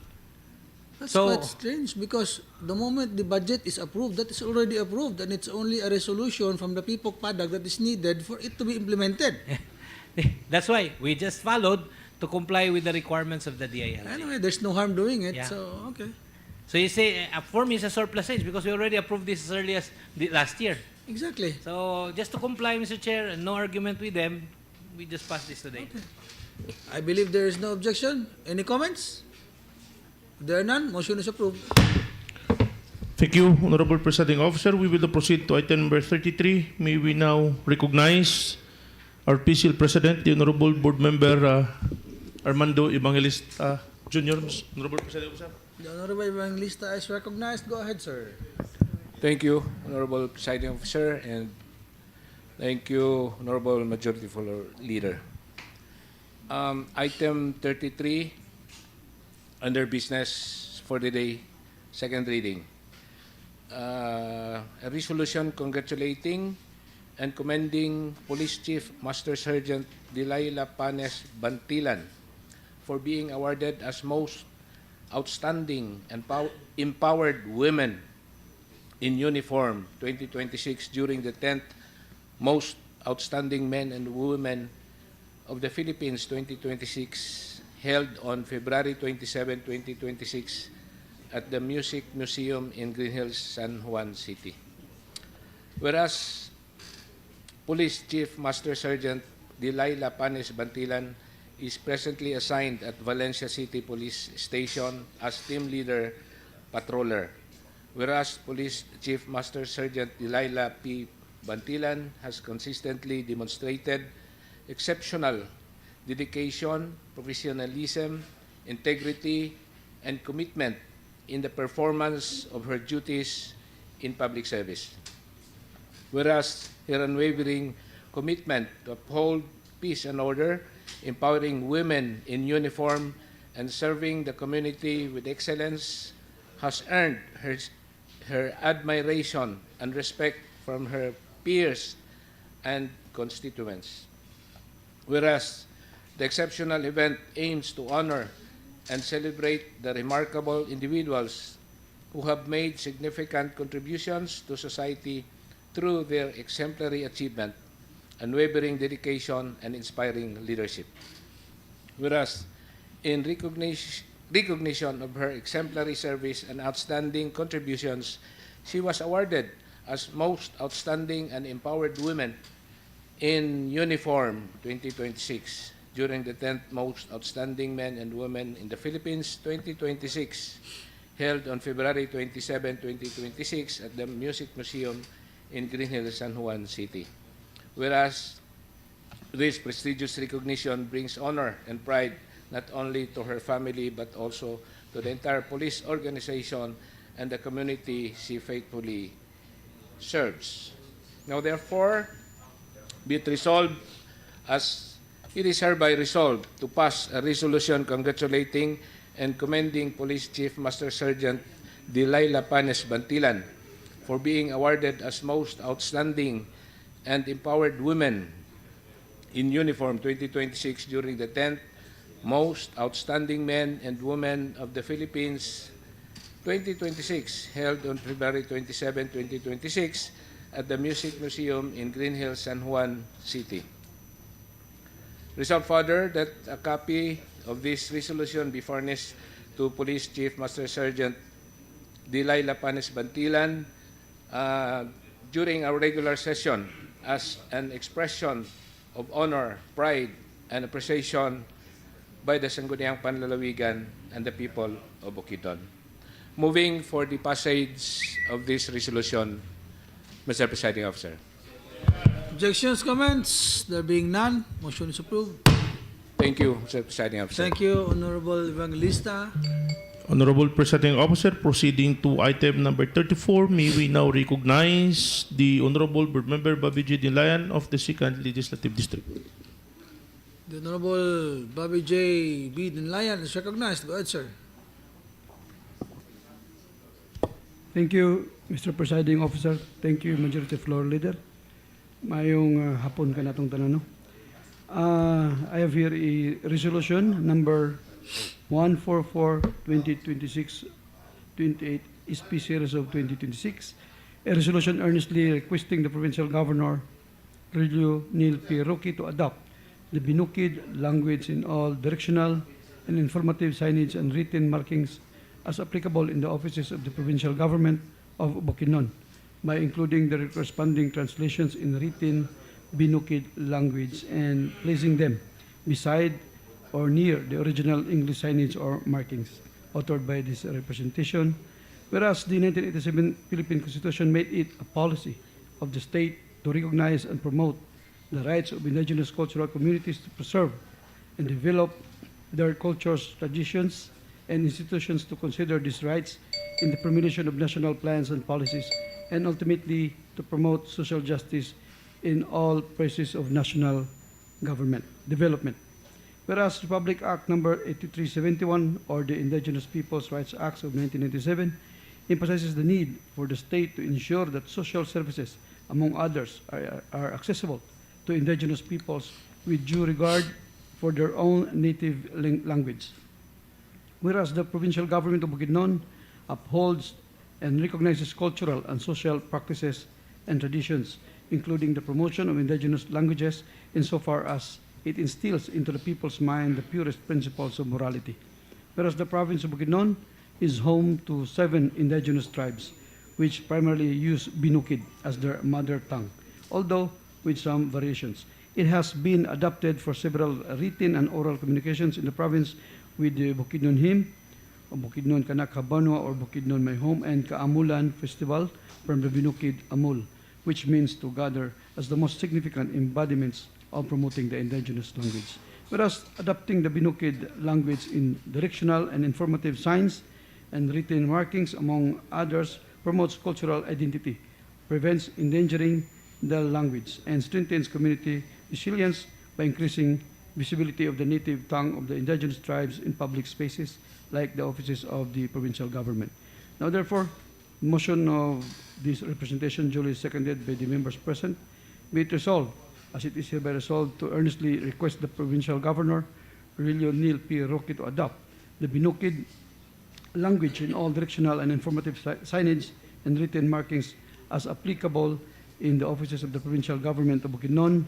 That's quite strange because the moment the budget is approved, that is already approved, and it's only a resolution from the Pipok Padak that is needed for it to be implemented. That's why we just followed to comply with the requirements of the DILG. Anyway, there's no harm doing it, Yeah. so okay. So you say, for me, it's a surplusage because we already approved this as early as last year. Exactly. So just to comply, Mr. Chair, and no argument with them, we just passed this today. Okay. I believe there is no objection. Any comments? If there are none, motion is approved. Thank you, Honorable Presiding Officer. We will now proceed to item number 33. May we now recognize our PCL President, the Honorable Board Member Armando Evangelista Jr. Honorable Presiding Officer. The Honorable Evangelista is recognized. Go ahead, sir. Thank you, Honorable Presiding Officer, and thank you, Honorable Majority Floor Leader. Item 33, under business for the day, second reading. A resolution congratulating and commending Police Chief Master Sergeant Delilah Panes Bantilan for being awarded as Most Outstanding and Empowered Women in Uniform 2026 during the 10th Most Outstanding Men and Women of the Philippines 2026 held on February 27, 2026 at the Music Museum in Green Hills, San Juan City. Whereas Police Chief Master Sergeant Delilah Panes Bantilan is presently assigned at Valencia City Police Station as Team Leader Patroller. Whereas Police Chief Master Sergeant Delilah P. Bantilan has consistently demonstrated exceptional dedication, professionalism, integrity, and commitment in the performance of her duties in public service. Whereas her unwavering commitment to uphold peace and order, empowering women in uniform, and serving the community with excellence has earned her admiration and respect from her peers and constituents. Whereas the exceptional event aims to honor and celebrate the remarkable individuals who have made significant contributions to society through their exemplary achievement, unwavering dedication, and inspiring leadership. Whereas, in recognition of her exemplary service and outstanding contributions, she was awarded as Most Outstanding and Empowered Women in Uniform 2026 during the 10th Most Outstanding Men and Women in the Philippines 2026 held on February 27, 2026 at the Music Museum in Green Hills, San Juan City. Whereas this prestigious recognition brings honor and pride not only to her family but also to the entire police organization and the community she faithfully serves. Now therefore, be it resolved as it is hereby resolved to pass a resolution congratulating and commending Police Chief Master Sergeant Delilah Panes Bantilan for being awarded as Most Outstanding and Empowered Women in Uniform 2026 during the 10th Most Outstanding Men and Women of the Philippines 2026 held on February 27, 2026 at the Music Museum in Green Hills, San Juan City. Resolved further that a copy of this resolution be furnished to Police Chief Master Sergeant Delilah Panes Bantilan during our regular session as an expression of honor, pride, and appreciation by the Sangguniang Panlalawigan and the people of Bukidnon. Moving for the passage of this resolution, Mr. Presiding Officer. Objections, comments? There being none, motion is approved. Thank you, Mr. Presiding Officer. Thank you, Honorable Evangelista. Honorable Presiding Officer, proceeding to item number 34, may we now recognize the Honorable Board Member Bobby J. Delayan of the 2nd Legislative District. The Honorable Bobby J. B. Dinlayan is recognized. Go ahead, sir. Thank you, Mr. Presiding Officer. Thank you, Majority Floor Leader. Mayong hapon ka natong tanan, no? I have here a resolution number 144-2026-28 SP Series of 2026, a resolution earnestly requesting the Provincial Governor, Relio Neil P. Roque, to adopt the Binukid language in all directional and informative signage and written markings as applicable in the offices of the Provincial Government of Bukidnon, by including the corresponding translations in written Binukid language and placing them beside or near the original English signage or markings authored by this representation. Whereas the 1987 Philippine Constitution made it a policy of the state to recognize and promote the rights of indigenous cultural communities to preserve and develop their cultures, traditions, and institutions to consider these rights in the formulation of national plans and policies, and ultimately to promote social justice in all phases of national government development. Whereas Republic Act number 8371, or the Indigenous Peoples' Rights Acts of 1997, emphasizes the need for the state to ensure that social services, among others, are accessible to indigenous peoples with due regard for their own native language. Whereas the provincial government of Bukidnon upholds and recognizes cultural and social practices and traditions, including the promotion of indigenous languages insofar as it instills into the people's mind the purest principles of morality. Whereas the province of Bukidnon is home to 7 indigenous tribes, which primarily use Binukid as their mother tongue, although with some variations. It has been adopted for several written and oral communications in the province with the Bukidnon Hymn, Bukidnon Kanak Habanwa or Bukidnon My Home, and Kaamulan Festival from the Binukid Amul, which means to gather, as the most significant embodiments of promoting the indigenous language. Whereas adopting the Binukid language in directional and informative signs and written markings, among others, promotes cultural identity, prevents endangering the language, and strengthens community resilience by increasing visibility of the native tongue of the indigenous tribes in public spaces like the offices of the provincial government. Now, therefore, motion of this representation duly seconded by the members present, be it resolved, as it is hereby resolved, to earnestly request the provincial governor, Aurelio Neil P. Roque, to adopt the Binukid language in all directional and informative signage and written markings as applicable in the offices of the provincial government of Bukidnon,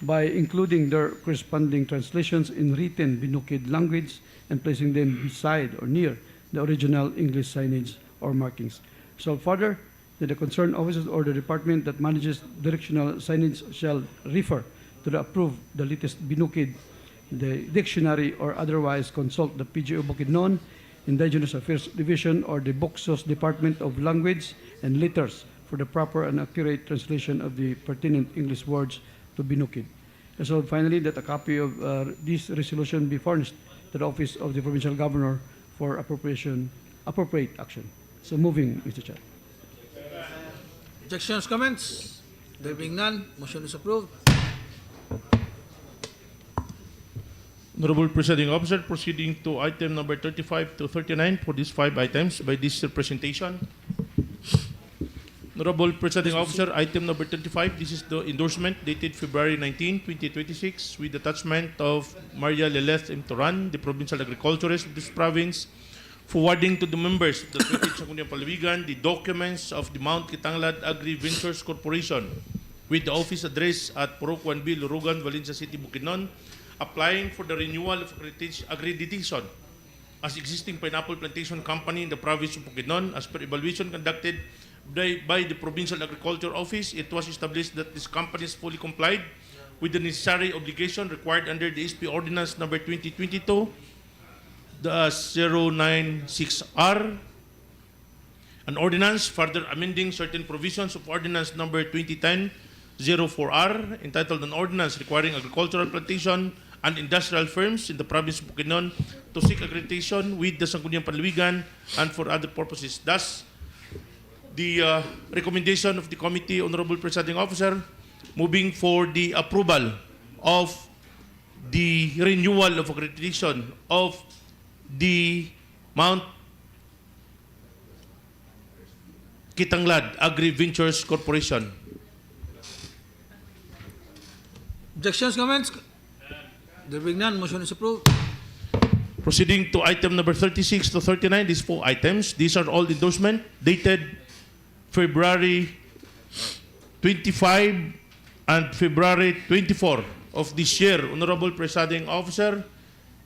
by including their corresponding translations in written Binukid language and placing them beside or near the original English signage or markings. So further, that the concerned offices or the department that manages directional signage shall refer to the approved the latest Binukid, the dictionary, or otherwise consult the PGO Bukidnon, Indigenous Affairs Division, or the Boksos Department of Language and Letters for the proper and accurate translation of the pertinent English words to Binukid. And so finally, that a copy of this resolution be furnished to the office of the provincial governor for appropriate action. So moving, Mr. Chair. Objections, comments? There being none, motion is approved. Honorable Presiding Officer, proceeding to item number 35 to 39 for these 5 items by this representation. Honorable Presiding Officer, item number 35, this is the endorsement dated February 19, 2026, with attachment of Maria Leleth M. Toran, the provincial agriculturist of this province, forwarding to the members of the 28th Sangguniang Panlalawigan the documents of the Mount Kitanglad Agri Ventures Corporation with the office address at Purok 1B, Lurugan, Valencia City, Bukidnon, applying for the renewal of accreditation as existing pineapple plantation company in the province of Bukidnon. As per evaluation conducted by the Provincial Agriculture Office, it was established that this company is fully complied with the necessary obligation required under the SP Ordinance number 2022, the 096R, an ordinance further amending certain provisions of Ordinance number 2010-04R, entitled an ordinance requiring agricultural plantation and industrial firms in the province of Bukidnon to seek accreditation with the Sangguniang Panlalawigan and for other purposes. Thus, the recommendation of the committee, Honorable Presiding Officer, moving for the approval of the renewal of accreditation of the Mount Kitanglad Agri Ventures Corporation. Objections, comments? There being none, motion is approved. Proceeding to item number 36 to 39, these 4 items. These are all endorsement dated February 25 and February 24 of this year. Honorable Presiding Officer,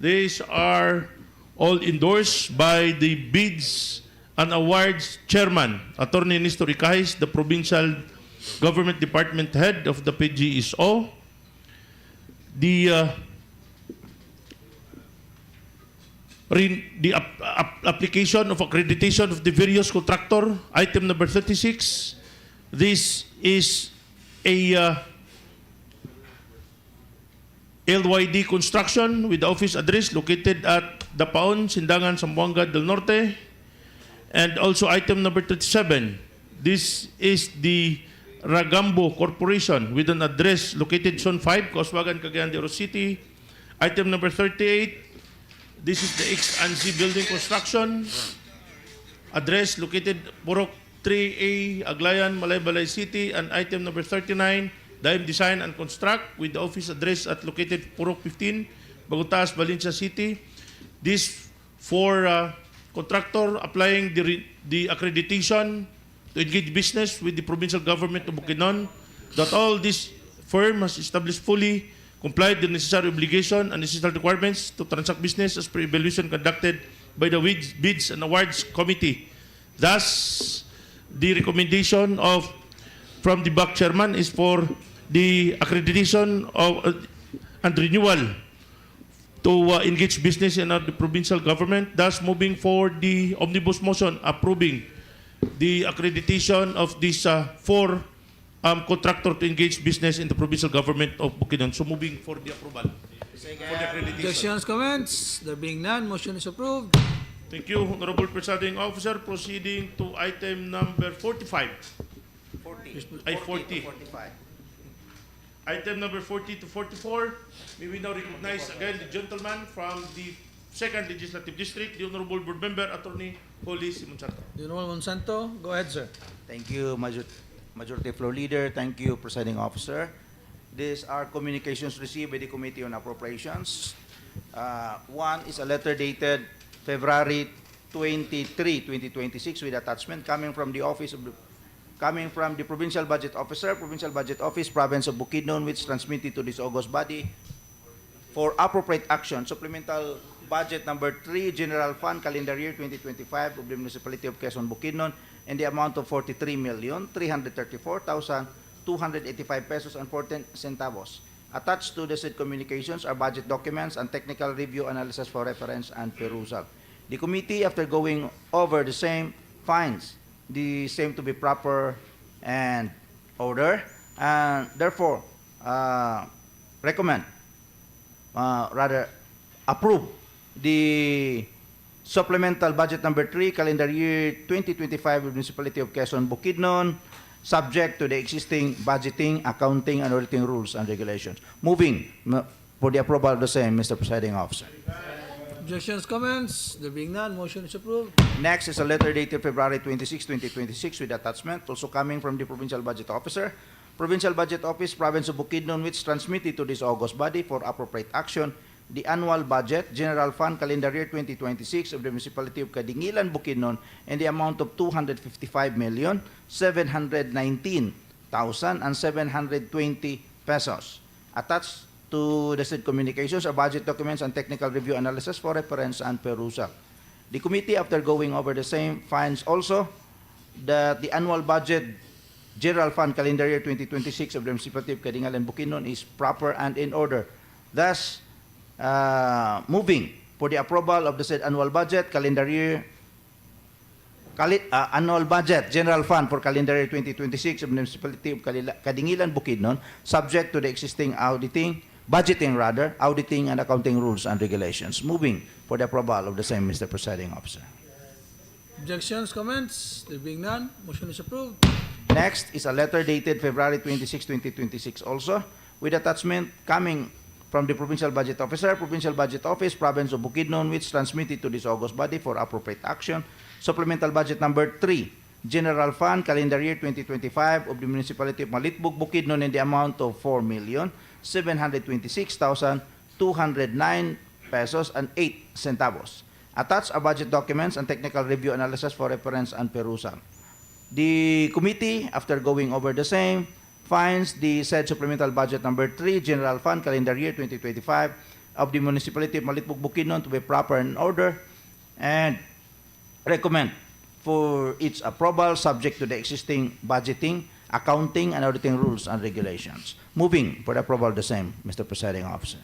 these are all endorsed by the Bids and Awards Chairman, Attorney Nestor Icahis, the Provincial Government Department Head of the PGSO. The application of accreditation of the various contractor. Item number 36. This is a LYD construction with the office address located at Dapaon, Sindangan, Zamboanga del Norte. And also item number 37. This is the Ragambo Corporation with an address located Zone 5, Coswagan, Cagayan de Oro City. Item number 38. This is the X&Z building construction. Address located Purok 3A, Aglayan, Malaybalay City. And item number 39. Daim Design and Construct with the office address at located Purok 15, Bagutas, Valencia City. This for contractor applying the accreditation to engage business with the provincial government of Bukidnon, that all this firm has established fully complied the necessary obligation and necessary requirements to transact business as per evaluation conducted by the Bids and Awards Committee. Thus, the recommendation from the BAC chairman is for the accreditation of and renewal to engage business in the provincial government, thus moving for the omnibus motion approving the accreditation of these four contractor to engage business in the provincial government of Bukidnon. So moving for the approval. For the accreditation. Objections, comments? There being none, motion is approved. Thank you, Honorable Presiding Officer. Proceeding to item number 45. 40. Item number 40 to 44. May we now recognize again the gentleman from the 2nd Legislative District, the Honorable Board Member, Attorney Holly Simonsanto. The Honorable Monsanto, go ahead, sir. Thank you, Majority Floor Leader. Thank you, Presiding Officer. These are communications received by the Committee on Appropriations. One is a letter dated February 23, 2026 with attachment coming from the Provincial Budget Officer, Provincial Budget Office, Province of Bukidnon, which transmitted to this August body for appropriate action. Supplemental Budget number 3, General Fund, Calendar Year 2025 of the Municipality of Quezon, Bukidnon, in the amount of 43,334,285 pesos and 14 centavos. Attached to the said communications are budget documents and technical review analysis for reference and perusal. The committee, after going over the same, finds the same to be proper and order, and therefore approve the supplemental budget number 3, calendar year 2025 of the Municipality of Quezon, Bukidnon, subject to the existing budgeting, accounting, and auditing rules and regulations. Moving for the approval of the same, Mr. Presiding Officer. Objections, comments? There being none, motion is approved. Next is a letter dated February 26, 2026 with attachment, also coming from the Provincial Budget Officer, Provincial Budget Office, Province of Bukidnon, which transmitted to this August body for appropriate action the annual budget, General Fund, Calendar Year 2026 of the Municipality of Kadingilan, Bukidnon, in the amount of 255,719,720 pesos. Attached to the said communications are budget documents and technical review analysis for reference and perusal. The committee, after going over the same, finds also that the annual budget, General Fund, Calendar Year 2026 of the Municipality of Kadingilan, Bukidnon is proper and in order. Thus, moving for the approval of the said annual budget, annual budget, General Fund for Calendar Year 2026 of the Municipality of Kadingilan, Bukidnon, subject to the existing auditing, and accounting rules and regulations. Moving for the approval of the same, Mr. Presiding Officer. Objections, comments? There being none, motion is approved. Next is a letter dated February 26, 2026 also, with attachment coming from the Provincial Budget Officer, Provincial Budget Office, Province of Bukidnon, which transmitted to this August body for appropriate action. Supplemental Budget number 3, General Fund, Calendar Year 2025 of the Municipality of Malitbug, Bukidnon, in the amount of 4,726,209 pesos and 8 centavos. Attached are budget documents and technical review analysis for reference and perusal. The committee, after going over the same, finds the said supplemental budget number 3, General Fund, Calendar Year 2025 of the Municipality of Malitbug, Bukidnon to be proper and in order, and recommend for its approval subject to the existing budgeting, accounting, and auditing rules and regulations. Moving for the approval of the same, Mr. Presiding Officer.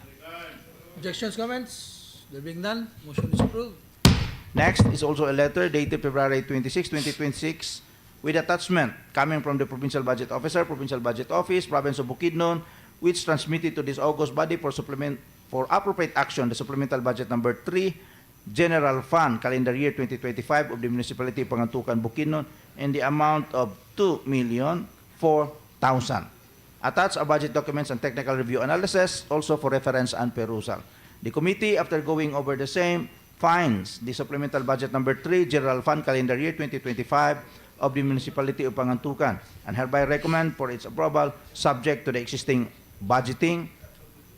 Objections, comments? There being none, motion is approved. Next is also a letter dated February 26, 2026, with attachment coming from the Provincial Budget Officer, Provincial Budget Office, Province of Bukidnon, which transmitted to this August body for appropriate action the supplemental budget number 3, General Fund, calendar year 2025 of the Municipality of Pangantucan, Bukidnon, in the amount of 2,004,000. Attached are budget documents and technical review analysis, also for reference and perusal. The committee, after going over the same, finds the supplemental budget number 3, General Fund, calendar year 2025 of the Municipality of Pangantucan, and hereby recommend for its approval, subject to the existing budgeting,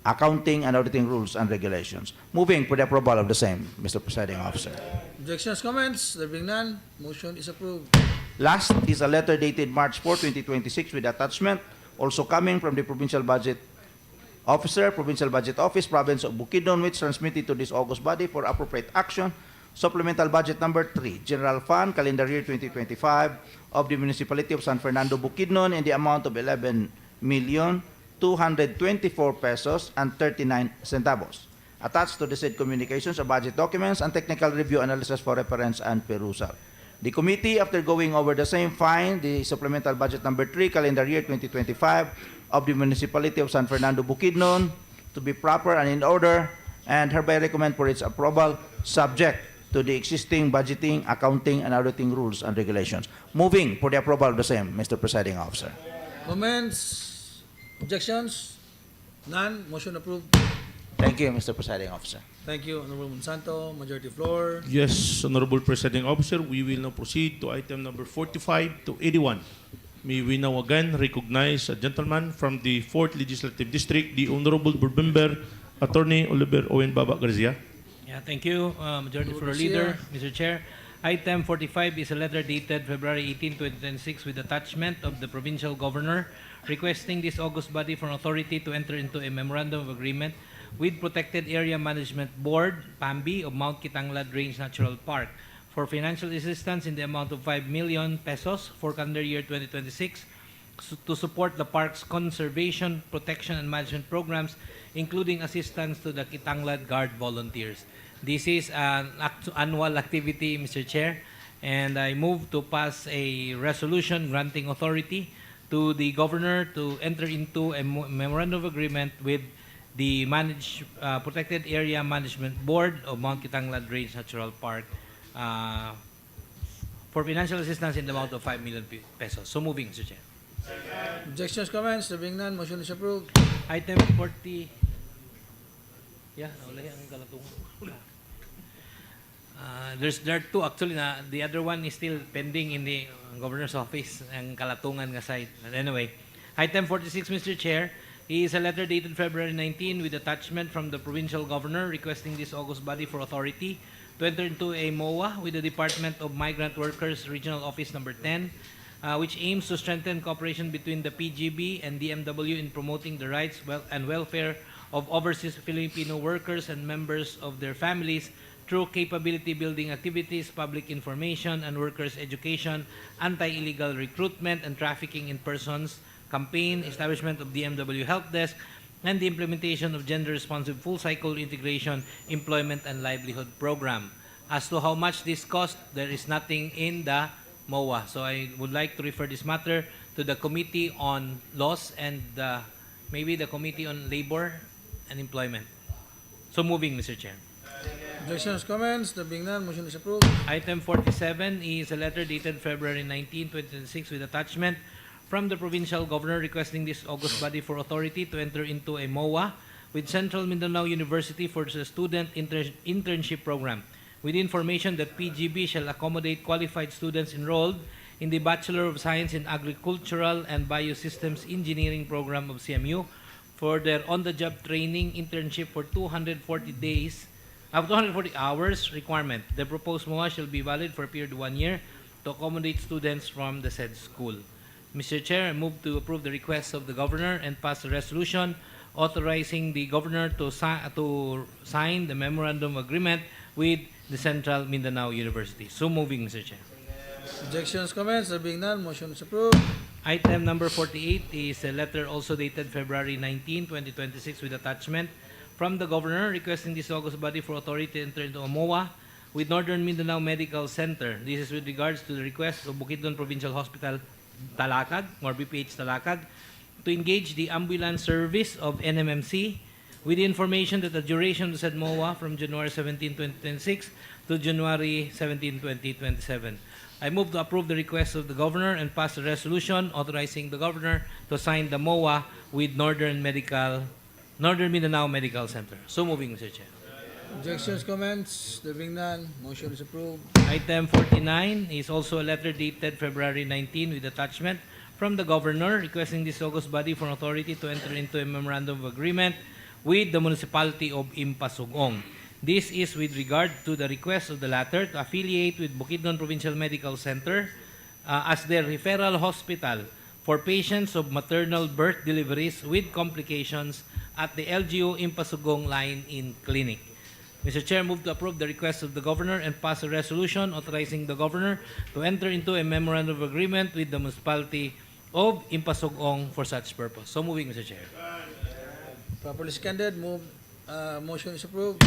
accounting, and auditing rules and regulations. Moving for the approval of the same, Mr. Presiding Officer. Objections, comments? There being none, motion is approved. Last is a letter dated March 4, 2026 with attachment, also coming from the Provincial Budget Officer, Provincial Budget Office, Province of Bukidnon, which transmitted to this August body for appropriate action, supplemental budget number 3, General Fund, calendar year 2025 of the Municipality of San Fernando, Bukidnon, in the amount of 11,224 pesos and 39 centavos. Attached to the said communications are budget documents and technical review analysis for reference and perusal. The committee, after going over the same, find the supplemental budget number 3, calendar year 2025 of the Municipality of San Fernando, Bukidnon, to be proper and in order, and hereby recommend for its approval, subject to the existing budgeting, accounting, and auditing rules and regulations. Moving for the approval of the same, Mr. Presiding Officer. Comments? Objections? None, motion approved. Thank you, Mr. Presiding Officer. Thank you, Honorable Monsanto. Majority floor. Yes, Honorable Presiding Officer, we will now proceed to item number 45 to 81. May we now again recognize a gentleman from the 4th Legislative District, the Honorable Board Member, Attorney Oliver Owen Baba Garcia. Yeah, thank you, Majority Floor Leader, Mr. Chair. Item 45 is a letter dated February 18, 2026 with attachment of the Provincial Governor requesting this August body for authority to enter into a memorandum of agreement with Protected Area Management Board, PAMBI, of Mount Kitanglad Range Natural Park for financial assistance in the amount of 5 million pesos for calendar year 2026 to support the park's conservation, protection, and management programs, including assistance to the Kitanglad Guard volunteers. This is an annual activity, Mr. Chair, and I move to pass a resolution granting authority to the Governor to enter into a memorandum of agreement with the Protected Area Management Board of Mount Kitanglad Range Natural Park for financial assistance in the amount of 5 million pesos. So moving, Mr. Chair. Objections, comments? There being none, motion is approved. Item 40. Yeah, naulay ang kalatungan. There are two actually na the other one is still pending in the governor's office ang kalatungan nga side. But anyway, item 46, Mr. Chair, is a letter dated February 19 with attachment from the provincial governor requesting this August body for authority to enter into a MOA with the Department of Migrant Workers Regional Office number 10, which aims to strengthen cooperation between the PGB and DMW in promoting the rights and welfare of overseas Filipino workers and members of their families through capability building activities, public information and workers education, anti-illegal recruitment and trafficking in persons campaign, establishment of DMW help desk, and the implementation of gender-responsive full-cycle integration, employment, and livelihood program. As to how much this cost, there is nothing in the MOA. So I would like to refer this matter to the Committee on Laws and maybe the Committee on Labor and Employment. So moving, Mr. Chair. Objections, comments? There being none, motion is approved. Item 47 is a letter dated February 19, 2026 with attachment from the provincial governor requesting this August body for authority to enter into a MOA with Central Mindanao University for the student internship program, with information that PGB shall accommodate qualified students enrolled in the Bachelor of Science in Agricultural and Biosystems Engineering program of CMU for their on-the-job training internship for 240 hours requirement. The proposed MOA shall be valid for a period of 1 year to accommodate students from the said school. Mr. Chair, I move to approve the request of the Governor and pass a resolution authorizing the Governor to sign the memorandum agreement with the Central Mindanao University. So moving, Mr. Chair. Objections, comments? There being none, motion is approved. Item number 48 is a letter also dated February 19, 2026 with attachment from the Governor requesting this august body for authority to enter into a MOA with Northern Mindanao Medical Center. This is with regards to the request of Bukidnon Provincial Hospital Talakag or BPH Talakag to engage the ambulance service of NMMC with the information that the duration of the said MOA from January 17, 2026 to January 17, 2027. I move to approve the request of the Governor and pass a resolution authorizing the Governor to sign the MOA with Northern Mindanao Medical Center. So moving, Mr. Chair. Objections, comments? There being none, motion is approved. Item 49 is also a letter dated February 19 with attachment from the Governor requesting this august body for authority to enter into a memorandum of agreement with the municipality of Impasugong. This is with regard to the request of the latter to affiliate with Bukidnon Provincial Medical Center as their referral hospital for patients of maternal birth deliveries with complications at the LGU Impasugong Line-In Clinic. Mr. Chair, move to approve the request of the Governor and pass a resolution authorizing the Governor to enter into a memorandum of agreement with the municipality of Impasugong for such purpose. So moving, Mr. Chair. Properly seconded, motion is approved.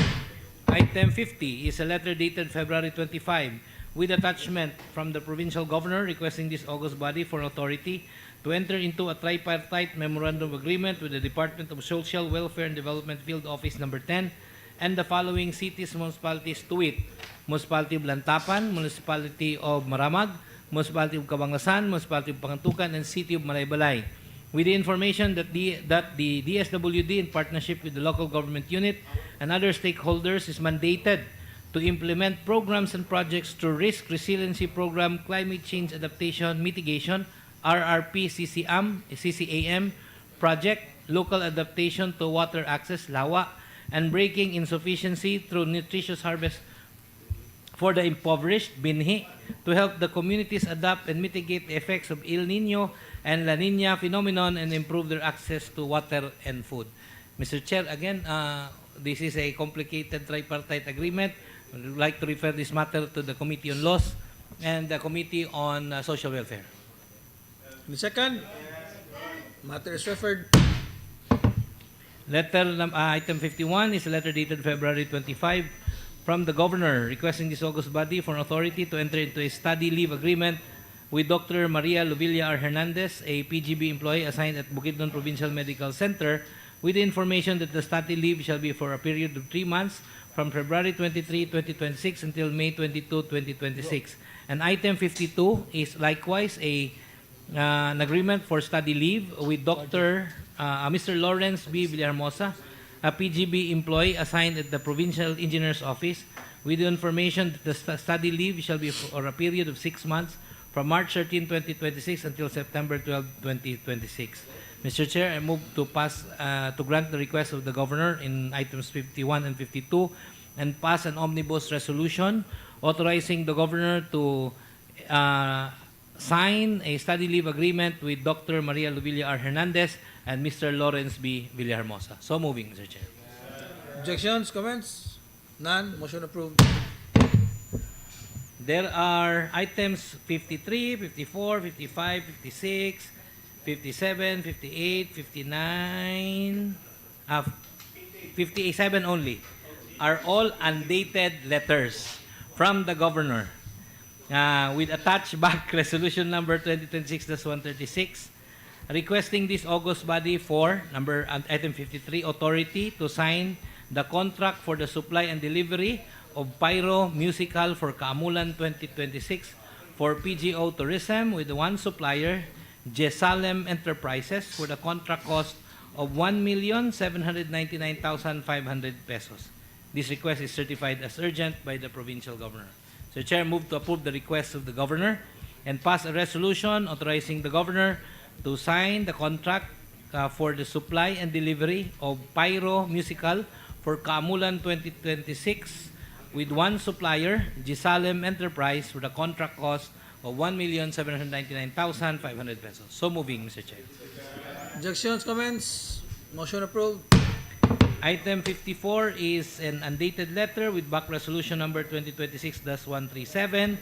Item 50 is a letter dated February 25 with attachment from the Provincial Governor requesting this august body for authority to enter into a tripartite memorandum of agreement with the Department of Social Welfare and Development Field Office Number 10 and the following cities municipalities to wit: Municipality of Lantapan, Municipality of Maramag, Municipality of Cabangasan, Municipality of Pangantukan, and City of Malaybalay, with the information that the DSWD in partnership with the local government unit and other stakeholders is mandated to implement programs and projects through Risk Resiliency Program, Climate Change Adaptation Mitigation, RRP CCAM project, Local Adaptation to Water Access, LAWA, and Breaking Insufficiency through Nutritious Harvest for the Impoverished, BINHI, to help the communities adapt and mitigate the effects of El Nino and La Nina phenomenon and improve their access to water and food. Mr. Chair, again, this is a complicated tripartite agreement. I would like to refer this matter to the Committee on Laws and the Committee on Social Welfare. The second, matter is referred. Item 51 is a letter dated February 25 from the Governor requesting this august body for authority to enter into a study leave agreement with Dr. Maria Lovilla R. Hernandez, a PGB employee assigned at Bukidnon Provincial Medical Center, with the information that the study leave shall be for a period of 3 months from February 23, 2026 until May 22, 2026. And item 52 is likewise an agreement for study leave with Mr. Lawrence B. Villahermosa, a PGB employee assigned at the Provincial Engineer's Office, with the information that the study leave shall be for a period of 6 months from March 13, 2026 until September 12, 2026. Mr. Chair, I move to grant the request of the Governor in items 51 and 52 and pass an omnibus resolution authorizing the Governor to sign a study leave agreement with Dr. Maria Lovilla R. Hernandez and Mr. Lawrence B. Villahermosa. So moving, Mr. Chair. Objections, comments? None, motion approved. There are items 53, 54, 55, 56, 57, 58, 59, 57 only, are all undated letters from the Governor with attached back resolution number 2026-136 requesting this august body for item 53 authority to sign the contract for the supply and delivery of Pyro Musical for Kaamulan 2026 for PGO Tourism with one supplier, Jesalem Enterprises, for the contract cost of 1,799,500 pesos. This request is certified as urgent by the Provincial Governor. So, Chair, move to approve the request of the Governor and pass a resolution authorizing the Governor to sign the contract for the supply and delivery of Pyro Musical for Kaamulan 2026 with one supplier, Jesalem Enterprise, for the contract cost of 1,799,500 pesos. So moving, Mr. Chair. Objections, comments? Motion approved. Item 54 is an undated letter with back resolution number 2026-137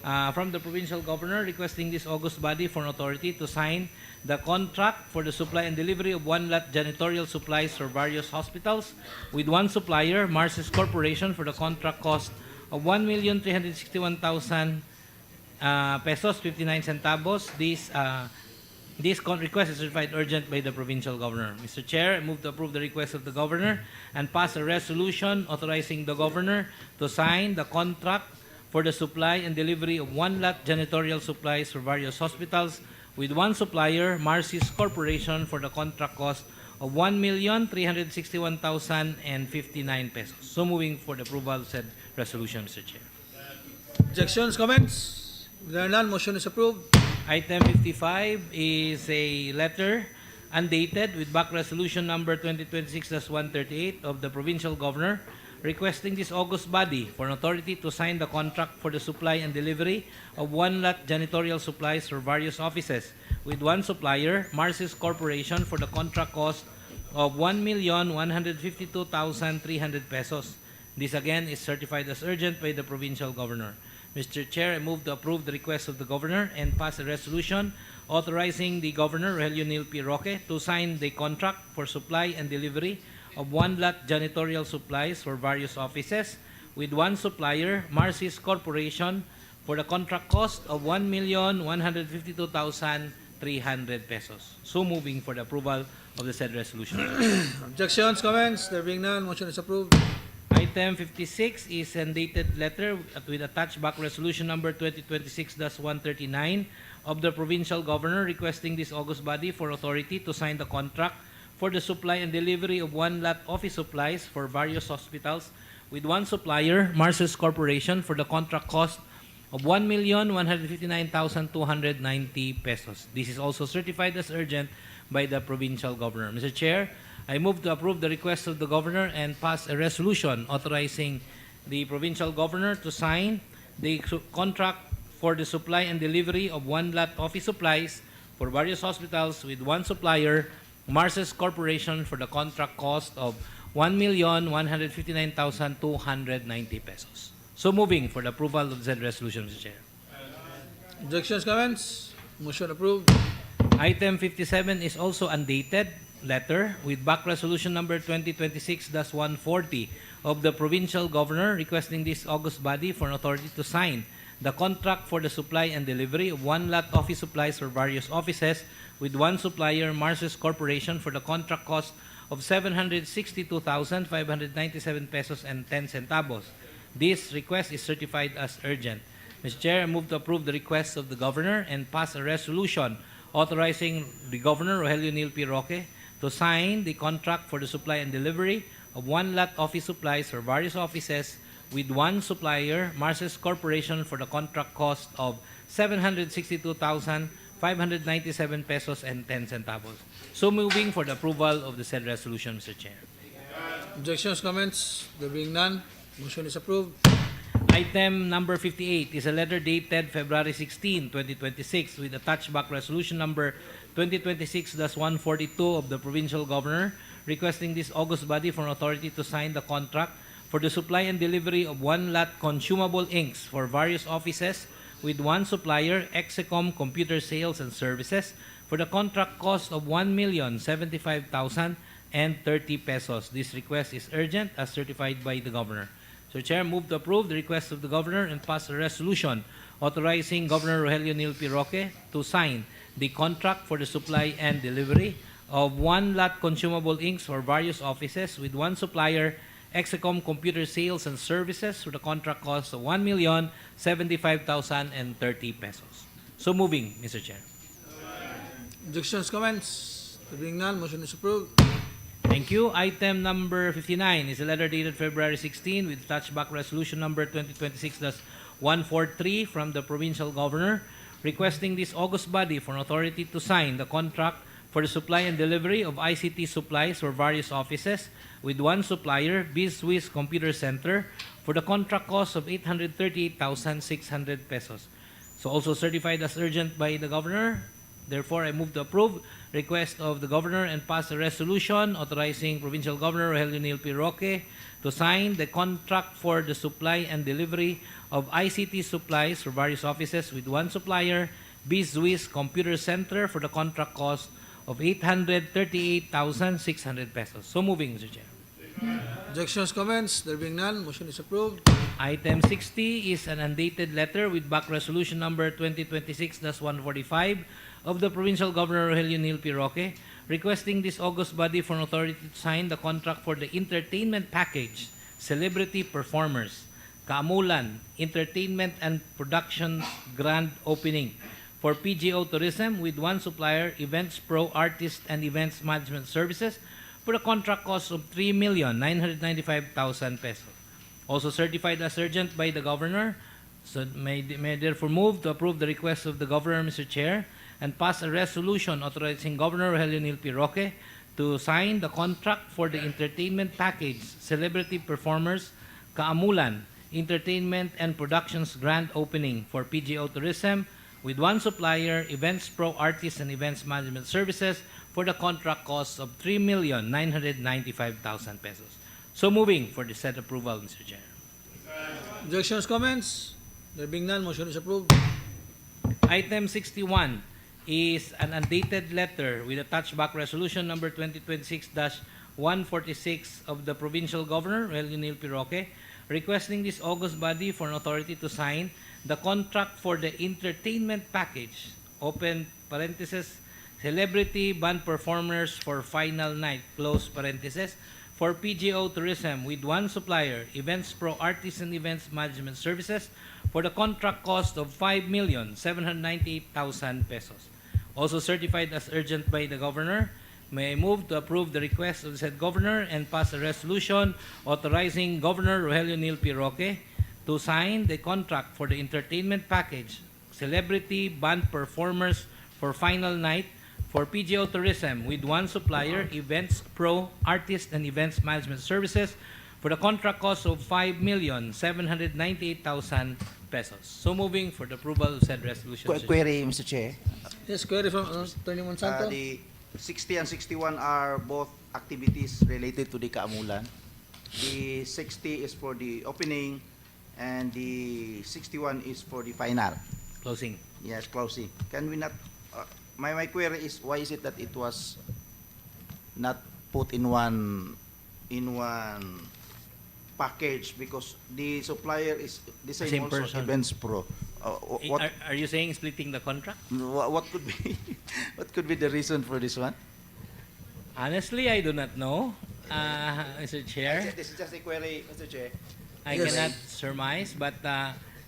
from the provincial governor requesting this august body for an authority to sign the contract for the supply and delivery of one lot janitorial supplies for various hospitals with one supplier, Marces Corporation, for the contract cost of 1,361,000 pesos 59 centavos. This request is certified urgent by the provincial governor. Mr. Chair, I move to approve the request of the governor and pass a resolution authorizing the governor to sign the contract for the supply and delivery of one lot janitorial supplies for various hospitals with one supplier, Marces Corporation, for the contract cost of 1,361,059 pesos. So moving for the approval said resolution, Mr. Chair. Objections, comments? If there are none, motion is approved. Item 55 is a letter undated with back resolution number 2026-138 of the provincial governor requesting this august body for an authority to sign the contract for the supply and delivery of one lot janitorial supplies for various offices with one supplier, Marces Corporation, for the contract cost of 1,152,300 pesos. This again is certified as urgent by the provincial governor. Mr. Chair, I move to approve the request of the governor and pass a resolution authorizing the governor, Rogelio Nil P. Roque, to sign the contract for supply and delivery of one lot janitorial supplies for various offices with one supplier, Marces Corporation, for the contract cost of 1,152,300 pesos. So moving for the approval of the said resolution. Objections, comments? There being none, motion is approved. Item 56 is a dated letter with attached back resolution number 2026-139 of the provincial governor requesting this august body for authority to sign the contract for the supply and delivery of one lot office supplies for various hospitals with one supplier, Marces Corporation, for the contract cost of 1,159,290 pesos. This is also certified as urgent by the provincial governor. Mr. Chair, I move to approve the request of the governor and pass a resolution authorizing the provincial governor to sign the contract for the supply and delivery of one lot office supplies for various hospitals with one supplier, Marces Corporation, for the contract cost of 1,159,290 pesos. So moving for the approval of said resolution, Mr. Chair. Objections, comments? Motion approved. Item 57 is also undated letter with back resolution number 2026-140 of the provincial governor requesting this august body for an authority to sign the contract for the supply and delivery of one lot office supplies for various offices with one supplier, Marces Corporation, for the contract cost of 762,597 pesos and 10 centavos. This request is certified as urgent. Mr. Chair, I move to approve the request of the governor and pass a resolution authorizing the governor, Rogelio Nil P. Roque, to sign the contract for the supply and delivery of one lot office supplies for various offices with one supplier, Marces Corporation, for the contract cost of 762,597 pesos and 10 centavos. So moving for the approval of the said resolution, Mr. Chair. Objections, comments? There being none, motion is approved. Item number 58 is a letter dated February 16, 2026 with attached back resolution number 2026-142 of the provincial governor requesting this august body for an authority to sign the contract for the supply and delivery of one lot consumable inks for various offices with one supplier, Execom Computer Sales and Services, for the contract cost of 1,075,030 pesos. This request is urgent as certified by the governor. So, Chair, move to approve the request of the governor and pass a resolution authorizing Governor Rogelio Nil P. Roque to sign the contract for the supply and delivery of one lot consumable inks for various offices with one supplier, Execom Computer Sales and Services, for the contract cost of 1,075,030 pesos. So moving, Mr. Chair. Objections, comments? There being none, motion is approved. Thank you. Item number 59 is a letter dated February 16 with attached back resolution number 2026-143 from the provincial governor requesting this august body for an authority to sign the contract for the supply and delivery of ICT supplies for various offices with one supplier, BizSwiss Computer Center, for the contract cost of 838,600 pesos. So also certified as urgent by the governor. Therefore, I move to approve request of the Governor and pass a resolution authorizing Provincial Governor Rogelio Neal P. Roque to sign the contract for the supply and delivery of ICT supplies for various offices with one supplier, BizWiz Computer Center, for the contract cost of 838,600 pesos. So moving, Mr. Chair. Objections, comments? There being none, motion is approved. Item 60 is an undated letter with back resolution number 2026-145 of the Provincial Governor Rogelio Neal P. Roque, requesting this August body for an authority to sign the contract for the entertainment package, Celebrity Performers, Kaamulan, Entertainment and Productions Grand Opening for PGO Tourism with one supplier, Events Pro Artist and Events Management Services, for a contract cost of 3,995,000 pesos. Also certified as urgent by the Governor, so may therefore move to approve the request of the Governor, Mr. Chair, and pass a resolution authorizing Governor Rogelio Neal P. Roque to sign the contract for the entertainment package, Celebrity Performers, Kaamulan, Entertainment and Productions Grand Opening for PGO Tourism with one supplier, Events Pro Artists and Events Management Services, for the contract cost of 3,995,000 pesos. So moving for the said approval, Mr. Chair. Objections, comments? There being none, motion is approved. Item 61 is an undated letter with attached back resolution number 2026-146 of the Provincial Governor, Rogelio Neal P. Roque, requesting this August body for an authority to sign the contract for the entertainment package, open parenthesis, Celebrity Band Performers for Final Night, close parenthesis, for PGO Tourism with one supplier, Events Pro Artists and Events Management Services, for the contract cost of 5,798,000 pesos. Also certified as urgent by the Governor, may I move to approve the request of the said Governor and pass a resolution authorizing Governor Rogelio Neal P. Roque to sign the contract for the entertainment package, Celebrity Band Performers for Final Night, for PGO Tourism with one supplier, Events Pro Artist and Events Management Services, for the contract cost of 5,798,000 pesos. So moving for the approval of said resolution. Query, Mr. Chair. Yes, query from Attorney Monsanto. The 60 and 61 are both activities related to the Kaamulan. The 60 is for the opening and the 61 is for the final. Closing. Yes, closing. Can we not, my query is, why is it that it was not put in one package? Because the supplier is the same also, person. Events Pro. Are you saying splitting the contract? What could be what could be the reason for this one? Honestly, I do not know, Mr. Chair. This is just a query, Mr. Chair. I cannot surmise, but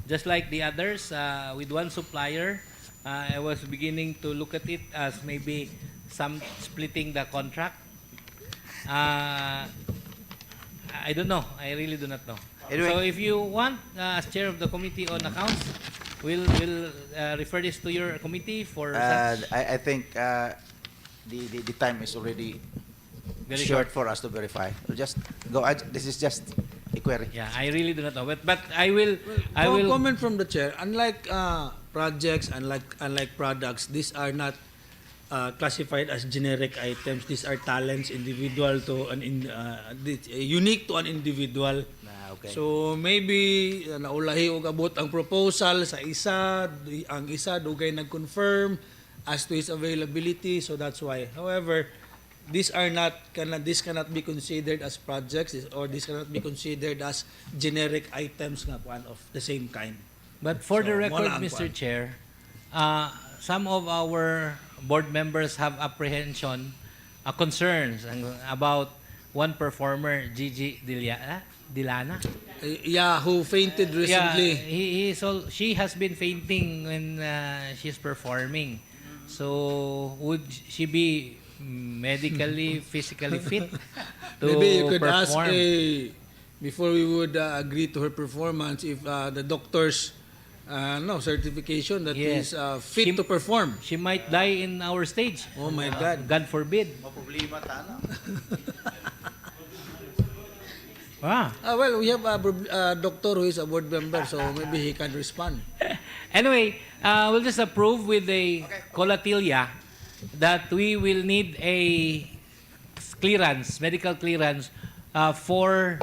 just like the others, with one supplier, I was beginning to look at it as maybe some splitting the contract. I don't know. I really do not know. Anyway, so if you want, as chair of the committee on accounts, we'll refer this to your committee for such. I think the time is already Very short short. for us to verify. We'll just go. This is just a query. Yeah, I really do not know, but I will Comment from the chair. Unlike projects, unlike products, these are not classified as generic items. These are talents individual to unique to an individual. Okay. So maybe naulahi og abot ang proposal sa isa, ang isa dugay nag-confirm as to his availability, so that's why. However, this cannot be considered as projects, or this cannot be considered as generic items nga kuan of the same kind. But for the record, wala ang Mr. kuan. Chair, some of our board members have apprehension, concerns about one performer, Gigi Dilana. Yeah, who fainted recently. Yeah, she has been fainting when she's performing. So would she be medically, physically fit to Maybe you could perform? ask before we would agree to her performance, if the doctor's certification that is fit to perform. She might die in our stage. Oh my God. God forbid. Maproblema tana. Well, we have a doctor who is a board member, so maybe he can respond. Anyway, we'll just approve with a colatilia that we will need a clearance, medical clearance, for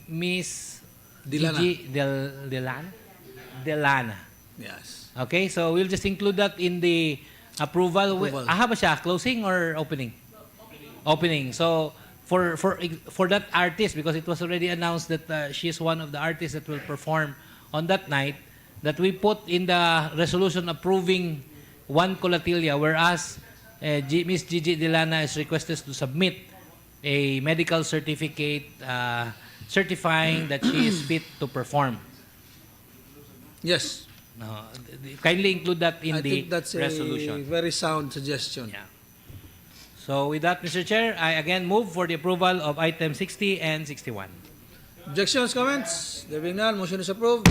Miss Dilana. Gigi Delana. Yes. Okay, so we'll just include that in the approval. Approval. Aha ba siya? Closing or opening? Opening. So for that artist, because it was already announced that she is one of the artists that will perform on that night, that we put in the resolution approving one colatilia, whereas Miss Gigi Delana is requested to submit a medical certificate certifying that she is fit to perform. Yes. No, kindly include that in I the think that's resolution. a very sound suggestion. Yeah. So with that, Mr. Chair, I again move for the approval of item 60 and 61. Objections, comments? There being none, motion is approved.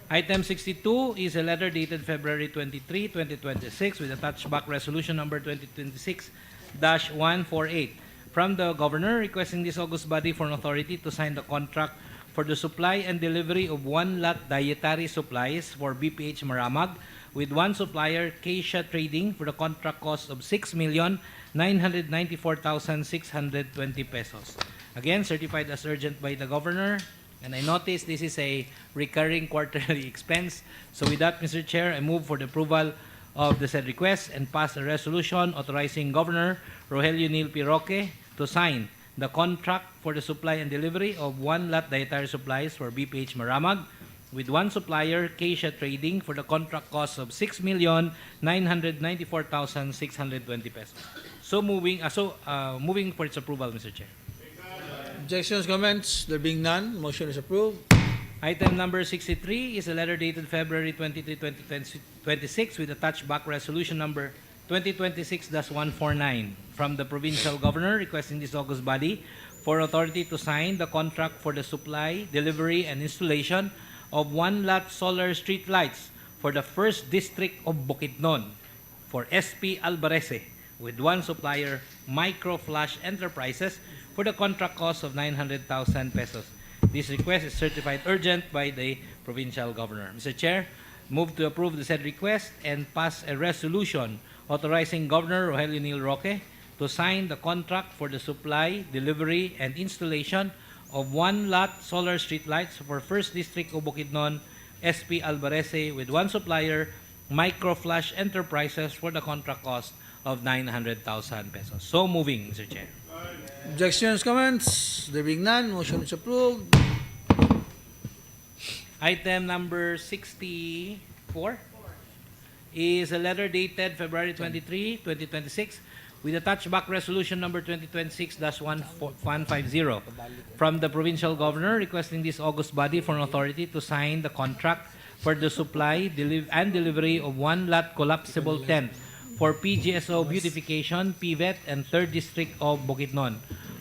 Item 62 is a letter dated February 23, 2026 with attached back resolution number 2026-148 from the Governor requesting this august body for an authority to sign the contract for the supply and delivery of one lot dietary supplies for BPH Maramag with one supplier, Keisha Trading, for the contract cost of 6,994,620 pesos. Again, certified as urgent by the Governor. And I notice this is a recurring quarterly expense. So with that, Mr. Chair, I move for the approval of the said request and pass a resolution authorizing Governor Rogelio Nil P. Roque to sign the contract for the supply and delivery of one lot dietary supplies for BPH Maramag with one supplier, Keisha Trading, for the contract cost of 6,994,620 pesos. So moving for its approval, Mr. Chair. Objections, comments? There being none, motion is approved. Item number 63 is a letter dated February 23, 2026 with attached back resolution number 2026-149 from the Provincial Governor requesting this august body for authority to sign the contract for the supply, delivery, and installation of one lot solar street lights for the 1st District of Bukidnon for SP Albarese with one supplier, Micro Flash Enterprises, for the contract cost of 900,000 pesos. This request is certified urgent by the Provincial Governor. Mr. Chair, move to approve the said request and pass a resolution authorizing Governor Rogelio Nil Roque to sign the contract for the supply, delivery, and installation of one lot solar street lights for 1st District of Bukidnon, SP Albarese, with one supplier, Micro Flash Enterprises, for the contract cost of 900,000 pesos. So moving, Mr. Chair. Objections, comments? There being none, motion is approved. Item number 64 is a letter dated February 23, 2026 with attached back resolution number 2026-150 from the Provincial Governor requesting this august body for an authority to sign the contract for the supply and delivery of one lot collapsible tent for PGSO Beautification, PVET, and 3rd District of Bukidnon.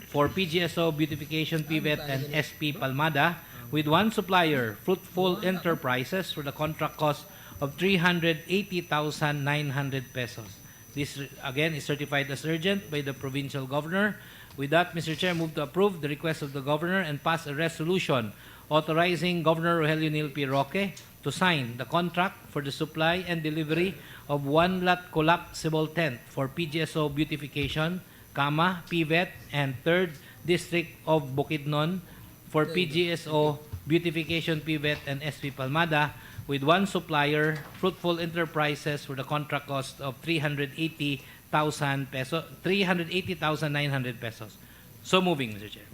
For PGSO Beautification, PVET, and SP Palmada, with one supplier, Fruitful Enterprises, for the contract cost of 380,900 pesos. This, again, is certified as urgent by the Provincial Governor. With that, Mr. Chair, move to approve the request of the Governor and pass a resolution authorizing Governor Rogelio Nil P. Roque to sign the contract for the supply and delivery of one lot collapsible tent for PGSO Beautification, PVET, and 3rd District of Bukidnon for PGSO Beautification, PVET, and SP Palmada with one supplier, Fruitful Enterprises, for the contract cost of 380,000 pesos, 380,900 pesos. So moving, Mr. Chair.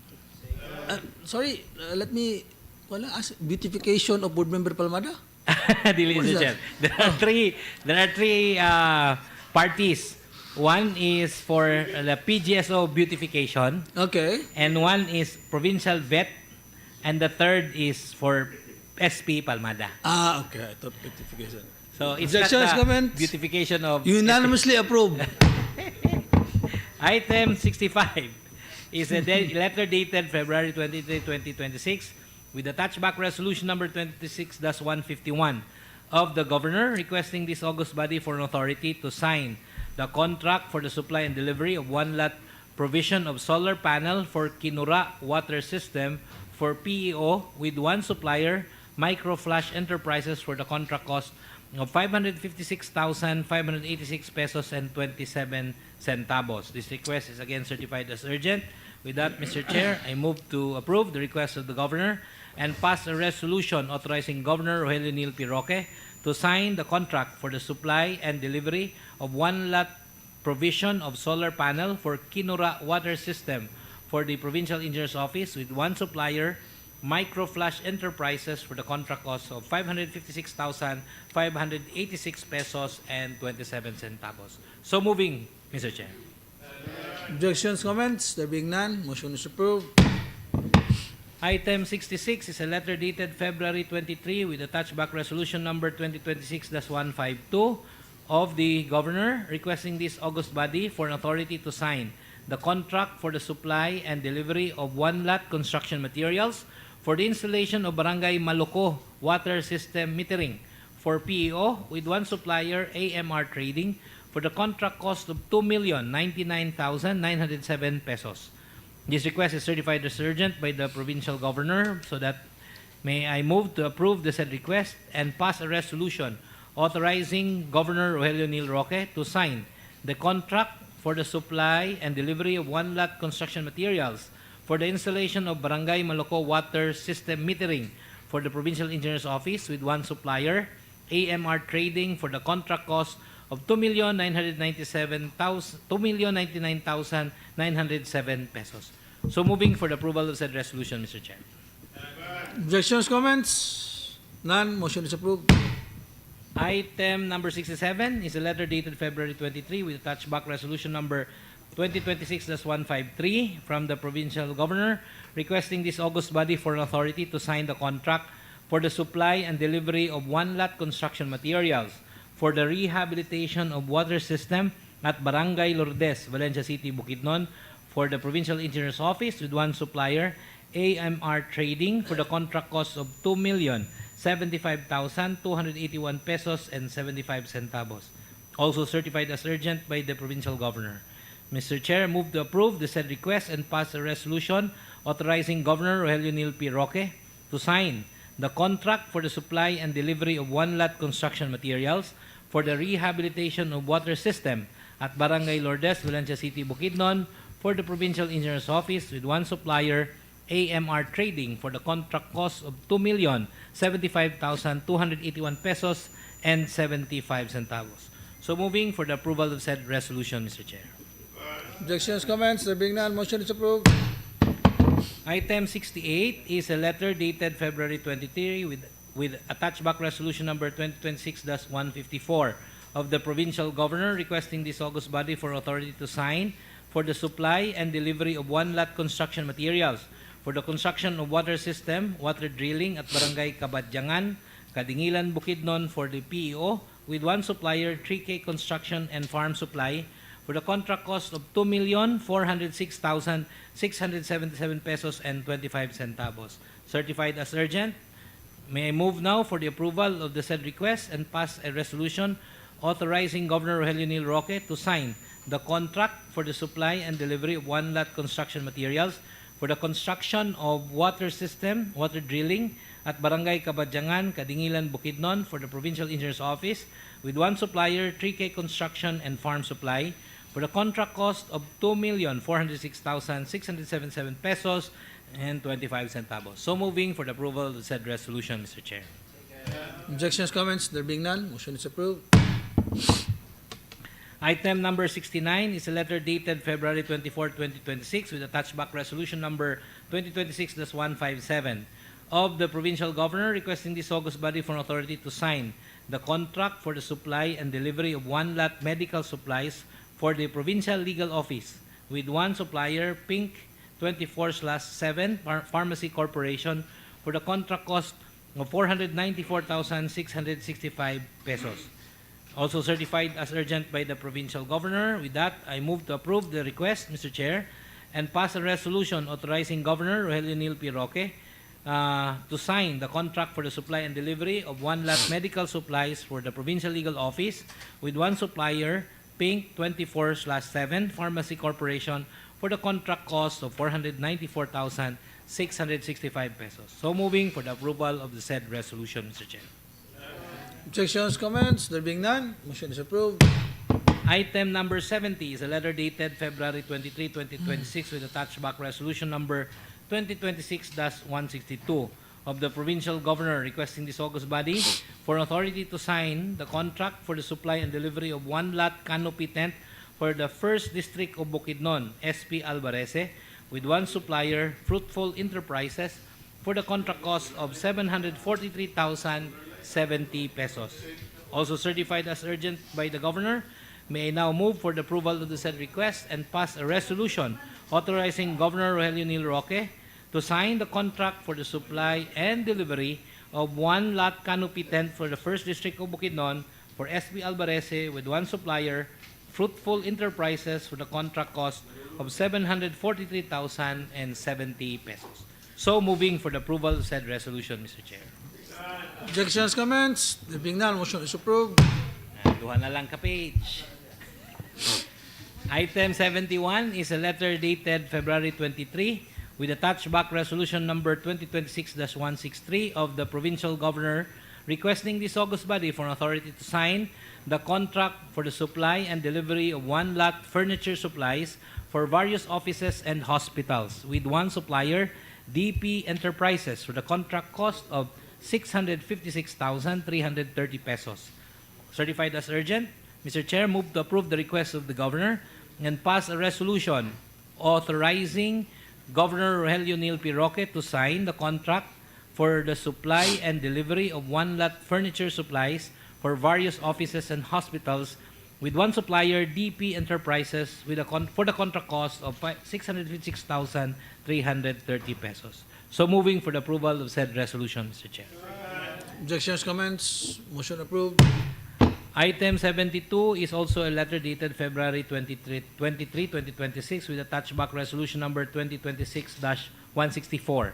Sorry, let me ask. Beautification of Board Member Palmada? Dili, Mr. Chair. There are three parties. One is for the PGSO Beautification. Okay. And one is Provincial Vet. And the third is for SP Palmada. Ah, okay. I thought beautification. So it's Objections, not the comments? beautification of... Unanimously approved. Item 65 is a letter dated February 23, 2026 with attached back resolution number 26-151 of the Governor requesting this august body for an authority to sign the contract for the supply and delivery of one lot provision of solar panel for Kinura water system for PEO with one supplier, Micro Flash Enterprises, for the contract cost of 556,586 pesos and 27 centavos. This request is again certified as urgent. With that, Mr. Chair, I move to approve the request of the Governor and pass a resolution authorizing Governor Rogelio Neal P. Roque to sign the contract for the supply and delivery of one lot provision of solar panel for Kinura water system for the Provincial Engineer's Office with one supplier, Microflash Enterprises, for the contract cost of 556,586 pesos and 27 centavos. So moving, Mr. Chair. Objections, comments? There being none, motion is approved. Item 66 is a letter dated February 23 with attached back resolution number 2026-152 of the Governor requesting this august body for an authority to sign the contract for the supply and delivery of one lot construction materials for the installation of Barangay Maloko water system metering for PEO with one supplier, AMR Trading, for the contract cost of 2,099,907 pesos. This request is certified as urgent by the Provincial Governor, so that may I move to approve the said request and pass a resolution authorizing Governor Rogelio Neal Roque to sign the contract for the supply and delivery of one lot construction materials for the installation of Barangay Maloko water system metering for the Provincial Engineer's Office with one supplier, AMR Trading, for the contract cost of 2,099,907 pesos. So moving for the approval of said resolution, Mr. Chair. Objections, comments? None, motion is approved. Item number 67 is a letter dated February 23 with attached back resolution number 2026-153 from the Provincial Governor requesting this august body for an authority to sign the contract for the supply and delivery of one lot construction materials for the rehabilitation of water system at Barangay Lourdes, Valencia City, Bukidnon, for the Provincial Engineer's Office with one supplier, AMR Trading, for the contract cost of 2,075,281 pesos and 75 centavos. Also certified as urgent by the Provincial Governor. Mr. Chair, move to approve the said request and pass a resolution authorizing Governor Rogelio Neal P. Roque to sign the contract for the supply and delivery of one lot construction materials for the rehabilitation of water system at Barangay Lourdes, Valencia City, Bukidnon, for the Provincial Engineer's Office with one supplier, AMR Trading, for the contract cost of 2,075,281 pesos and 75 centavos. So moving for the approval of said resolution, Mr. Chair. Objections, comments? There being none, motion is approved. Item 68 is a letter dated February 23 with attached back resolution number 2026-154 of the Provincial Governor requesting this august body for authority to sign for the supply and delivery of one lot construction materials for the construction of water system, water drilling at Barangay Kabadyangan, Kadingilan, Bukidnon for the PEO with one supplier, 3K Construction and Farm Supply, for the contract cost of 2,406,677 pesos and 25 centavos. Certified as urgent. May I move now for the approval of the said request and pass a resolution authorizing Governor Rogelio Neal Roque to sign the contract for the supply and delivery of one lot construction materials for the construction of water system, water drilling at Barangay Kabadyangan, Kadingilan, Bukidnon for the Provincial Engineer's Office with one supplier, 3K Construction and Farm Supply, for the contract cost of 2,406,677 pesos and 25 centavos. So moving for the approval of the said resolution, Mr. Chair. Objections, comments? There being none, motion is approved. Item number 69 is a letter dated February 24, 2026 with attached back resolution number 2026-157 of the Provincial Governor requesting this august body for an authority to sign the contract for the supply and delivery of one lot medical supplies for the Provincial Legal Office with one supplier, Pink 24/7 Pharmacy Corporation, for the contract cost of 494,665 pesos. Also certified as urgent by the Provincial Governor. With that, I move to approve the request, Mr. Chair, and pass a resolution authorizing Governor Rogelio Neal P. Roque to sign the contract for the supply and delivery of one lot medical supplies for the Provincial Legal Office with one supplier, Pink 24/7 Pharmacy Corporation, for the contract cost of 494,665 pesos. So moving for the approval of the said resolution, Mr. Chair. Objections, comments? There being none, motion is approved. Item number 70 is a letter dated February 23, 2026 with attached back resolution number 2026-162 of the Provincial Governor requesting this august body for authority to sign the contract for the supply and delivery of one lot canopy tent for the 1st District of Bukidnon, SP Albarese, with one supplier, Fruitful Enterprises, for the contract cost of 743,070 pesos. Also certified as urgent by the Governor, may I now move for the approval of the said request and pass a resolution authorizing Governor Rogelio Nil Roque to sign the contract for the supply and delivery of one lot canopy tent for the 1st District of Bukidnon for SB Albarese with one supplier, Fruitful Enterprises, for the contract cost of 743,070 pesos. So moving for the approval of said resolution, Mr. Chair. Objections, comments? There being none, motion is approved. Duha na lang ka-page. Item 71 is a letter dated February 23 with attached back resolution number 2026-163 of the Provincial Governor requesting this august body for authority to sign the contract for the supply and delivery of one lot furniture supplies for various offices and hospitals with one supplier, DP Enterprises, for the contract cost of 656,330 pesos. Certified as urgent, Mr. Chair, move to approve the request of the Governor and pass a resolution authorizing Governor Rogelio Nil Roque to sign the contract for the supply and delivery of one lot furniture supplies for various offices and hospitals with one supplier, DP Enterprises, with for the contract cost of 656,330 pesos. So moving for the approval of said resolution, Mr. Chair. Objections, comments? Motion approved. Item 72 is also a letter dated February 23, 2026 with attached back resolution number 2026-164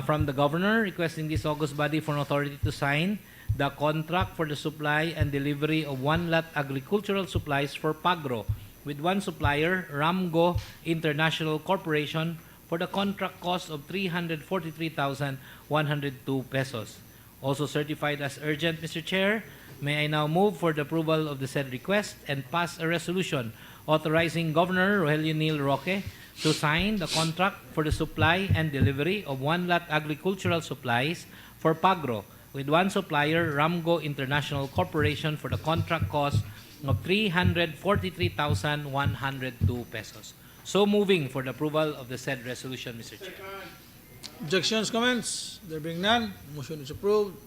from the Governor requesting this august body for an authority to sign the contract for the supply and delivery of one lot agricultural supplies for Pagro with one supplier, Ramgo International Corporation, for the contract cost of 343,102 pesos. Also certified as urgent, Mr. Chair, may I now move for the approval of the said request and pass a resolution authorizing Governor Rogelio Nil Roque to sign the contract for the supply and delivery of one lot agricultural supplies for Pagro with one supplier, Ramgo International Corporation, for the contract cost of 343,102 pesos. So moving for the approval of the said resolution, Mr. Chair. Objections, comments? There being none, motion is approved.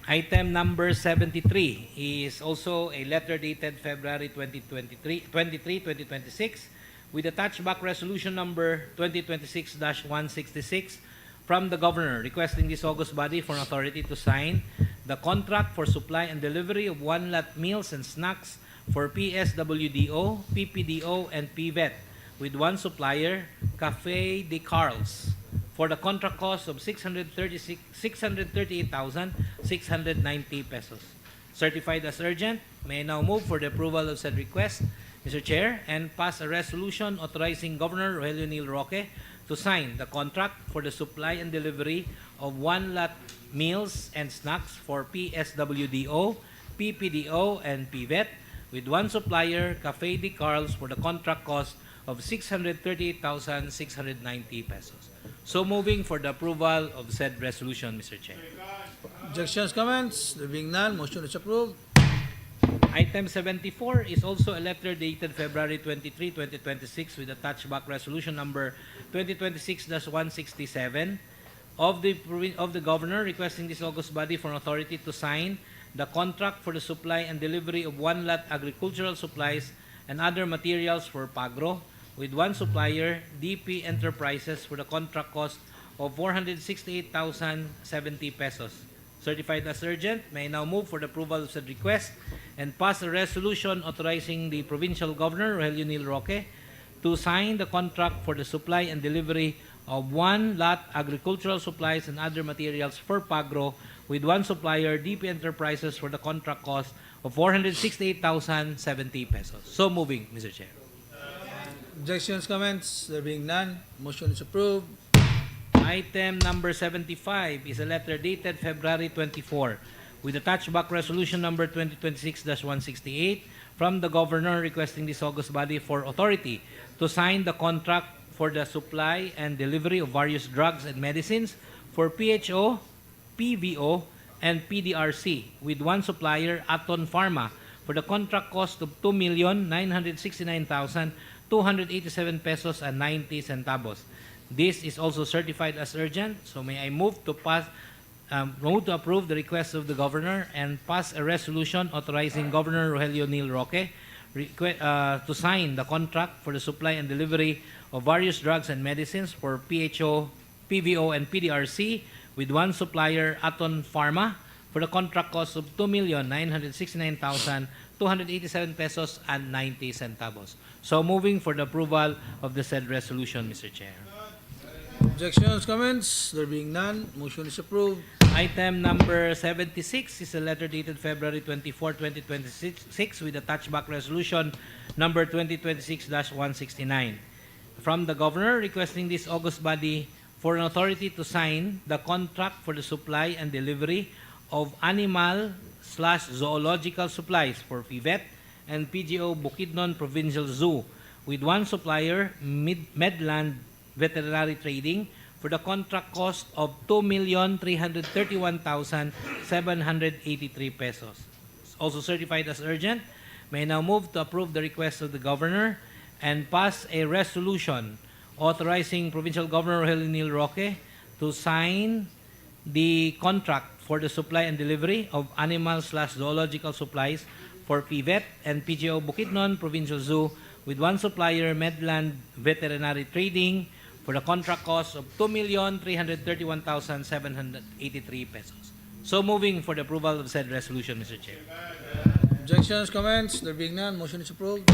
Item number 73 is also a letter dated February 2026 with attached back resolution number 2026-166 from the Governor requesting this august body for an authority to sign the contract for supply and delivery of one lot meals and snacks for PSWDO, PPDO, and PVET with one supplier, Cafe de Carls, for the contract cost of 638,690 pesos. Certified as urgent, may I now move for the approval of said request, Mr. Chair, and pass a resolution authorizing Governor Rogelio Nil Roque to sign the contract for the supply and delivery of one lot meals and snacks for PSWDO, PPDO, and PVET with one supplier, Cafe de Carls, for the contract cost of 638,690 pesos. So moving for the approval of said resolution, Mr. Chair. Objections, comments? There being none, motion is approved. Item 74 is also a letter dated February 23, 2026 with attached back resolution number 2026-167 of the Governor requesting this august body for an authority to sign the contract for the supply and delivery of one lot agricultural supplies and other materials for Pagro with one supplier, DP Enterprises, for the contract cost of 468,070 pesos. Certified as urgent, may I now move for the approval of said request and pass a resolution authorizing the Provincial Governor, Rogelio Nil Roque, to sign the contract for the supply and delivery of one lot agricultural supplies and other materials for Pagro with one supplier, DP Enterprises, for the contract cost of 468,070 pesos. So moving, Mr. Chair. Objections, comments? There being none, motion is approved. Item number 75 is a letter dated February 24 with attached back resolution number 2026-168 from the governor requesting this august body for authority to sign the contract for the supply and delivery of various drugs and medicines for PHO, PVO, and PDRC with one supplier, Aton Pharma, for the contract cost of 2,969,287 pesos and 90 centavos. This is also certified as urgent, so may I move to approve the request of the governor and pass a resolution authorizing Governor Rogelio Neal Roque to sign the contract for the supply and delivery of various drugs and medicines for PHO, PVO, and PDRC with one supplier, Aton Pharma, for the contract cost of 2,969,287 pesos and 90 centavos. So moving for the approval of the said resolution, Mr. Chair. Objections, comments? There being none, motion is approved. Item number 76 is a letter dated February 24, 2026 with attached back resolution number 2026-169 from the governor requesting this august body for an authority to sign the contract for the supply and delivery of animal/zoological supplies for PVET and PGO Bukidnon Provincial Zoo with one supplier, Medland Veterinary Trading, for the contract cost of 2,331,783 pesos. Also certified as urgent, may now move to approve the request of the governor and pass a resolution authorizing Provincial Governor Rogelio Neal Roque to sign the contract for the supply and delivery of animal/zoological supplies for PVET and PGO Bukidnon Provincial Zoo with one supplier, Medland Veterinary Trading, for the contract cost of 2,331,783 pesos. So moving for the approval of said resolution, Mr. Chair. Objections, comments? There being none, motion is approved.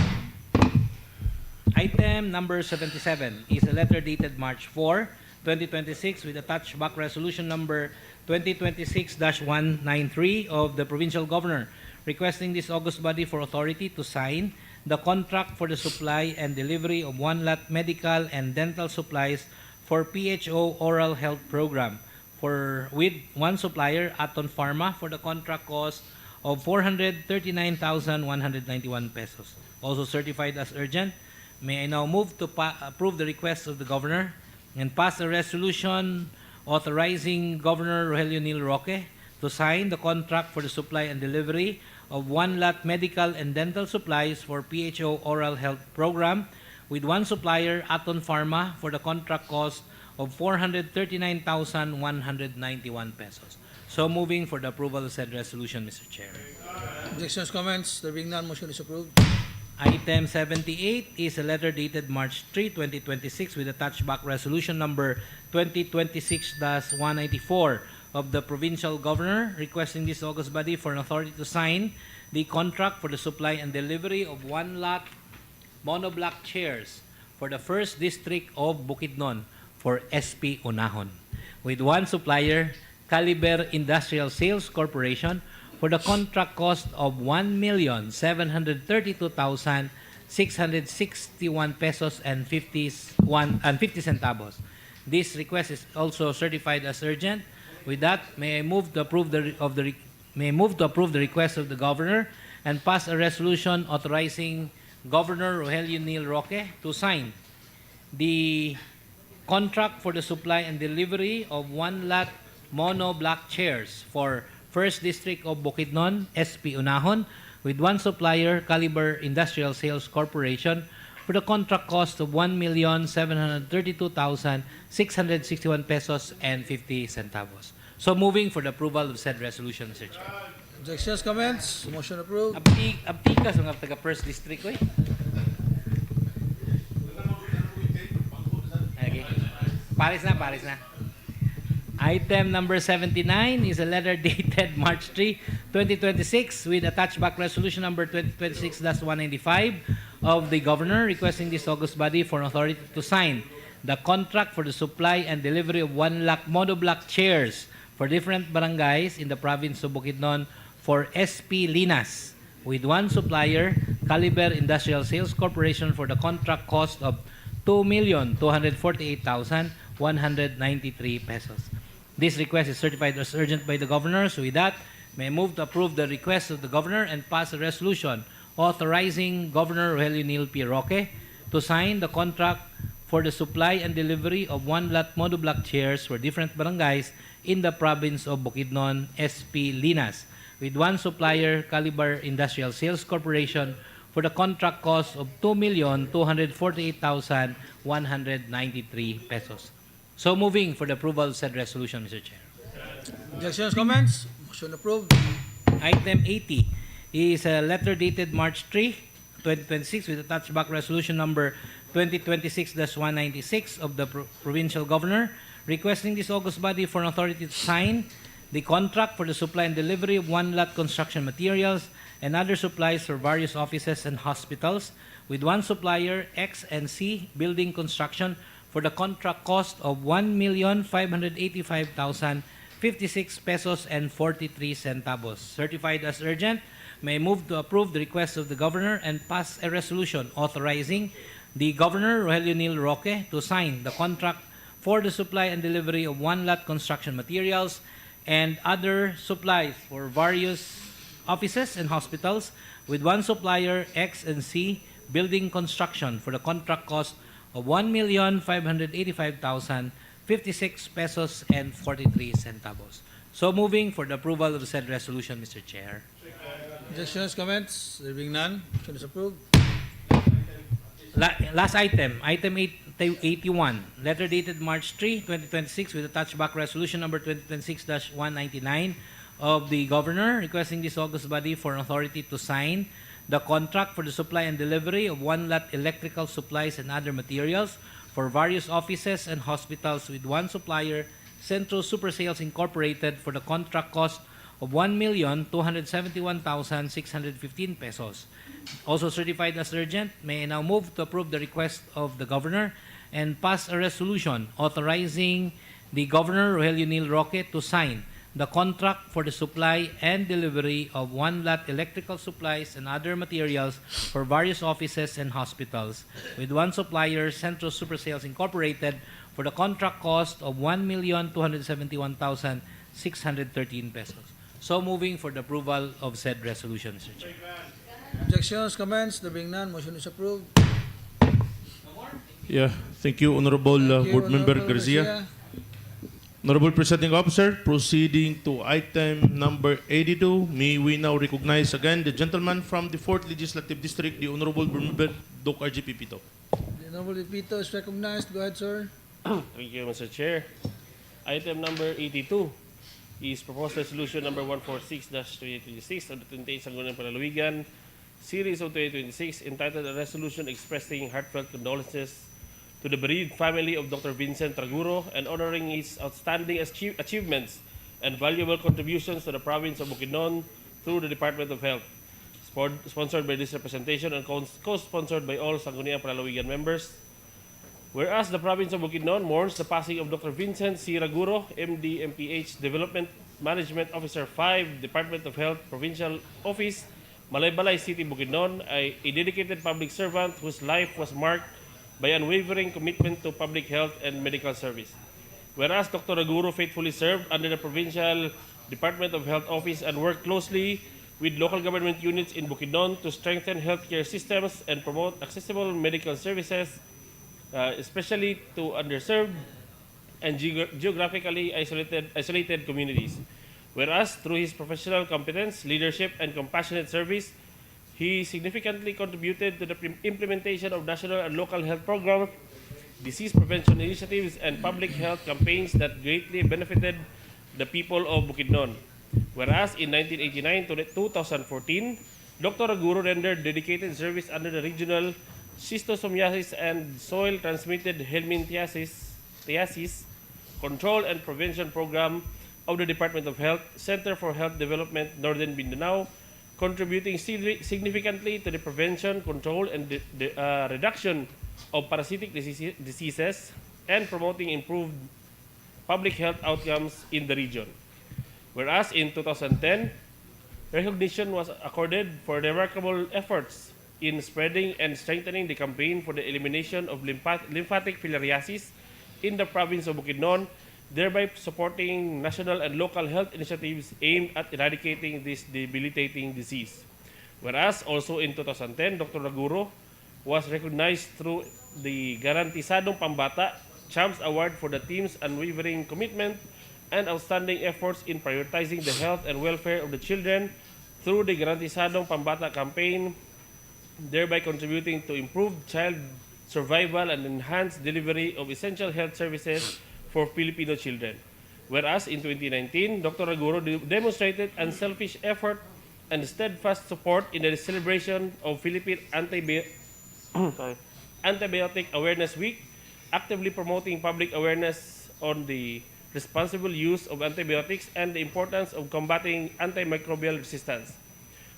Item number 77 is a letter dated March 4, 2026 with attached back resolution number 2026-193 of the provincial governor requesting this august body for authority to sign the contract for the supply and delivery of one lot medical and dental supplies for PHO Oral Health Program with one supplier, Aton Pharma, for the contract cost of 439,191 pesos. Also certified as urgent, may I now move to approve the request of the governor and pass a resolution authorizing Governor Rogelio Neal Roque to sign the contract for the supply and delivery of one lot medical and dental supplies for PHO Oral Health Program with one supplier, Aton Pharma, for the contract cost of 439,191 pesos. So moving for the approval of said resolution, Mr. Chair. Objections, comments? There being none, motion is approved. Item 78 is a letter dated March 3, 2026 with attached back resolution number 2026-194 of the provincial governor requesting this august body for an authority to sign the contract for the supply and delivery of one lot monoblock chairs for the first district of Bukidnon for SP Unahon with one supplier, Caliber Industrial Sales Corporation, for the contract cost of 1,732,661 pesos and 50 centavos. This request is also certified as urgent. With that, may I move to approve the request of the governor and pass a resolution authorizing Governor Rogelio Neal Roque to sign the contract for the supply and delivery of one lot monoblock chairs for First District of Bukidnon, SP Unahon, with one supplier, Caliber Industrial Sales Corporation, for the contract cost of 1,732,661 pesos and 50 centavos. So moving for the approval of said resolution, Mr. Chair. Objections, comments? Motion approved. Abtikas mga taga First District, eh. Okay. Paris na. Item number 79 is a letter dated March 3, 2026 with attached back resolution number 2026-195 of the governor requesting this august body for an authority to sign the contract for the supply and delivery of 1 lakh monoblock chairs for different barangays in the province of Bukidnon for SP Linas with one supplier, Caliber Industrial Sales Corporation, for the contract cost of 2,248,193 pesos. This request is certified as urgent by the governor. So with that, may I move to approve the request of the Governor and pass a resolution authorizing Governor Rogelio Neal P. Roque to sign the contract for the supply and delivery of one-lot monoblock chairs for different barangays in the province of Bukidnon, SP Linas, with one supplier, Caliber Industrial Sales Corporation, for the contract cost of 2,248,193 pesos. So moving for the approval of said resolution, Mr. Chair. Objections, comments? Motion approved. Item 80 is a letter dated March 3, 2026 with attached back resolution number 2026-196 of the Provincial Governor requesting this august body for an authority to sign the contract for the supply and delivery of one-lot construction materials and other supplies for various offices and hospitals with one supplier, X&C Building Construction, for the contract cost of 1,585,056 pesos and 43 centavos. Certified as urgent, may I move to approve the request of the Governor and pass a resolution authorizing the Governor, Rogelio Neal Roque, to sign the contract for the supply and delivery of one-lot construction materials and other supplies for various offices and hospitals with one supplier, X&C Building Construction, for the contract cost of 1,585,056 pesos and 43 centavos. So moving for the approval of said resolution, Mr. Chair. Objections, comments? There being none, motion is approved. Last item, item 81, letter dated March 3, 2026 with attached back resolution number 2026-199 of the Governor requesting this august body for an authority to sign the contract for the supply and delivery of one-lot electrical supplies and other materials for various offices and hospitals with one supplier, Centro Super Sales Incorporated, for the contract cost of 1,271,615 pesos. Also certified as urgent, may I now move to approve the request of the Governor and pass a resolution authorizing the Governor, Rogelio Neal Roque, to sign the contract for the supply and delivery of one-lot electrical supplies and other materials for various offices and hospitals with one supplier, Centro Super Sales Incorporated, for the contract cost of 1,271,613 pesos. So moving for the approval of said resolution, Mr. Chair. Objections, comments? There being none, motion is approved. Yeah, thank you, Honorable Board Member Honorable Garcia. Honorable Presiding Officer, proceeding to item number 82, may we now recognize again the gentleman from the 4th Legislative District, the Honorable Board Member Doc RG Pipito. The Honorable Pito is recognized. Go ahead, sir. Thank you, Mr. Chair. Item number 82 is proposed resolution number 146-2026 of the 28th Sangguniang Panlalawigan, series of 2026, entitled a resolution expressing heartfelt condolences to the bereaved family of Dr. Vincent Traguro and honoring his outstanding achievements and valuable contributions to the province of Bukidnon through the Department of Health. Sponsored by this representation and co-sponsored by all Sangguniang Panlalawigan members. Whereas the province of Bukidnon mourns the passing of Dr. Vincent C. Raguro, MD, MPH, Development Management Officer 5, Department of Health, Provincial Office, Malaybalay City, Bukidnon, a dedicated public servant whose life was marked by unwavering commitment to public health and medical service. Whereas Dr. Raguro faithfully served under the Provincial Department of Health Office and worked closely with local government units in Bukidnon to strengthen healthcare systems and promote accessible medical services, especially to underserved and geographically isolated communities. Whereas through his professional competence, leadership, and compassionate service, he significantly contributed to the implementation of national and local health programs, disease prevention initiatives, and public health campaigns that greatly benefited the people of Bukidnon. Whereas in 1989 to 2014, Dr. Raguro rendered dedicated service under the regional schistosomiasis and soil-transmitted helminthiasis control and prevention program of the Department of Health, Center for Health Development, Northern Mindanao, contributing significantly to the prevention, control, and reduction of parasitic diseases and promoting improved public health outcomes in the region. Whereas in 2010, recognition was accorded for remarkable efforts in spreading and strengthening the campaign for the elimination of lymphatic filariasis in the province of Bukidnon, thereby supporting national and local health initiatives aimed at eradicating this debilitating disease. Whereas also in 2010, Dr. Raguro was recognized through the Garantisadong Pambata Champs Award for the team's unwavering commitment and outstanding efforts in prioritizing the health and welfare of the children through the Garantisadong Pambata campaign, thereby contributing to improved child survival and enhanced delivery of essential health services for Filipino children. Whereas in 2019, Dr. Raguro demonstrated unselfish effort and steadfast support in the celebration of Philippine Antibiotic Awareness Week, actively promoting public awareness on the responsible use of antibiotics and the importance of combating antimicrobial resistance.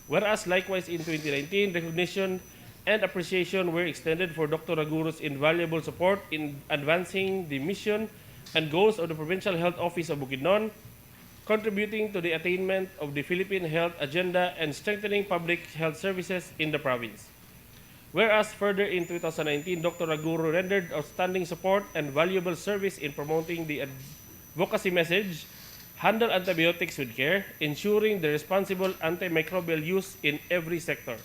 Whereas likewise in 2019, recognition and appreciation were extended for Dr. Raguro's invaluable support in advancing the mission and goals of the Provincial Health Office of Bukidnon, contributing to the attainment of the Philippine Health Agenda and strengthening public health services in the province. Whereas further in 2019, Dr. Raguro rendered outstanding support and valuable service in promoting the advocacy message, handle antibiotics with care, ensuring the responsible antimicrobial use in every sector,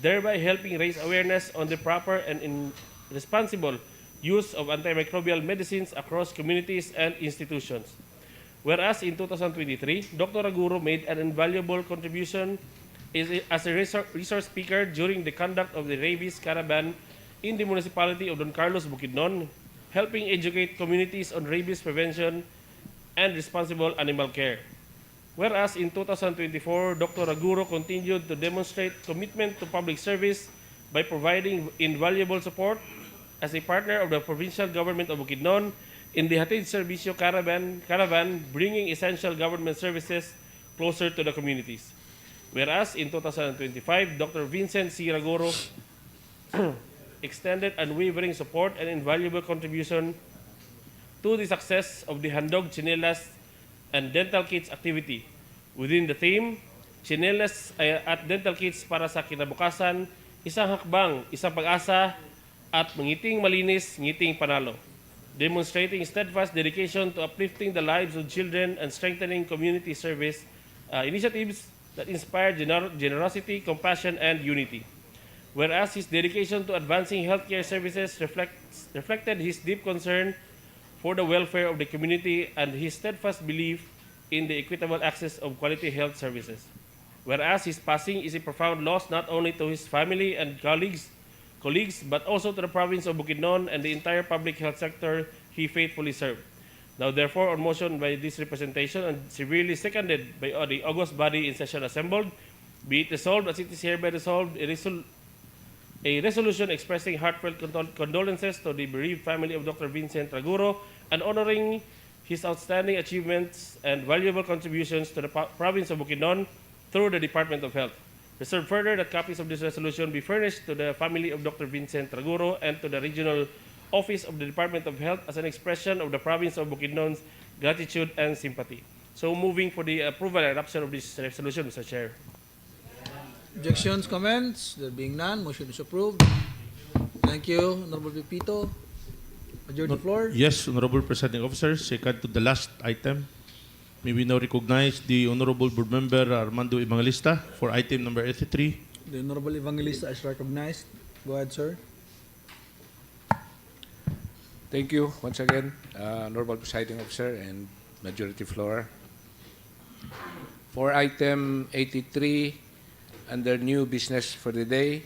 thereby helping raise awareness on the proper and responsible use of antimicrobial medicines across communities and institutions. Whereas in 2023, Dr. Raguro made an invaluable contribution as a resource speaker during the conduct of the rabies caravan in the municipality of Don Carlos, Bukidnon, helping educate communities on rabies prevention and responsible animal care. Whereas in 2024, Dr. Raguro continued to demonstrate commitment to public service by providing invaluable support as a partner of the provincial government of Bukidnon in the Hatid Servicio caravan, bringing essential government services closer to the communities. Whereas in 2025, Dr. Vincent C. Raguro extended unwavering support and invaluable contribution to the success of the Handog, Chinelas, and Dental Kits activity. Within the theme, Chinelas at Dental Kits para sa kinabukasan, isang hakbang, isang pag-asa, at mangiting malinis, ngiting panalo. Demonstrating steadfast dedication to uplifting the lives of children and strengthening community service initiatives that inspire generosity, compassion, and unity. Whereas his dedication to advancing healthcare services reflected his deep concern for the welfare of the community and his steadfast belief in the equitable access of quality health services. Whereas his passing is a profound loss not only to his family and colleagues, but also to the province of Bukidnon and the entire public health sector he faithfully served. Now, therefore, on motion by this representation and severely seconded by the august body in session assembled, be it resolved as it is hereby resolved, a resolution expressing heartfelt condolences to the bereaved family of Dr. Vincent Raguro and honoring his outstanding achievements and valuable contributions to the province of Bukidnon through the Department of Health. Reserve further that copies of this resolution be furnished to the family of Dr. Vincent Raguro and to the regional office of the Department of Health as an expression of the province of Bukidnon's gratitude and sympathy. So moving for the approval and adoption of this resolution, Mr. Chair. Objections, comments? There being none, motion is approved. Thank you, Honorable Pepito. Adjourn the floor. Yes, Honorable Presiding Officer, second to the last item. May we now recognize the Honorable Board Member Armando Evangelista for item number 83. The Honorable Evangelista is recognized. Go ahead, sir. Thank you once again, Honorable Presiding Officer and Majority Floor. For item 83, under new business for the day,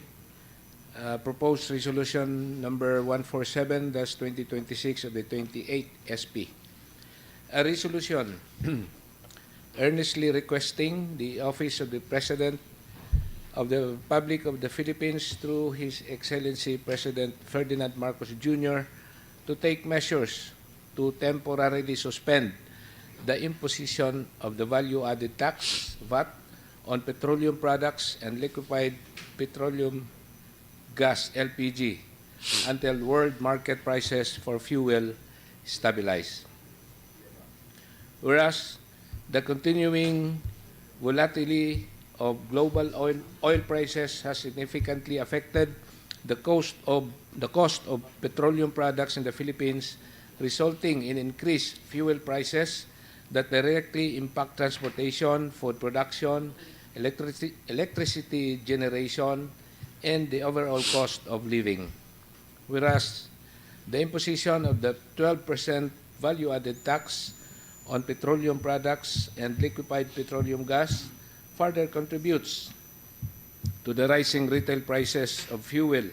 proposed resolution number 147-2026 of the 28th SP. A resolution earnestly requesting the Office of the President of the Republic of the Philippines through His Excellency President Ferdinand Marcos Jr. to take measures to temporarily suspend the imposition of the value-added tax, VAT, on petroleum products and liquefied petroleum gas, LPG, until world market prices for fuel stabilize. Whereas the continuing volatility of global oil prices has significantly affected the cost of petroleum products in the Philippines resulting in increased fuel prices that directly impact transportation, food production, electricity generation, and the overall cost of living. Whereas the imposition of the 12% value-added tax on petroleum products and liquefied petroleum gas further contributes to the rising retail prices of fuel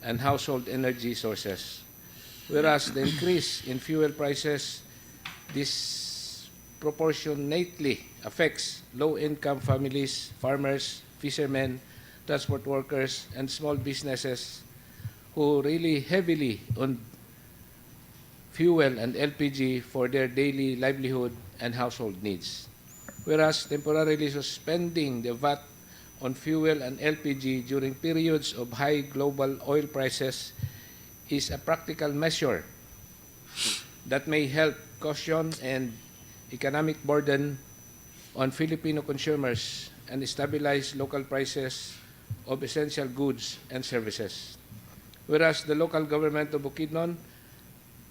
and household energy sources. Whereas the increase in fuel prices disproportionately affects low-income families, farmers, fishermen, transport workers, and small businesses who rely heavily on fuel and LPG for their daily livelihood and household needs. Whereas temporarily suspending the VAT on fuel and LPG during periods of high global oil prices is a practical measure that may help cushion and economic burden on Filipino consumers and stabilize local prices of essential goods and services. Whereas the local government of Bukidnon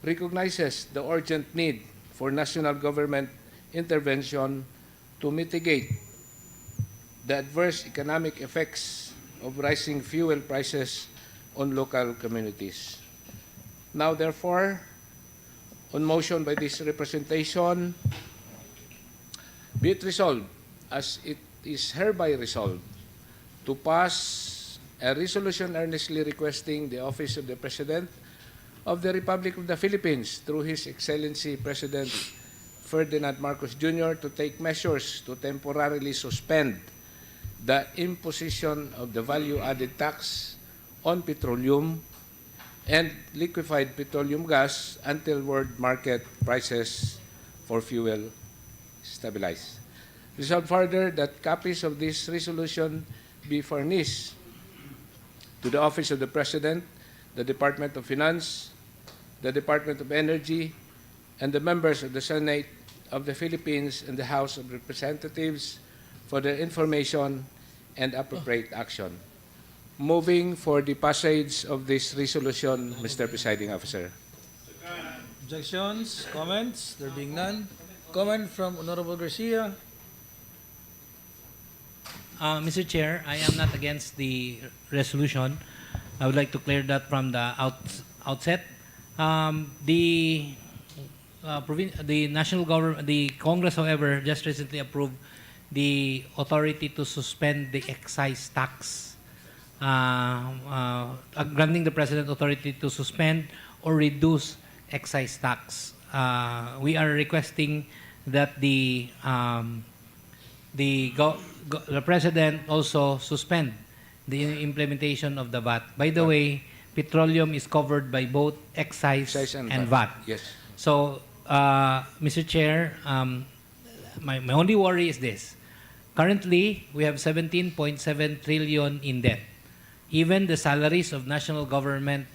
recognizes the urgent need for national government intervention to mitigate the adverse economic effects of rising fuel prices on local communities. Now, therefore, on motion by this representation, be it resolved, as it is hereby resolved, to pass a resolution earnestly requesting the Office of the President of the Republic of the Philippines through His Excellency President Ferdinand Marcos Jr. to take measures to temporarily suspend the imposition of the value-added tax on petroleum and liquefied petroleum gas until world market prices for fuel stabilize. Resolved further that copies of this resolution be furnished to the Office of the President, the Department of Finance, the Department of Energy, and the members of the Senate of the Philippines and the House of Representatives for their information and appropriate action. Moving for the passage of this resolution, Mr. Presiding Officer. Objections, comments? There being none. Comment from Honorable Garcia. Mr. Chair, I am not against the resolution. I would like to clear that from the outset. The national government, the Congress, however, just recently approved the authority to suspend the excise tax, granting the President authority to suspend or reduce excise tax. We are requesting that the President also suspend the implementation of the VAT. By the way, petroleum is covered by both excise and VAT. Yes. So, Mr. Chair, my only worry is this. Currently, we have 17.7 trillion in debt. Even the salaries of national government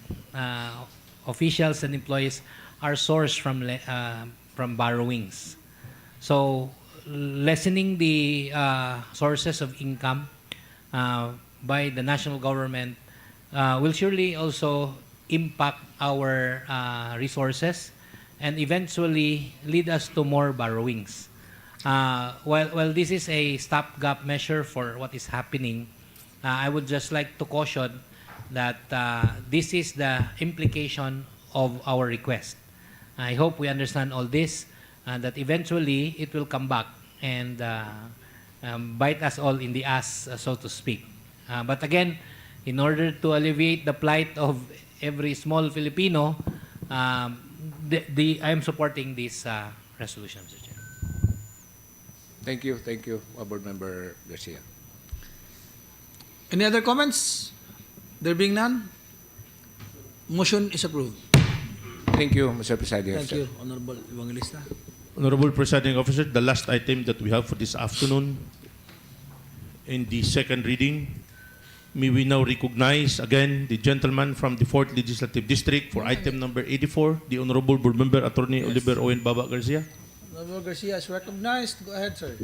officials and employees are sourced from borrowings. So, lessening the sources of income by the national government will surely also impact our resources and eventually lead us to more borrowings. While this is a stopgap measure for what is happening, I would just like to caution that this is the implication of our request. I hope we understand all this, that eventually it will come back and bite us all in the ass, so to speak. But again, in order to alleviate the plight of every small Filipino, I am supporting this resolution, Mr. Chair. Thank you, Board Member Garcia. Any other comments? There being none, motion is approved. Thank you, Mr. Presiding Thank Officer. you, Honorable Evangelista. Honorable Presiding Officer, the last item that we have for this afternoon in the second reading, may we now recognize again the gentleman from the 4th Legislative District for item number 84, the Honorable Board Member Attorney Oliver Owen Baba Garcia. Honorable Garcia is recognized. Go ahead, sir.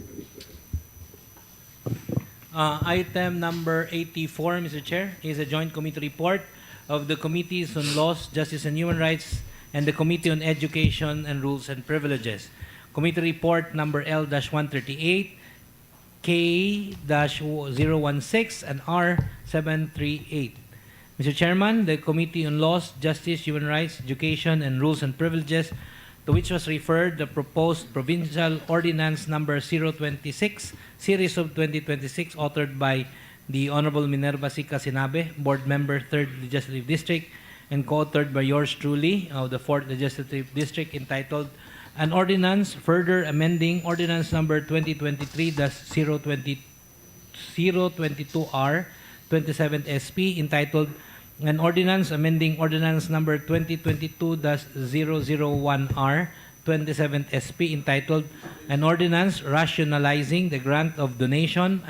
Item number 84, Mr. Chair, is a joint committee report of the Committees on Laws, Justice and Human Rights and the Committee on Education and Rules and Privileges. Committee Report number L-138, K-016, and R-738. Mr. Chairman, the Committee on Laws, Justice, Human Rights, Education, and Rules and Privileges, to which was referred the proposed Provincial Ordinance number 026, Series of 2026, authored by the Honorable Minerva C. Casinabe, Board Member, 3rd Legislative District, and co-authored by yours truly of the 4th Legislative District, entitled An Ordinance Further Amending Ordinance number 2023-022R 27th SP, entitled An Ordinance Amending Ordinance number 2022-001R 27th SP, entitled An Ordinance Rationalizing the Grant of Donation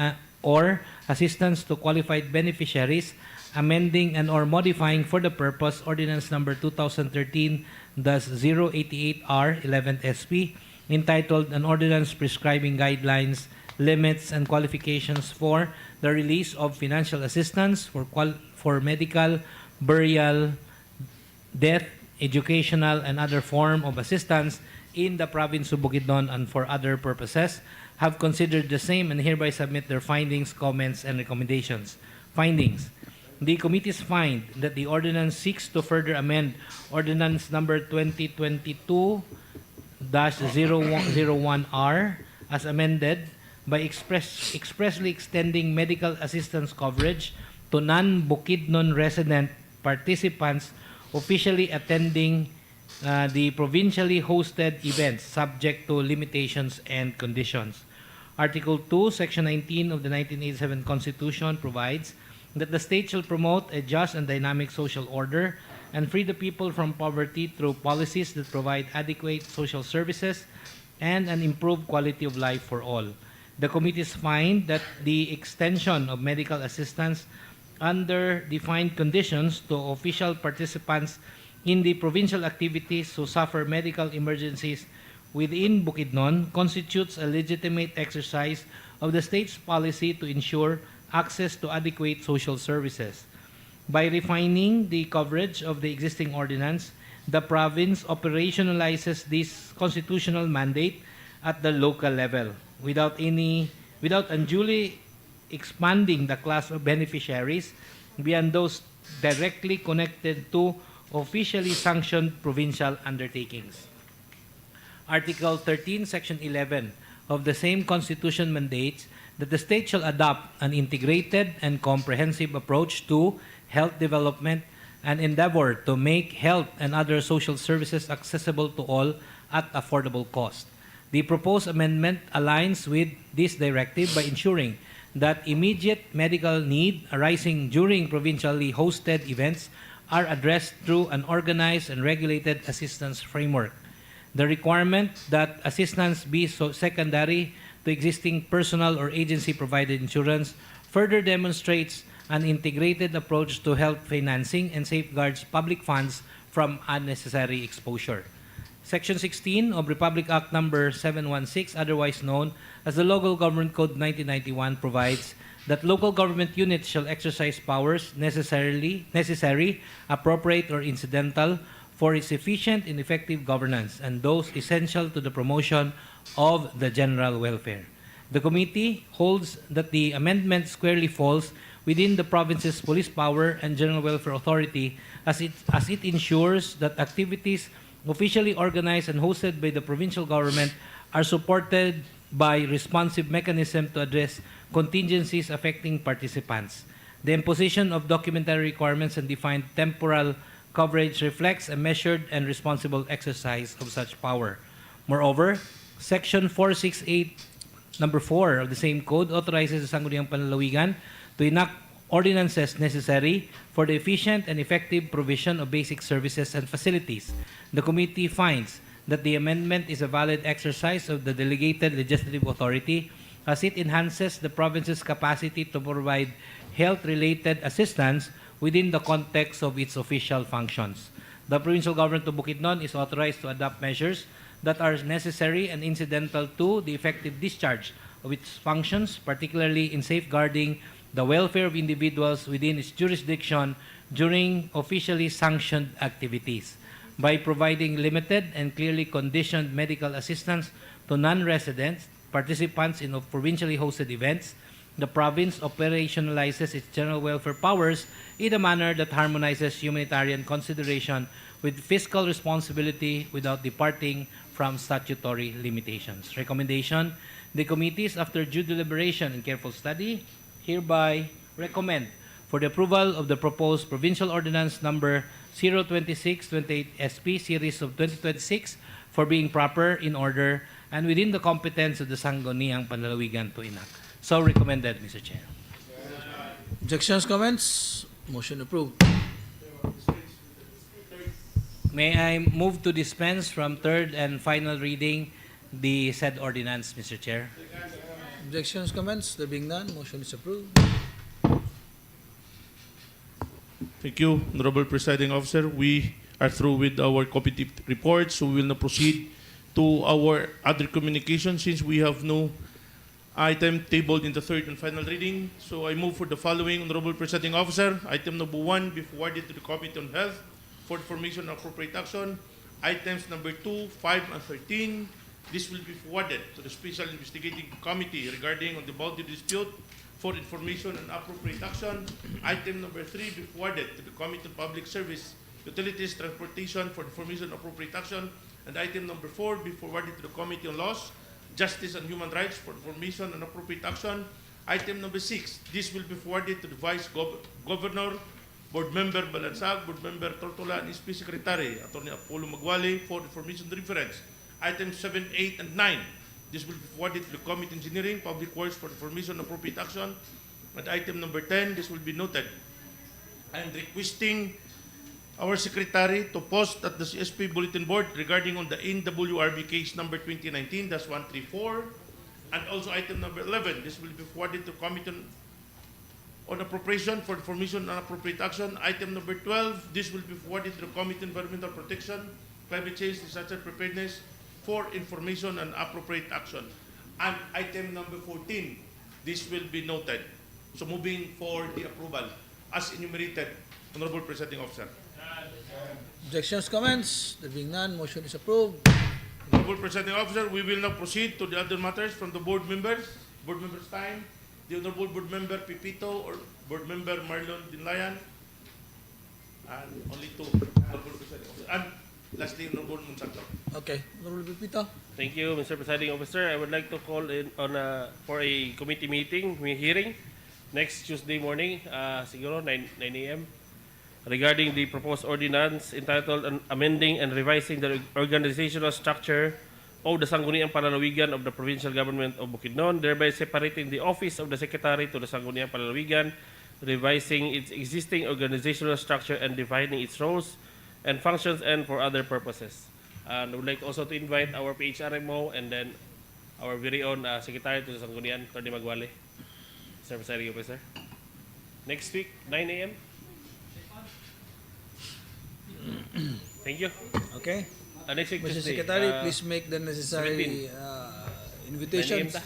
or Assistance to Qualified Beneficiaries, amending and or modifying for the purpose Ordinance number 2013-088R 11th SP, entitled An Ordinance Prescribing Guidelines, Limits, and Qualifications for the Release of Financial Assistance for medical, burial, death, educational, and other form of assistance in the province of Bukidnon and for other purposes, have considered the same and hereby submit their findings, comments, and recommendations. Findings. The committees find that the ordinance seeks to further amend Ordinance number 2022-001R as amended by expressly extending medical assistance coverage to non-Bukidnon resident participants officially attending the provincially hosted events subject to limitations and conditions. Article 2, Section 19 of the 1987 Constitution provides that the state shall promote a just and dynamic social order and free the people from poverty through policies that provide adequate social services and an improved quality of life for all. The committees find that the extension of medical assistance under defined conditions to official participants in the provincial activities who suffer medical emergencies within Bukidnon constitutes a legitimate exercise of the state's policy to ensure access to adequate social services. By refining the coverage of the existing ordinance, the province operationalizes this constitutional mandate at the local level without unduly expanding the class of beneficiaries beyond those directly connected to officially sanctioned provincial undertakings. Article 13, Section 11 of the same Constitution mandates that the state shall adopt an integrated and comprehensive approach to health development and endeavor to make health and other social services accessible to all at affordable cost. The proposed amendment aligns with this directive by ensuring that immediate medical need arising during provincially hosted events are addressed through an organized and regulated assistance framework. The requirement that assistance be secondary to existing personal or agency-provided insurance further demonstrates an integrated approach to health financing and safeguards public funds from unnecessary exposure. Section 16 of Republic Act Number 716, otherwise known as the Local Government Code 1991, provides that local government units shall exercise powers necessary, appropriate, or incidental for its efficient and effective governance, and those essential to the promotion of the general welfare. The committee holds that the amendment squarely falls within the province's police power and general welfare authority as it ensures that activities officially organized and hosted by the provincial government are supported by responsive mechanism to address contingencies affecting participants. The imposition of documentary requirements and defined temporal coverage reflects a measured and responsible exercise of such power. Moreover, Section 468, number 4 of the same code authorizes the Sangguniang Panlalawigan to enact ordinances necessary for the efficient and effective provision of basic services and facilities. The committee finds that the amendment is a valid exercise of the delegated legislative authority as it enhances the province's capacity to provide health-related assistance within the context of its official functions. The provincial government of Bukidnon is authorized to adopt measures that are necessary and incidental to the effective discharge of its functions, particularly in safeguarding the welfare of individuals within its jurisdiction during officially sanctioned activities. by providing limited and clearly conditioned medical assistance to non-residents, participants in provincially hosted events, the province operationalizes its general welfare powers in a manner that harmonizes humanitarian consideration with fiscal responsibility without departing from statutory limitations. Recommendation: the committees, after due deliberation and careful study, hereby recommend for the approval of the proposed Provincial Ordinance Number 02628 SP Series of 2026 for being proper, in order, and within the competence of the Sangguniang Panlalawigan to enact. So recommended, Mr. Chair. Objections, comments? Motion approved. May I move to dispense from third and final reading the said ordinance, Mr. Chair? Objections, comments? There being none, motion is approved. Thank you, Honorable Presiding Officer. We are through with our committee reports, so we will now proceed to our other communications since we have no item tabled in the third and final reading. So I move for the following, Honorable Presiding Officer. Item number 1 be forwarded to the Committee on Health for information and appropriate action. Items number 2, 5, and 13. This will be forwarded to the Special Investigating Committee regarding on the boundary dispute for information and appropriate action. Item number 3 be forwarded to the Committee on Public Service, Utilities, Transportation for information and appropriate action. And item number 4 be forwarded to the Committee on Laws, Justice and Human Rights for information and appropriate action. Item number 6, this will be forwarded to the Vice Governor, Board Member Balansag, Board Member Tortola, and SP Secretary, Attorney Apollo Magwali for information reference. Items 7, 8, and 9, this will be forwarded to the Committee Engineering, Public Works for information and appropriate action. And item number 10, this will be noted. And requesting our Secretary to post at the CSP Bulletin Board regarding on the NWRB case number 2019-134. And also item number 11, this will be forwarded to Committee on Appropriation for information and appropriate action. Item number 12, this will be forwarded to the Committee on Environmental Protection, Climate Change, Disaster Preparedness for information and appropriate action. And item number 14, this will be noted. So moving for the approval as enumerated, Honorable Presiding Officer. Objections, comments? There being none, motion is approved. Honorable Presiding Officer, we will now proceed to the other matters from the board members. Board members' time. The Honorable Board Member Pipito or Board Member Marlon Dinlayan. And only two, Honorable Presiding Officer. And lastly, Honorable Monsanto. Okay, Honorable Pipito. Thank you, Mr. Presiding Officer. I would like to call in on for a committee meeting, hearing, next Tuesday morning, siguro 9 a.m. regarding the proposed ordinance entitled Amending and Revising the Organizational Structure of the Sangguniang Panlalawigan of the Provincial Government of Bukidnon, thereby separating the Office of the Secretary to the Sangguniang Panlalawigan, revising its existing organizational structure and defining its roles and functions, and for other purposes. And I would like also to invite our PHRMO and then our very own Secretary to the Sangguniang, Attorney Magwali. Mr. Presiding Officer. Next week, 9 a.m. Thank you. Okay. Next week, Mr. Tuesday, Secretary, please make the necessary 17. invitations. 9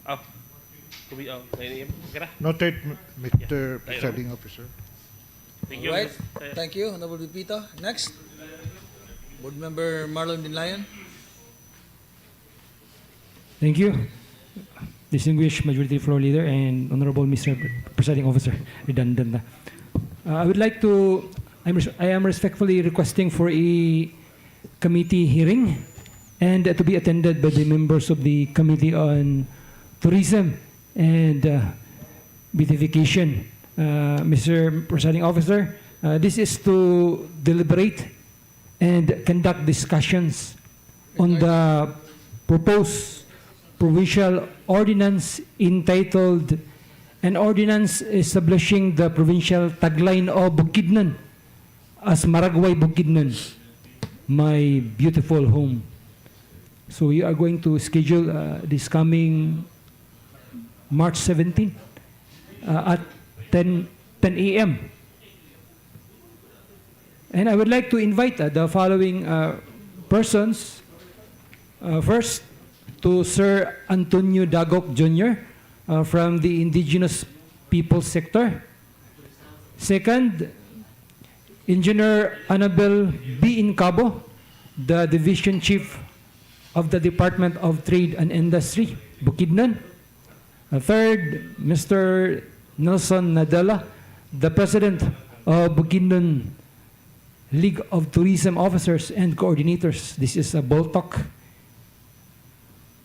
a.m. 9 a.m. Okay na? Noted, Mr. Presiding Officer. Thank you. All right. Thank you, Honorable Pipito. Next, Board Member Marlon Dinlayan. Thank you, distinguished Majority Floor Leader and Honorable Mr. Presiding Officer. Redundant na. I would like to, I am respectfully requesting for a committee hearing and to be attended by the members of the Committee on Tourism and Beautification. Mr. Presiding Officer, this is to deliberate and conduct discussions on the proposed provincial ordinance entitled An Ordinance Establishing the Provincial Tagline of Bukidnon as Maragway Bukidnon, My Beautiful Home. So we are going to schedule this coming March 17 at 10 a.m. And I would like to invite the following persons. First, to Sir Antonio Dagok Jr. From the Indigenous People Sector. Second, Engineer Annabel B. Incabo, the Division Chief of the Department of Trade and Industry, Bukidnon. Third, Mr. Nelson Nadella, the President of Bukidnon League of Tourism Officers and Coordinators. This is a Boltok.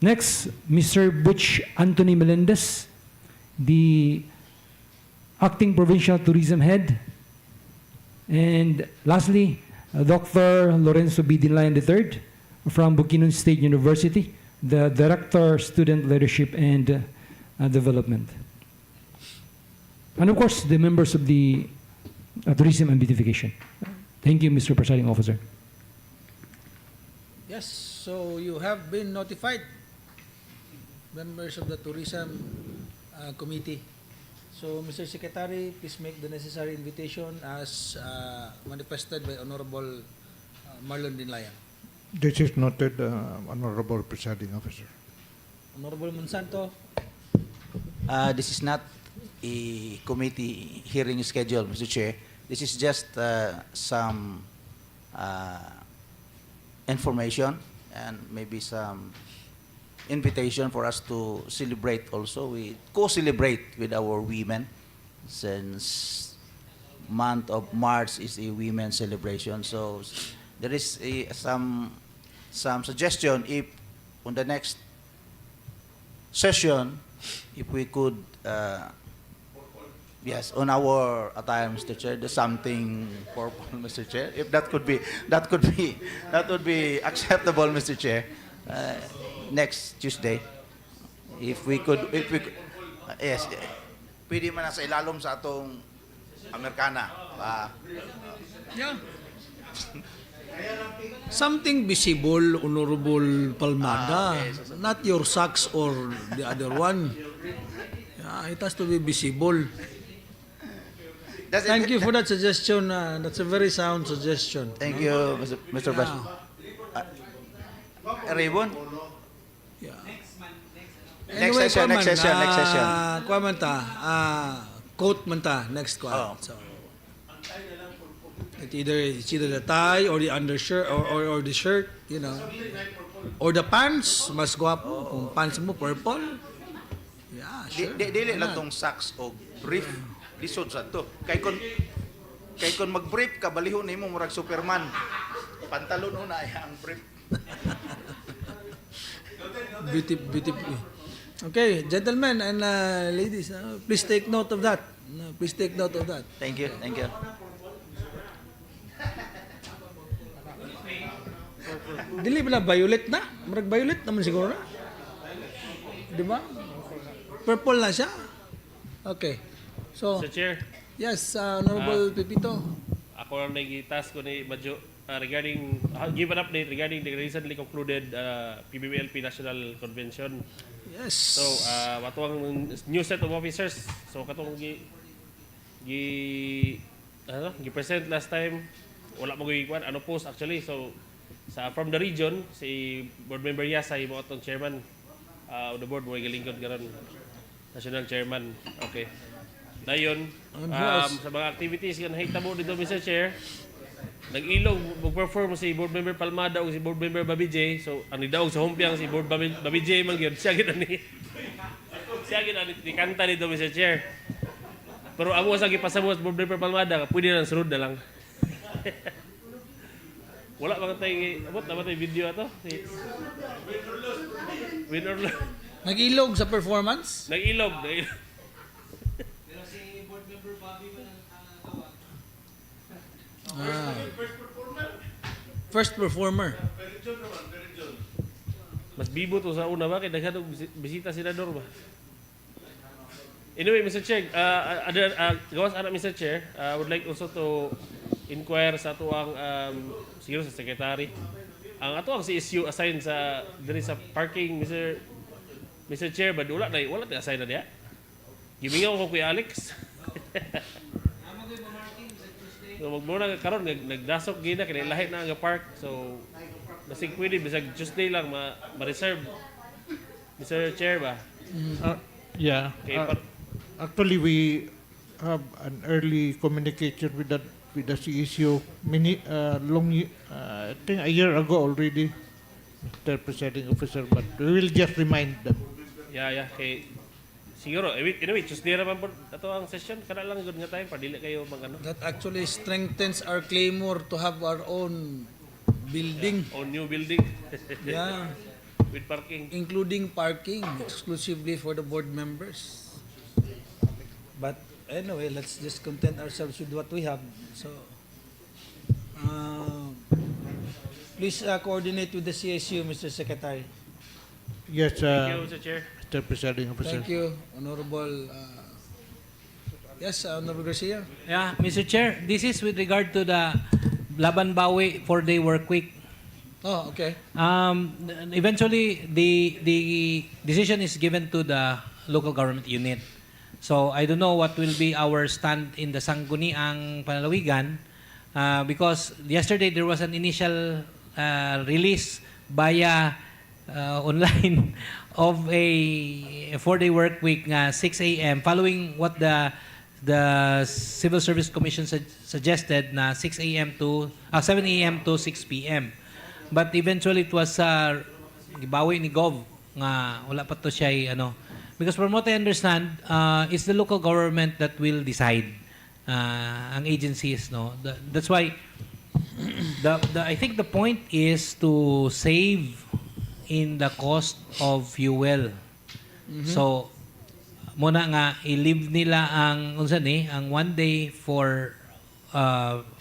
Next, Mr. Butch Anthony Melendez, the Acting Provincial Tourism Head. And lastly, Dr. Lorenzo B. Dinlayan III from Bukidnon State University, the Director, Student Leadership and Development. And of course, the members of the Tourism and Beautification. Thank you, Mr. Presiding Officer. Yes, so you have been notified, members of the Tourism Committee. So, Mr. Secretary, please make the necessary invitation as manifested by Honorable Marlon Dinlayan. This is noted, Honorable Presiding Officer. Honorable Monsanto. This is not a committee hearing schedule, Mr. Chair. This is just some information and maybe some invitation for us to celebrate also. We co-celebrate with our women since month of March is a women's celebration. So there is some suggestion if on the next session, if we could yes, on our attire, Mr. Chair, there's something purple, Mr. Chair. If that would be acceptable, Mr. Chair. Next Tuesday, if we could, yes, pwede man na sa ilalom sa atong Amerikana. Yeah. Something visible, Honorable Palmada, not your socks or the other one. Yeah, it has to be visible. Thank you for that suggestion. That's a very sound suggestion. Thank you, Mr. President. Ribbon? Anyway, next session. Kuha man ta, coat man ta, next kuha. So, it's either the tie or the undershirt or the shirt, you know. Or the pants, mas guwapo. Kung pants mo purple, yeah, sure. Dili lang tong socks o brief. Lisod sa to. Kay kon mag-brief ka, balihon nimo murag Superman. Pantalon una ay ang brief. Beautiful. Okay, gentlemen and ladies, please take note of that. Please take note of that. Thank you. Dili ba na violet na? Marag violet naman siguro na. Di ba? Purple na siya. Okay. So, Mr. Chair. Yes, Honorable Pepito. Ako lang nag-task ko ni Badjo regarding, give an update regarding the recently concluded PBBLP National Convention. Yes. So, watuang new set of officers. So, katong gi-present last time, wala mo gikuan, post actually. So, from the region, si Board Member Yasay, mo atong chairman of the board, mo galingkod karon national chairman. Okay. Dayon, sa mga activities nga nahitabo dito, Mr. Chair, nag-ilog, mag-perform si Board Member Palmada o si Board Member Bobby J. So, ang nidaog sa humpiang si Board Bobby J. Mangyod, siya ginani kanta dito, Mr. Chair. Pero amo sa gipasabot Board Member Palmada, pwede na sunod na lang. Wala bang tayo, abot na ba tayo video ato? Win or lose. Nag-ilog sa performance? Nag-ilog. First performer. Mas bibo to sa una ba? Kaya naghanong bisita senador ba? Anyway, Mr. Chair, gawas anak Mr. Chair, I would like also to inquire sa ato ang siguro sa secretary. Ang ato ang CSU assign sa diri sa parking, Mr. Chair, but wala na assign na diya. Gimingaw ko kay Alex. So magmuna karon nagdasok gina kay lahi na nga park. So basig pwede bisag Tuesday lang ma-reserve. Mr. Chair ba? Yeah. Okay, Actually, we have an early communication with the with the CSU I think a year ago already, Mr. Presiding Officer, but we will just remind them. Yeah. Kay siguro anyway, Tuesday naman po ato ang session. Kana lang good nga tayo padili kayo magano. That actually strengthens our claimor to have our own building. On new building. Yeah. With parking. Including parking exclusively for the board members. But anyway, let's just content ourselves with what we have. So, please coordinate with the CSU, Mr. Secretary. Yes, Thank you, Mr. Chair. Mr. Presiding Officer. Thank you, Honorable. Yes, Honorable Garcia. Yeah, Mr. Chair, this is with regard to the Laban Bawi 4-day work week. Oh, okay. Eventually, the decision is given to the local government unit. So I don't know what will be our stand in the Sangguniang Panlalawigan because yesterday there was an initial release via online of a 4-day work week nga 6 a.m. following what the Civil Service Commission suggested na 6 a.m. to 7 a.m. to 6 p.m. But eventually it was gibawi ni Gov nga wala pa to siya because from what I understand it's the local government that will decide ang agencies that's why I think the point is to save in the cost of fuel. So muna nga i-leave nila ang ang 1 day for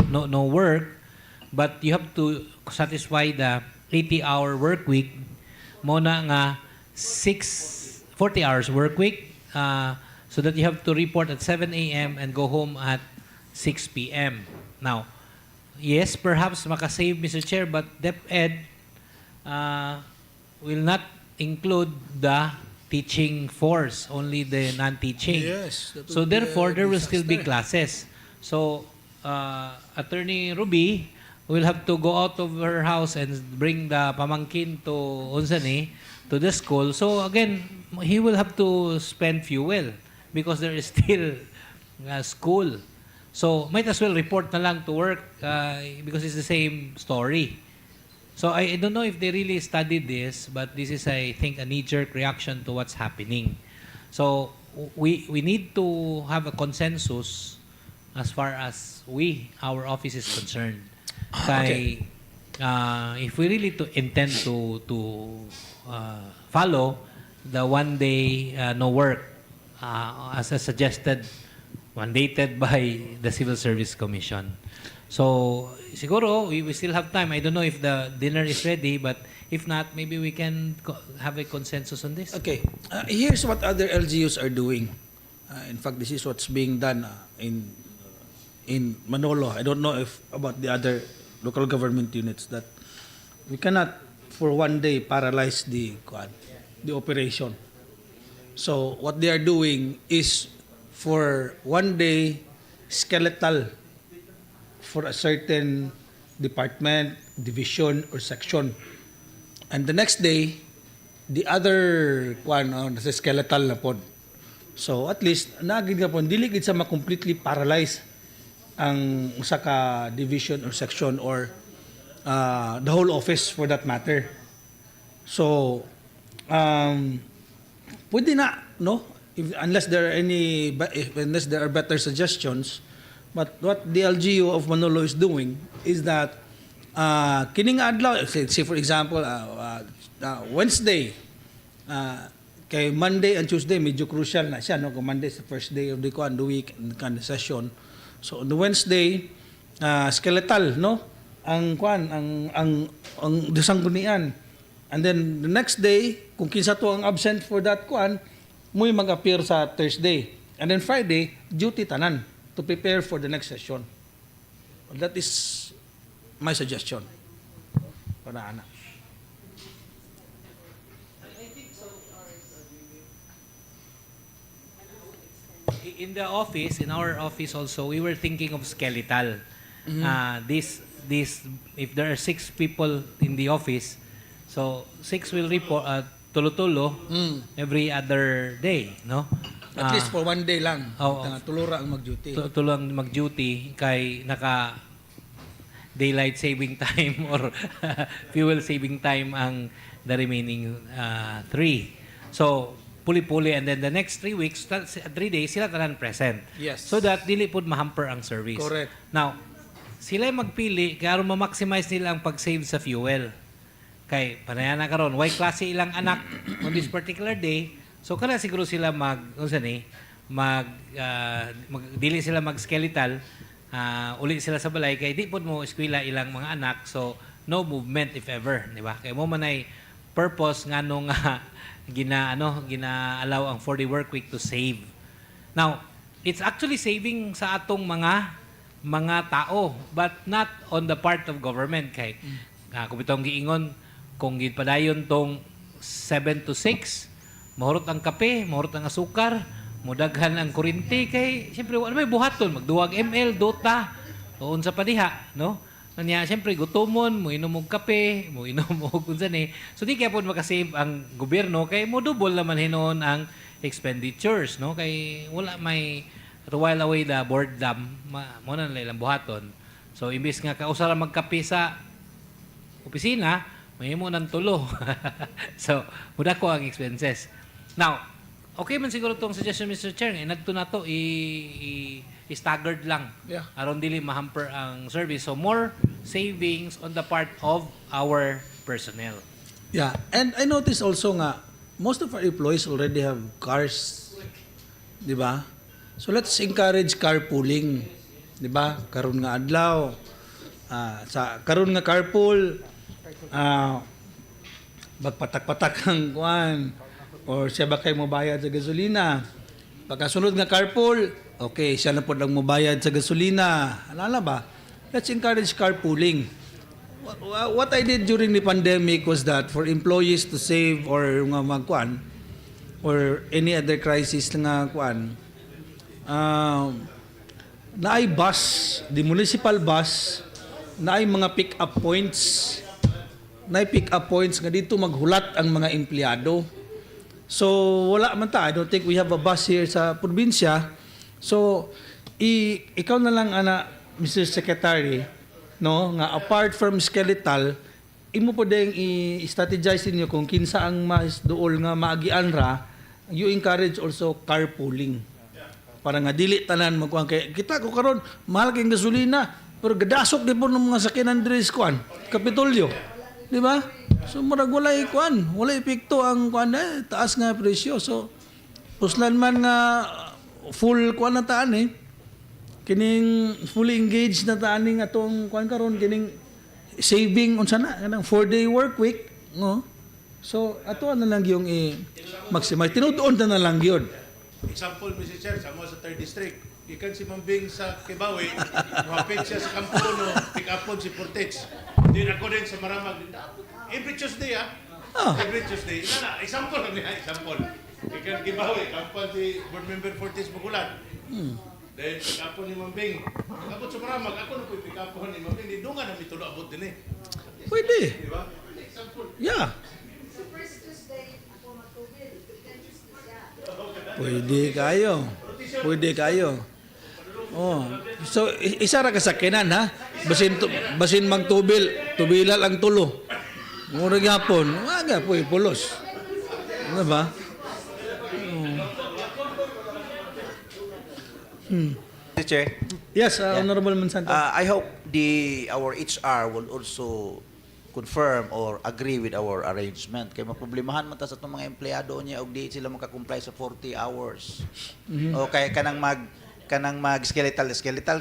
no work, but you have to satisfy the 80-hour work week. Muna nga 40 hours work week so that you have to report at 7 a.m. and go home at 6 p.m. Now, yes, perhaps makasave, Mr. Chair, but DepEd will not include the teaching force, only the non-teaching. Yes. So therefore, there will still be classes. So Attorney Ruby will have to go out of her house and bring the pamangkin to to the school. So again, he will have to spend fuel because there is still school. So might as well report na lang to work because it's the same story. So I don't know if they really studied this, but this is, I think, a knee-jerk reaction to what's happening. So we need to have a consensus as far as our office is concerned. Okay. If we really intend to follow the 1 day no work as suggested, mandated by the Civil Service Commission. So siguro we still have time. I don't know if the dinner is ready, but if not, maybe we can have a consensus on this. Okay. Here's what other LGUs are doing. In fact, this is what's being done in Manolo. I don't know if about the other local government units that we cannot for 1 day paralyze the operation. So what they are doing is for 1 day skeletal for a certain department, division, or section. And the next day, the other nasa skeletal na pod. So at least naagid nga po dili gid sa ma-completely paralyze ang usa ka division or section or the whole office for that matter. So pwede na unless there are better suggestions. But what the LGU of Manolo is doing is that kining adlaw, say for example Wednesday, kay Monday and Tuesday medyo crucial na siya kung Monday is the first day of the week and the session. So on the Wednesday skeletal ang Sanggunian, and then the next day kung kinsa to ang absent for that muy mag-appear sa Thursday, and then Friday duty tanan to prepare for the next session. That is my suggestion. Para ana. In the office, in our office also, we were thinking of skeletal. This if there are 6 people in the office, so 6 will report tulo-tulo every other day, no? At least for one day lang. Oo. Tulura ang mag-duty. Tulang mag-duty kay naka daylight saving time or fuel saving time ang the remaining 3. So, puli-puli and then the next 3 weeks, 3 days, sila tanan present. Yes. So that dili pod ma-hamper ang service. Correct. Now, sila magpili kaya aron ma-maximize nila ang pag-save sa fuel. Kay panayan na karon, why klase ilang anak on this particular day? So kana siguro sila dili sila mag-skeletal, uli sila sa balay kay di pod mo eskwela ilang mga anak. So no movement if ever, di ba? Kay mo man ay purpose nganong gina-allow ang 4-day work week to save. Now, it's actually saving sa atong mga tao but not on the part of government kay kung itong giingon kung gipadayon tong 7 to 6 mahurot ang kape, mahurot ang asukar, mudaghan ang kuryente kay siyempre wala may buhaton magduwag ML dota tuon sa padiha, no? Kanya siyempre gutomon mo inom og kape, mo inom og unsa ni. So di kaya pod makasave ang gobyerno kay mo double naman hinon ang expenditures, no? Kay wala may to while away the boredom mo na nilang buhaton. So imbis nga kausara magkape sa opisina, may mo nang tulo. So muda ko ang expenses. Now, okay man siguro tong suggestion Mr. Chair, nadto na to staggered lang. Yeah. Aron dili ma-hamper ang service. So more savings on the part of our personnel. Yeah, and I noticed also nga most of our employees already have cars. Di ba? So let's encourage carpooling. Di ba? Karon nga adlaw. Karon nga carpool, magpatak-patak ang kuan or siya ba kay mobayad sa gasolina. Pagkasunod nga carpool, okay, siya na po lang mobayad sa gasolina. Alala ba? Let's encourage carpooling. What I did during the pandemic was that for employees to save or nga magkuan or any other crisis nga kuan, naay bus, the municipal bus, naay mga pick-up points, naay pick-up points nga dito maghulat ang mga empleyado. So, wala man ta. I don't think we have a bus here sa probinsya. So, ikaw na lang, Mr. Secretary, no, nga apart from skeletal, imo po ding i-strategize niyo kung kinsa ang mas duol nga maagian ra, you encourage also carpooling. Para nga dili tanan magkuan kay kita ko karon mahal kay gasolina, pero gadasok di po ng mga sakyanan diri sa kuan, Kapitolyo. Di ba? So murag walay kuan, walay epekto ang kuan taas nga presyo. So puslan man nga full kuan na taan kining fully engaged na taan ning atong kuan karon kining saving unsa na kanang 4-day work week, no? So ato na lang yung i-maximize. Tinutuon na lang yun. Example, Mr. Chair, sa mo sa 3rd District, ikan si Mambing sa Kibawi, mapit siya sa Kampuno, pick up po si Portex. Din ako din sa Maramag. Every Tuesday, Every Tuesday. Example lang niya, example. Ikan Kibawi, kampon si Board Member Portex Bukulan. Dahil pick up po ni Mambing. Abot sa Maramag, ako na po pick up po ni Mambing. Di doon nga namin tulo abot din Pwede. Diba? Example. Yeah. Pwede kayo. Oh. So isa ra ka sakyanan ha. Basin magtubil, tubilal ang tulo. Mura gyapon, aga poy pulos. Ano ba? Mr. Chair. Yes, Honorable Monsanto. I hope our HR will also confirm or agree with our arrangement. Kaya maproblemahan man ta sa itong mga empleyado niya og di sila makakomply sa 40 hours. O kaya kanang mag-skeletal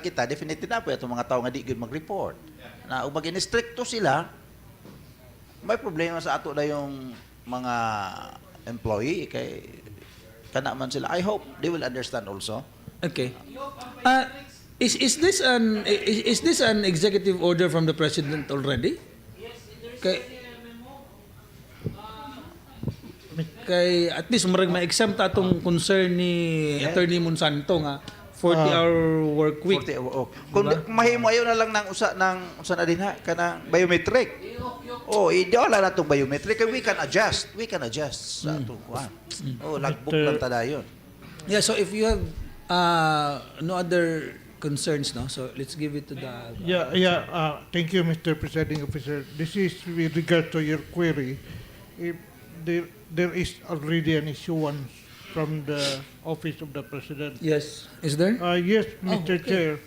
kita, definitely na po itong mga tao nga di good mag-report. Na ug mag-instricto sila, may problema sa ato na yung mga employee kay kana man sila. I hope they will understand also. Okay. Is this an executive order from the president already? Kay at least marag ma-exempt atong concern ni Attorney Monsanto nga 40-hour work week. 40 hour. Kung mahimo ayo na lang ng usa na din ha kanang biometric. Ideal na itong biometric. We can adjust sa itong kuhan. Logbook lang tada yun. Yeah, so if you have no other concerns, no? So let's give it to the... Thank you, Mr. Presiding Officer. This is with regard to your query. If there is already an issuance from the Office of the President. Yes. Is there? Yes, Mr. okay. Chair.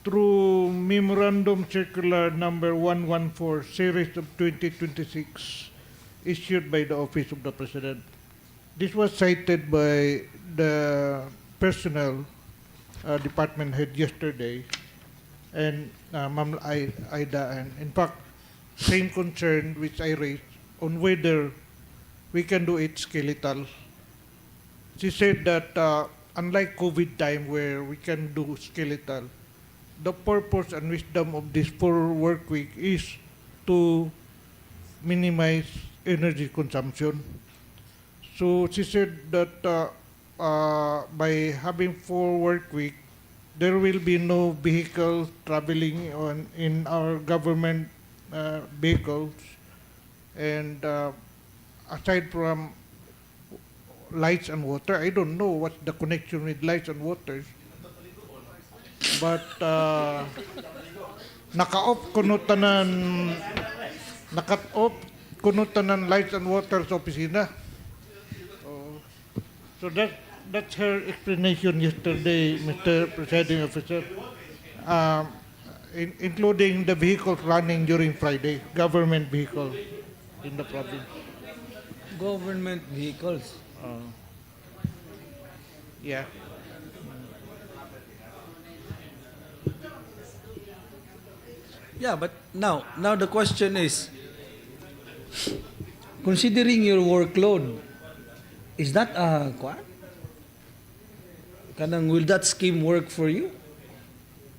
Through Memorandum Circular number 114, series of 2026, issued by the Office of the President. This was cited by the personnel department head yesterday, and Ma'am Aida, and in fact, same concern which I raised on whether we can do it skeletal. She said that unlike COVID time where we can do skeletal, the purpose and wisdom of this 4-work week is to minimize energy consumption. So she said that by having 4-work week, there will be no vehicle traveling in our government vehicles, and aside from lights and water, I don't know what's the connection with lights and waters, but naka-off kuno tanan lights and water sa opisina. So that's her explanation yesterday, Mr. Presiding Officer, including the vehicles running during Friday, government vehicles in the province. Government vehicles? Yeah. Yeah, but now the question is, considering your workload, is that will that scheme work for you?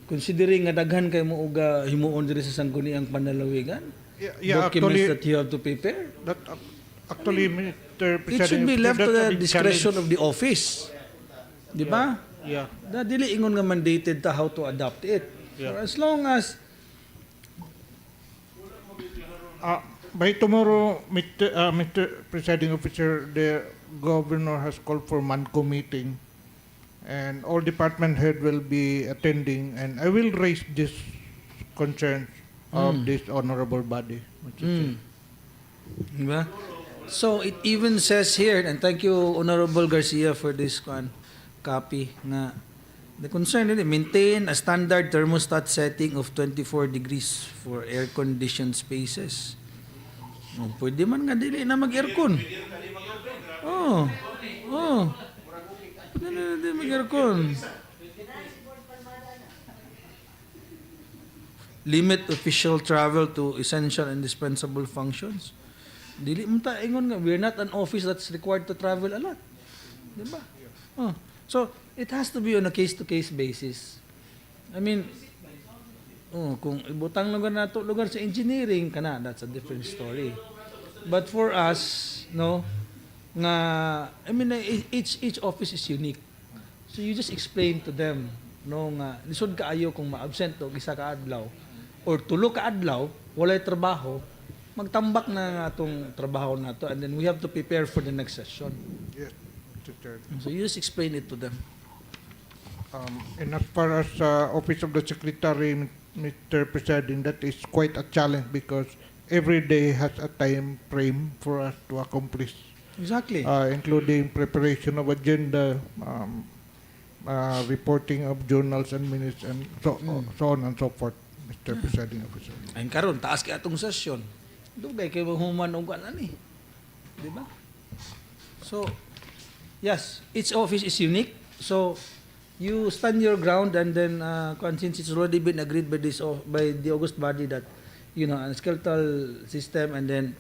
Considering nga daghan kay mo uga himuon diri sa Sangguniang Panlalawigan? Documents that you have to prepare? That actually, Mr. President, it should be left to the discretion of the office. Di ba? Yeah. Dili ingon nga mandated ta how to adapt it. Yeah. For as long as by tomorrow, Mr. Presiding Officer, the governor has called for MANCO meeting, and all department head will be attending, and I will raise this concern of this honorable body. Diba? So it even says here, and thank you Honorable Garcia for this copy, na the concern is maintain a standard thermostat setting of 24 degrees for air-conditioned spaces. Pwede man nga dili na mag-aircon. Dili mag-aircon. Limit official travel to essential and indispensable functions. Dili mo ta ingon nga we're not an office that's required to travel a lot. Diba? So it has to be on a case-to-case basis. I mean, kung ibutang lugar sa engineering kana, that's a different story. But for us, each office is unique. So you just explain to them, nga lisod kaayo kung ma-absent o isa ka adlaw or tulo ka adlaw, walay trabaho, magtambak na atong trabaho nato, and then we have to prepare for the next session. Yes. So you just explain it to them. And as far as Office of the Secretary, Mr. Presiding, that is quite a challenge because every day has a time frame for us to accomplish. Exactly. Including preparation of agenda, reporting of journals and minutes, and so on and so forth, Mr. Presiding Officer. Ayun karon taas kay atong session. Dugay kay human og ani. Di ba? So, yes, each office is unique. So, you stand your ground, and then since it's already been agreed by the August body that a skeletal system, and then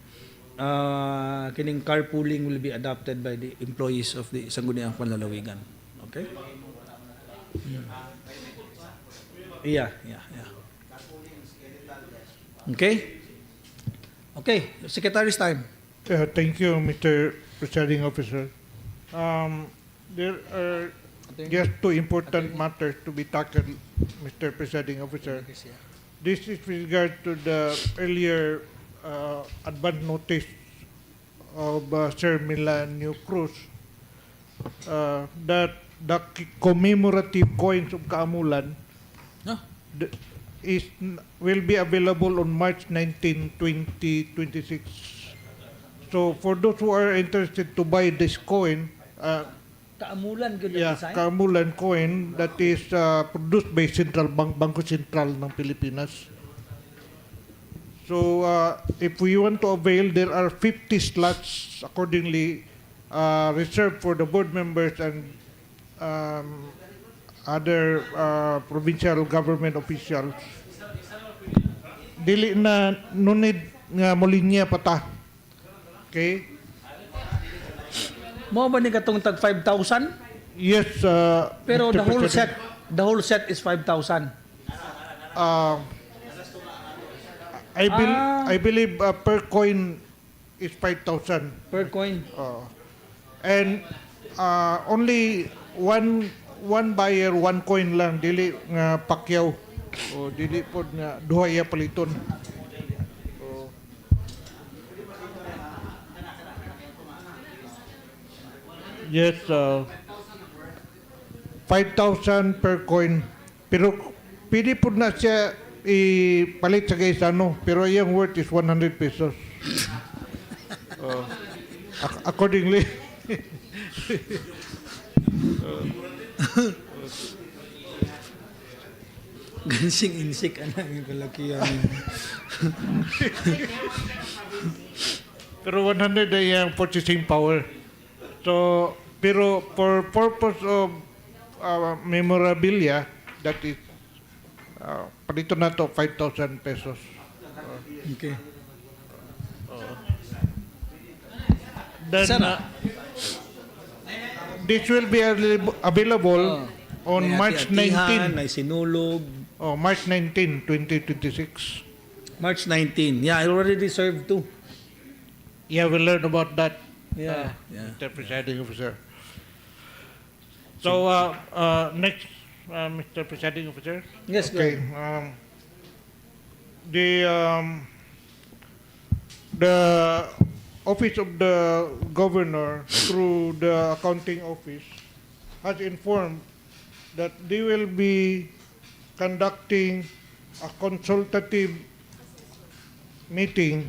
kining carpooling will be adopted by the employees of the Sangguniang Panlalawigan. Okay? Yeah. Okay, Secretary's time. Thank you, Mr. Presiding Officer. There are just two important matters to be tackled, Mr. Presiding Officer. This is with regard to the earlier advance notice of Sir Milanio Cruz that the commemorative coins of Kaamulan the- will be available on March 19, 2026. So for those who are interested to buy this coin, Kaamulan good yeah, design. Kaamulan coin that is produced by Central Bank, Bangko Sentral ng Pilipinas. So if we want to avail, there are 50 slots accordingly reserved for the board members and other provincial government officials. Dili na nunid nga molinya pata. Okay? Mo ba ni katong tag 5,000? Yes. Pero Mr. the President. whole set is 5,000. I believe per coin is 5,000. Per coin. And only one buyer, one coin lang, dili nga pakyaw. O dili pod nga duha iya paliton. Yes, 5,000 per coin. Pero pwede po na siya ipalit sa kaisano. Pero yung worth is 100 pesos. Accordingly. Gansing insik ana yung kalakihan. Pero 100 ay yung purchasing power. So, pero for purpose of memorabilia, that is, palito na to 5,000 pesos. Okay. Then, Sana. This will be available on March 19. May sinulog. March 19, 2026. March 19. Yeah, I already reserved too. Yeah, we'll learn about that. Yeah. Mr. Presiding Officer. So, next, Mr. Presiding Officer. Yes, go okay. The Office of the Governor, through the Accounting Office, has informed that they will be conducting a consultative meeting,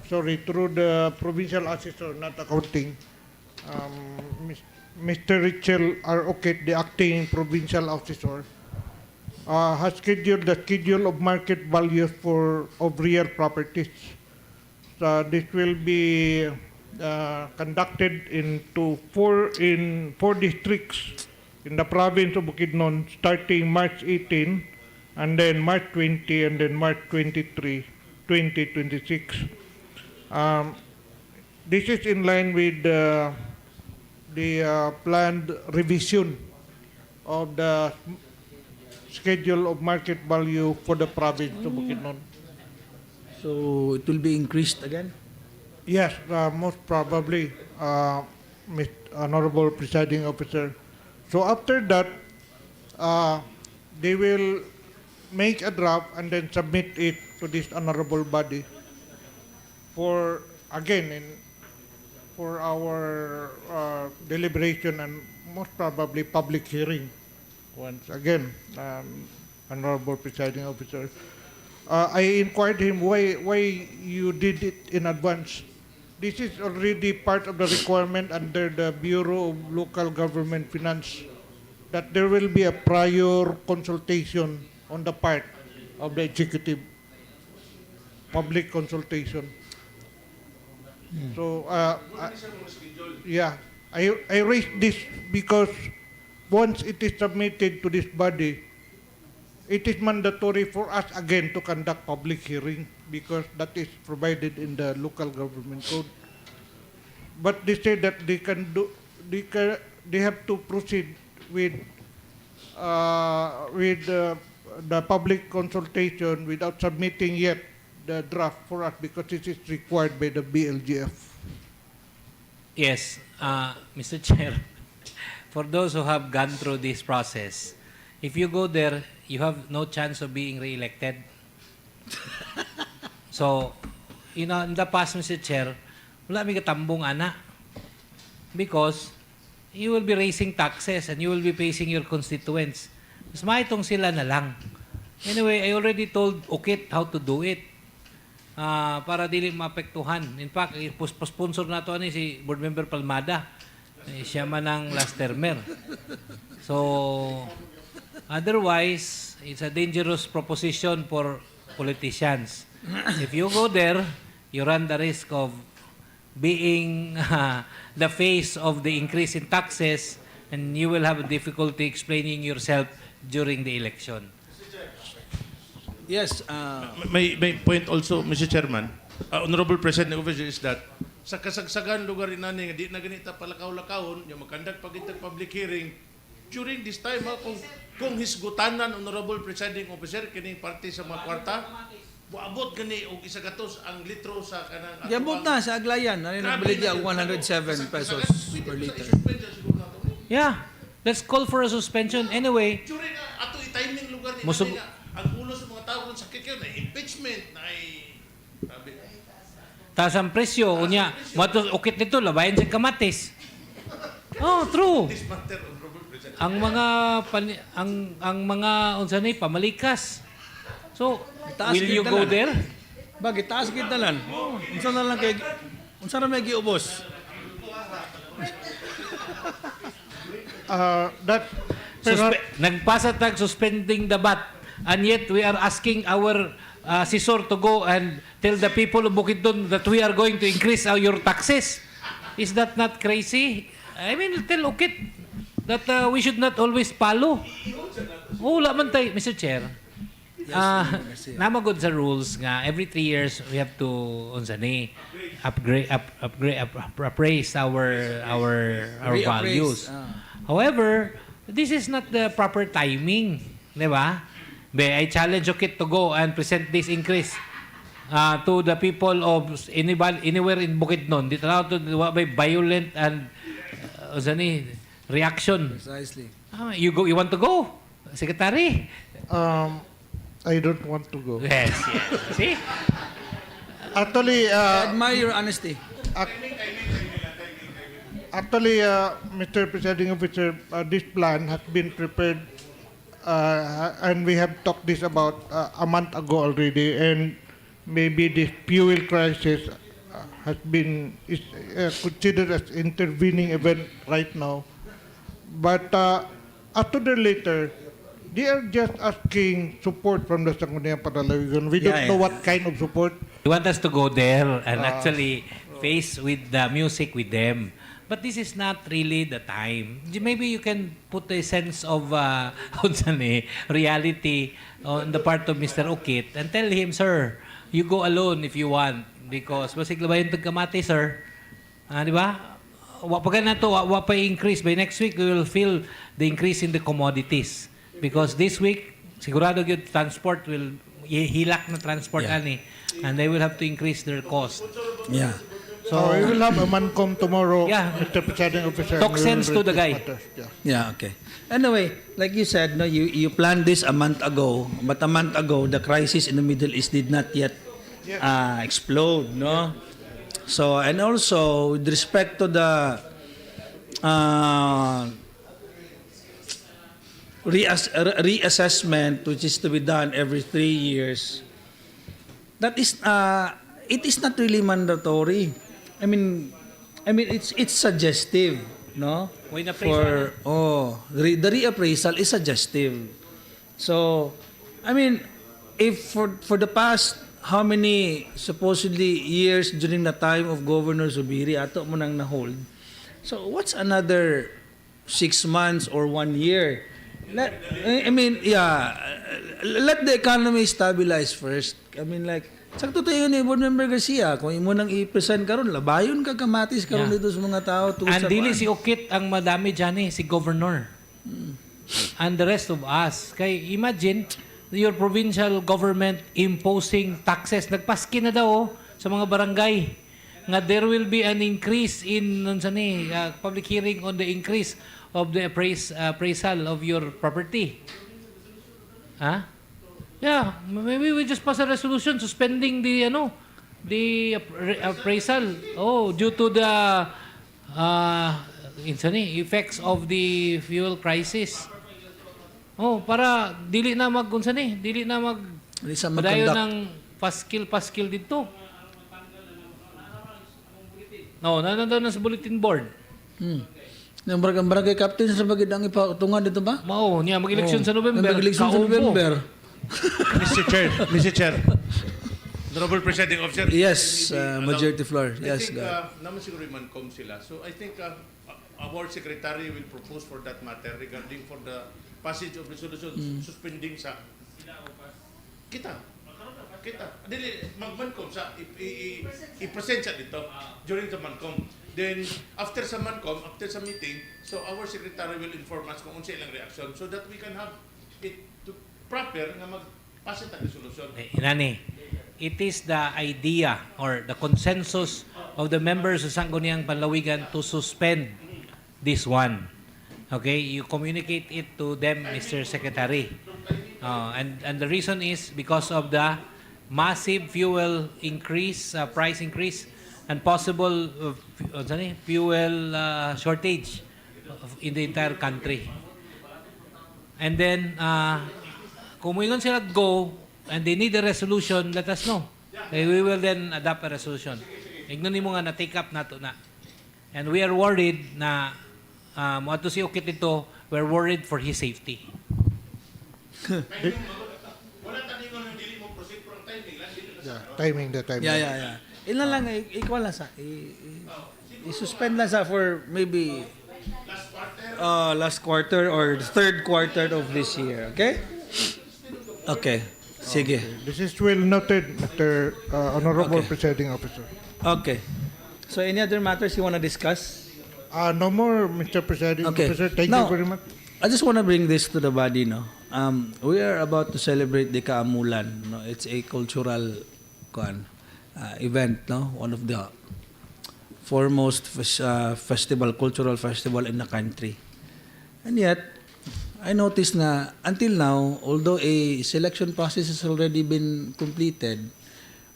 through the provincial assessor, not accounting, Mr. Richel R. Oket, the acting provincial officer, has scheduled the schedule of market values of real properties. This will be conducted in four districts in the province of Bukidnon, starting March 18, and then March 20, and then March 23, 2026. This is in line with the planned revision of the schedule of market value for the province of Bukidnon. So it will be increased again? Yes, most probably, Honorable Presiding Officer. So after that, they will make a draft and then submit it to this honorable body for our deliberation and most probably public hearing. Once again, Honorable Presiding Officer, I inquired him why you did it in advance. This is already part of the requirement under the Bureau of Local Government Finance that there will be a prior consultation on the part of the executive, public consultation. So, I raised this because once it is submitted to this body, it is mandatory for us again to conduct public hearing because that is provided in the local government code. But they say that they have to proceed with the public consultation without submitting yet the draft for us because it is required by the BLGF. Yes, Mr. Chair, for those who have gone through this process, if you go there, you have no chance of being re-elected. So, in the past, Mr. Chair, wala may katambong ana. Because you will be raising taxes and you will be facing your constituents. Mas maitong sila na lang. Anyway, I already told Ukit how to do it. Para dili maapektuhan. In fact, sponsor na to si Board Member Palmada. Siya man ang last termer. So, otherwise, it's a dangerous proposition for politicians. If you go there, you run the risk of being the face of the increase in taxes, and you will have a difficulty explaining yourself during the election. Yes. May point also, Mr. Chairman. Honorable President Officer, is that sa kasagsagan lugar rin nani, di na ganita palakaw-lakawon, yung magkandag pagintag public hearing, during this time, kung hisgutanan, Honorable Presiding Officer, kining parte sa mga kwarta, buabot gani og isa gatos ang litro sa kanang Yabot na sa Aglayan. Nabili niya 107 pesos per liter. Yeah. Let's call for a suspension. Anyway, during ato i-timing lugar ni ang ulo sa mga tao sa kikyo na impeachment na sabi taas ang presyo, unya, ukit nito, labayan sa kamatis. Oh, true. Ang mga ang mga unsa ni pamalikas. So, will you go there? Bakit taas kita lang? Unsa na lang kay unsa na may giubos? Nagpasa tag suspending the bat, and yet we are asking our assessor to go and tell the people of Bukidnon that we are going to increase your taxes. Is that not crazy? I mean, tell Ukit that we should not always follow. Wala man tayo, Mr. Chair. Namagod sa rules nga every 3 years we have to appraise our values. However, this is not the proper timing, di ba? I challenge Ukit to go and present this increase to the people of anywhere in Bukidnon. Dito na to by violent and reaction. Precisely. You want to go, Secretary? I don't want to go. Yes. See? Actually, I admire your honesty. Actually, Mr. Presiding Officer, this plan has been prepared and we have talked this about a month ago already, and maybe this fuel crisis has been considered as intervening event right now. But after the later, they are just asking support from the Sangguniang Panlalawigan. We don't know what kind of support. You want us to go there and actually face with the music with them. But this is not really the time. Maybe you can put a sense of reality on the part of Mr. Ukit and tell him, sir, you go alone if you want. Because basigla ba yung tagkamati, sir? Di ba? Pag na to, pa increase. By next week, we will feel the increase in the commodities. Because this week, sigurado yung transport will hilak na transport ani, and they will have to increase their cost. Yeah. So we will have a mancom tomorrow, Mr. Presiding Officer. Talk sense to the guy. Yeah, okay. Anyway, like you said, no, you planned this a month ago, but a month ago, the crisis in the Middle East did not yet explode, no? So, and also, with respect to the reassessment, which is to be done every 3 years, that is, it is not really mandatory. I mean, it's suggestive, no? The reappraisal is suggestive. So, I mean, if for the past how many supposedly years during the time of Governor Zubiri ato mo nang na-hold, so what's another 6 months or 1 year? Let the economy stabilize first. I mean, like, sakto tayo ni Board Member Garcia, kung imo nang i-present karon, labayon ka kamatis karon dito sa mga tao. And dili si Ukit ang madami dyan si Governor. And the rest of us. Kay imagine, your provincial government imposing taxes. Nagpaski na daw sa mga barangay nga there will be an increase in public hearing on the increase of the appraisal of your property. Huh? Yeah, maybe we just pass a resolution suspending the appraisal. Due to the effects of the fuel crisis. Oh, para dili na mag dili na mag padayon ng paskil dito. No, nandoon na sa bulletin board. Yung barangay captain sa bagid ang ipatungan dito ba? Mao, niya mag-eleksyon sa November. Mag-eleksyon sa Kaubo. November. Mr. Chair. Honorable Presiding Officer. Yes, majority floor. Yes, I think, God. naman siguro man-com sila. So I think our secretary will propose for that matter regarding for the passage of resolution suspending sa kita. Dili mag-mancom sa i-present siya dito during the mancom. Then after sa mancom, after sa meeting, so our secretary will inform us kung unsa ilang reaction so that we can have it to proper na mag-pass ang resolution. Inani, it is the idea or the consensus of the members of Sangguniang Panlalawigan to suspend this one. Okay, you communicate it to them, Mr. Secretary. And the reason is because of the massive fuel increase, price increase, and possible fuel shortage in the entire country. And then, kung moingon sila go, and they need a resolution, let us know. We will then adopt a resolution. Ignon mo nga na-take up nato na. And we are worried na mo ato si Ukit ito, we're worried for his safety. Timing the timing. Yeah. Ilan lang, ikaw lang sa, i-suspend lang sa for maybe last quarter or the third quarter of this year, okay? Okay, sige. This is well noted, Mr. Honorable Presiding Officer. Okay. So any other matters you want to discuss? No more, Mr. Presiding Officer. Thank you very much. I just want to bring this to the body, no. We are about to celebrate the Kaamulan, no. It's a cultural event, no. One of the foremost cultural festival in the country. And yet, I noticed na until now, although a selection process has already been completed,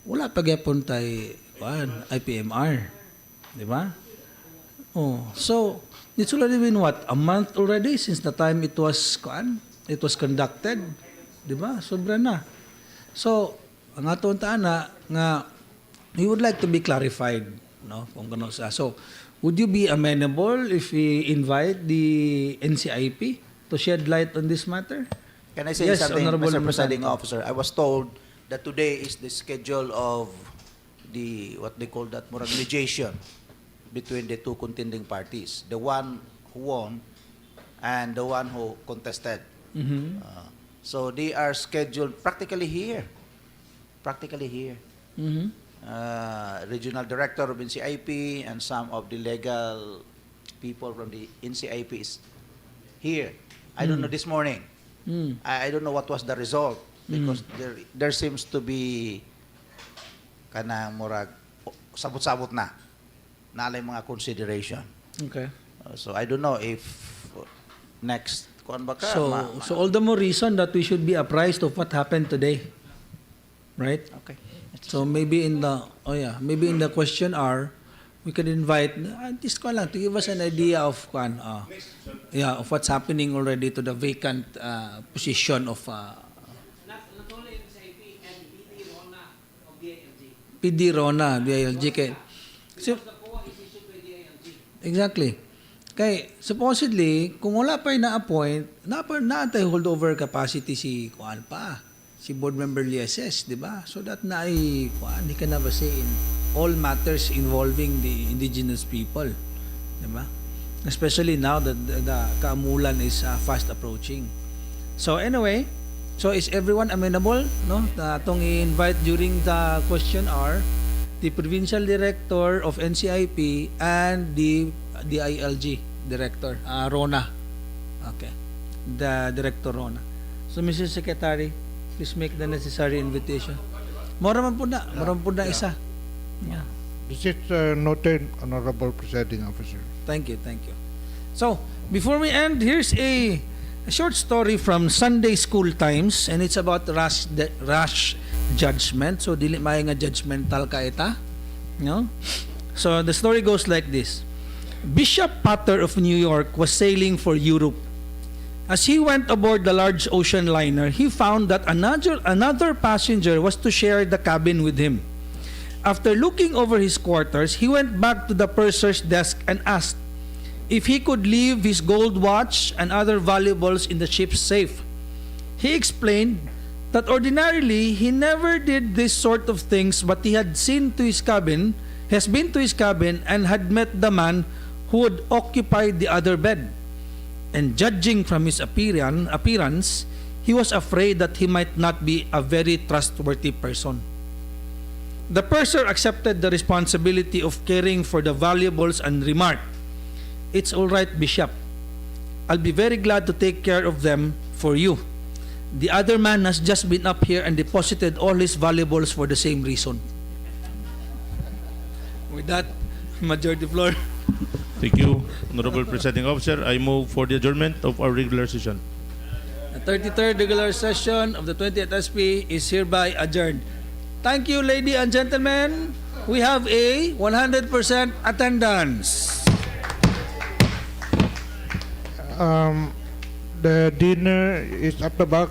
wala pa gyapon tay IPMR, di ba? Oh, so it's already been what, a month already since the time it was conducted, di ba? Sobra na. So ang atong taana nga we would like to be clarified, no, kung gano sa. So would you be amenable if we invite the NCIP to shed light on this matter? Can I say Yes, something, Honorable Mr. Presiding Representative. Officer? I was told that today is the schedule of what they call that, murag mediation between the two contending parties, the one who won and the one who contested. So they are scheduled practically here. Regional Director of NCIP and some of the legal people from the NCIP is here. I don't know this morning. I don't know what was the result because there seems to be kanang murag sabot-sabot na nalay mga consideration. Okay. So I don't know if next kuan ba ka So all the more reason that we should be apprised of what happened today. Right? Okay. So maybe in the question R, we could invite just ko lang to give us an idea of of what's happening already to the vacant position of PD Rona, DILG. Exactly. Kay supposedly, kung wala pa na-appoint, na-atay holdover capacity si board member Lieses, di ba? So that he can have a say in all matters involving the indigenous people, di ba? Especially now that the Kaamulan is fast approaching. So anyway, so is everyone amenable, no? Atong i-invite during the question R, the Provincial Director of NCIP and the DILG Director, Rona. Okay. The Director Rona. So Mr. Secretary, please make the necessary invitation. Moraman po na isa. Yeah. This is noted, Honorable Presiding Officer. Thank you. So, before we end, here's a short story from Sunday School Times, and it's about rash judgment. So, dili may nga judgmental ka ita. No? So, the story goes like this. Bishop Potter of New York was sailing for Europe. As he went aboard the large ocean liner, he found that another passenger was to share the cabin with him. After looking over his quarters, he went back to the purser's desk and asked if he could leave his gold watch and other valuables in the ship's safe. He explained that ordinarily he never did this sort of things, but he had been to his cabin and had met the man who would occupy the other bed. And judging from his appearance, he was afraid that he might not be a very trustworthy person. The purser accepted the responsibility of caring for the valuables and remarked, "It's all right, Bishop. I'll be very glad to take care of them for you. The other man has just been up here and deposited all his valuables for the same reason." With that, majority floor. Thank you, Honorable Presiding Officer. I move for the adjournment of our regular session. The 33rd regular session of the 20th SP is hereby adjourned. Thank you, ladies and gentlemen. We have a 100% attendance. The dinner is at the back,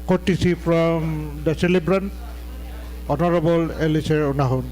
courtesy from the celebrant, Honorable Eliezer Unahon.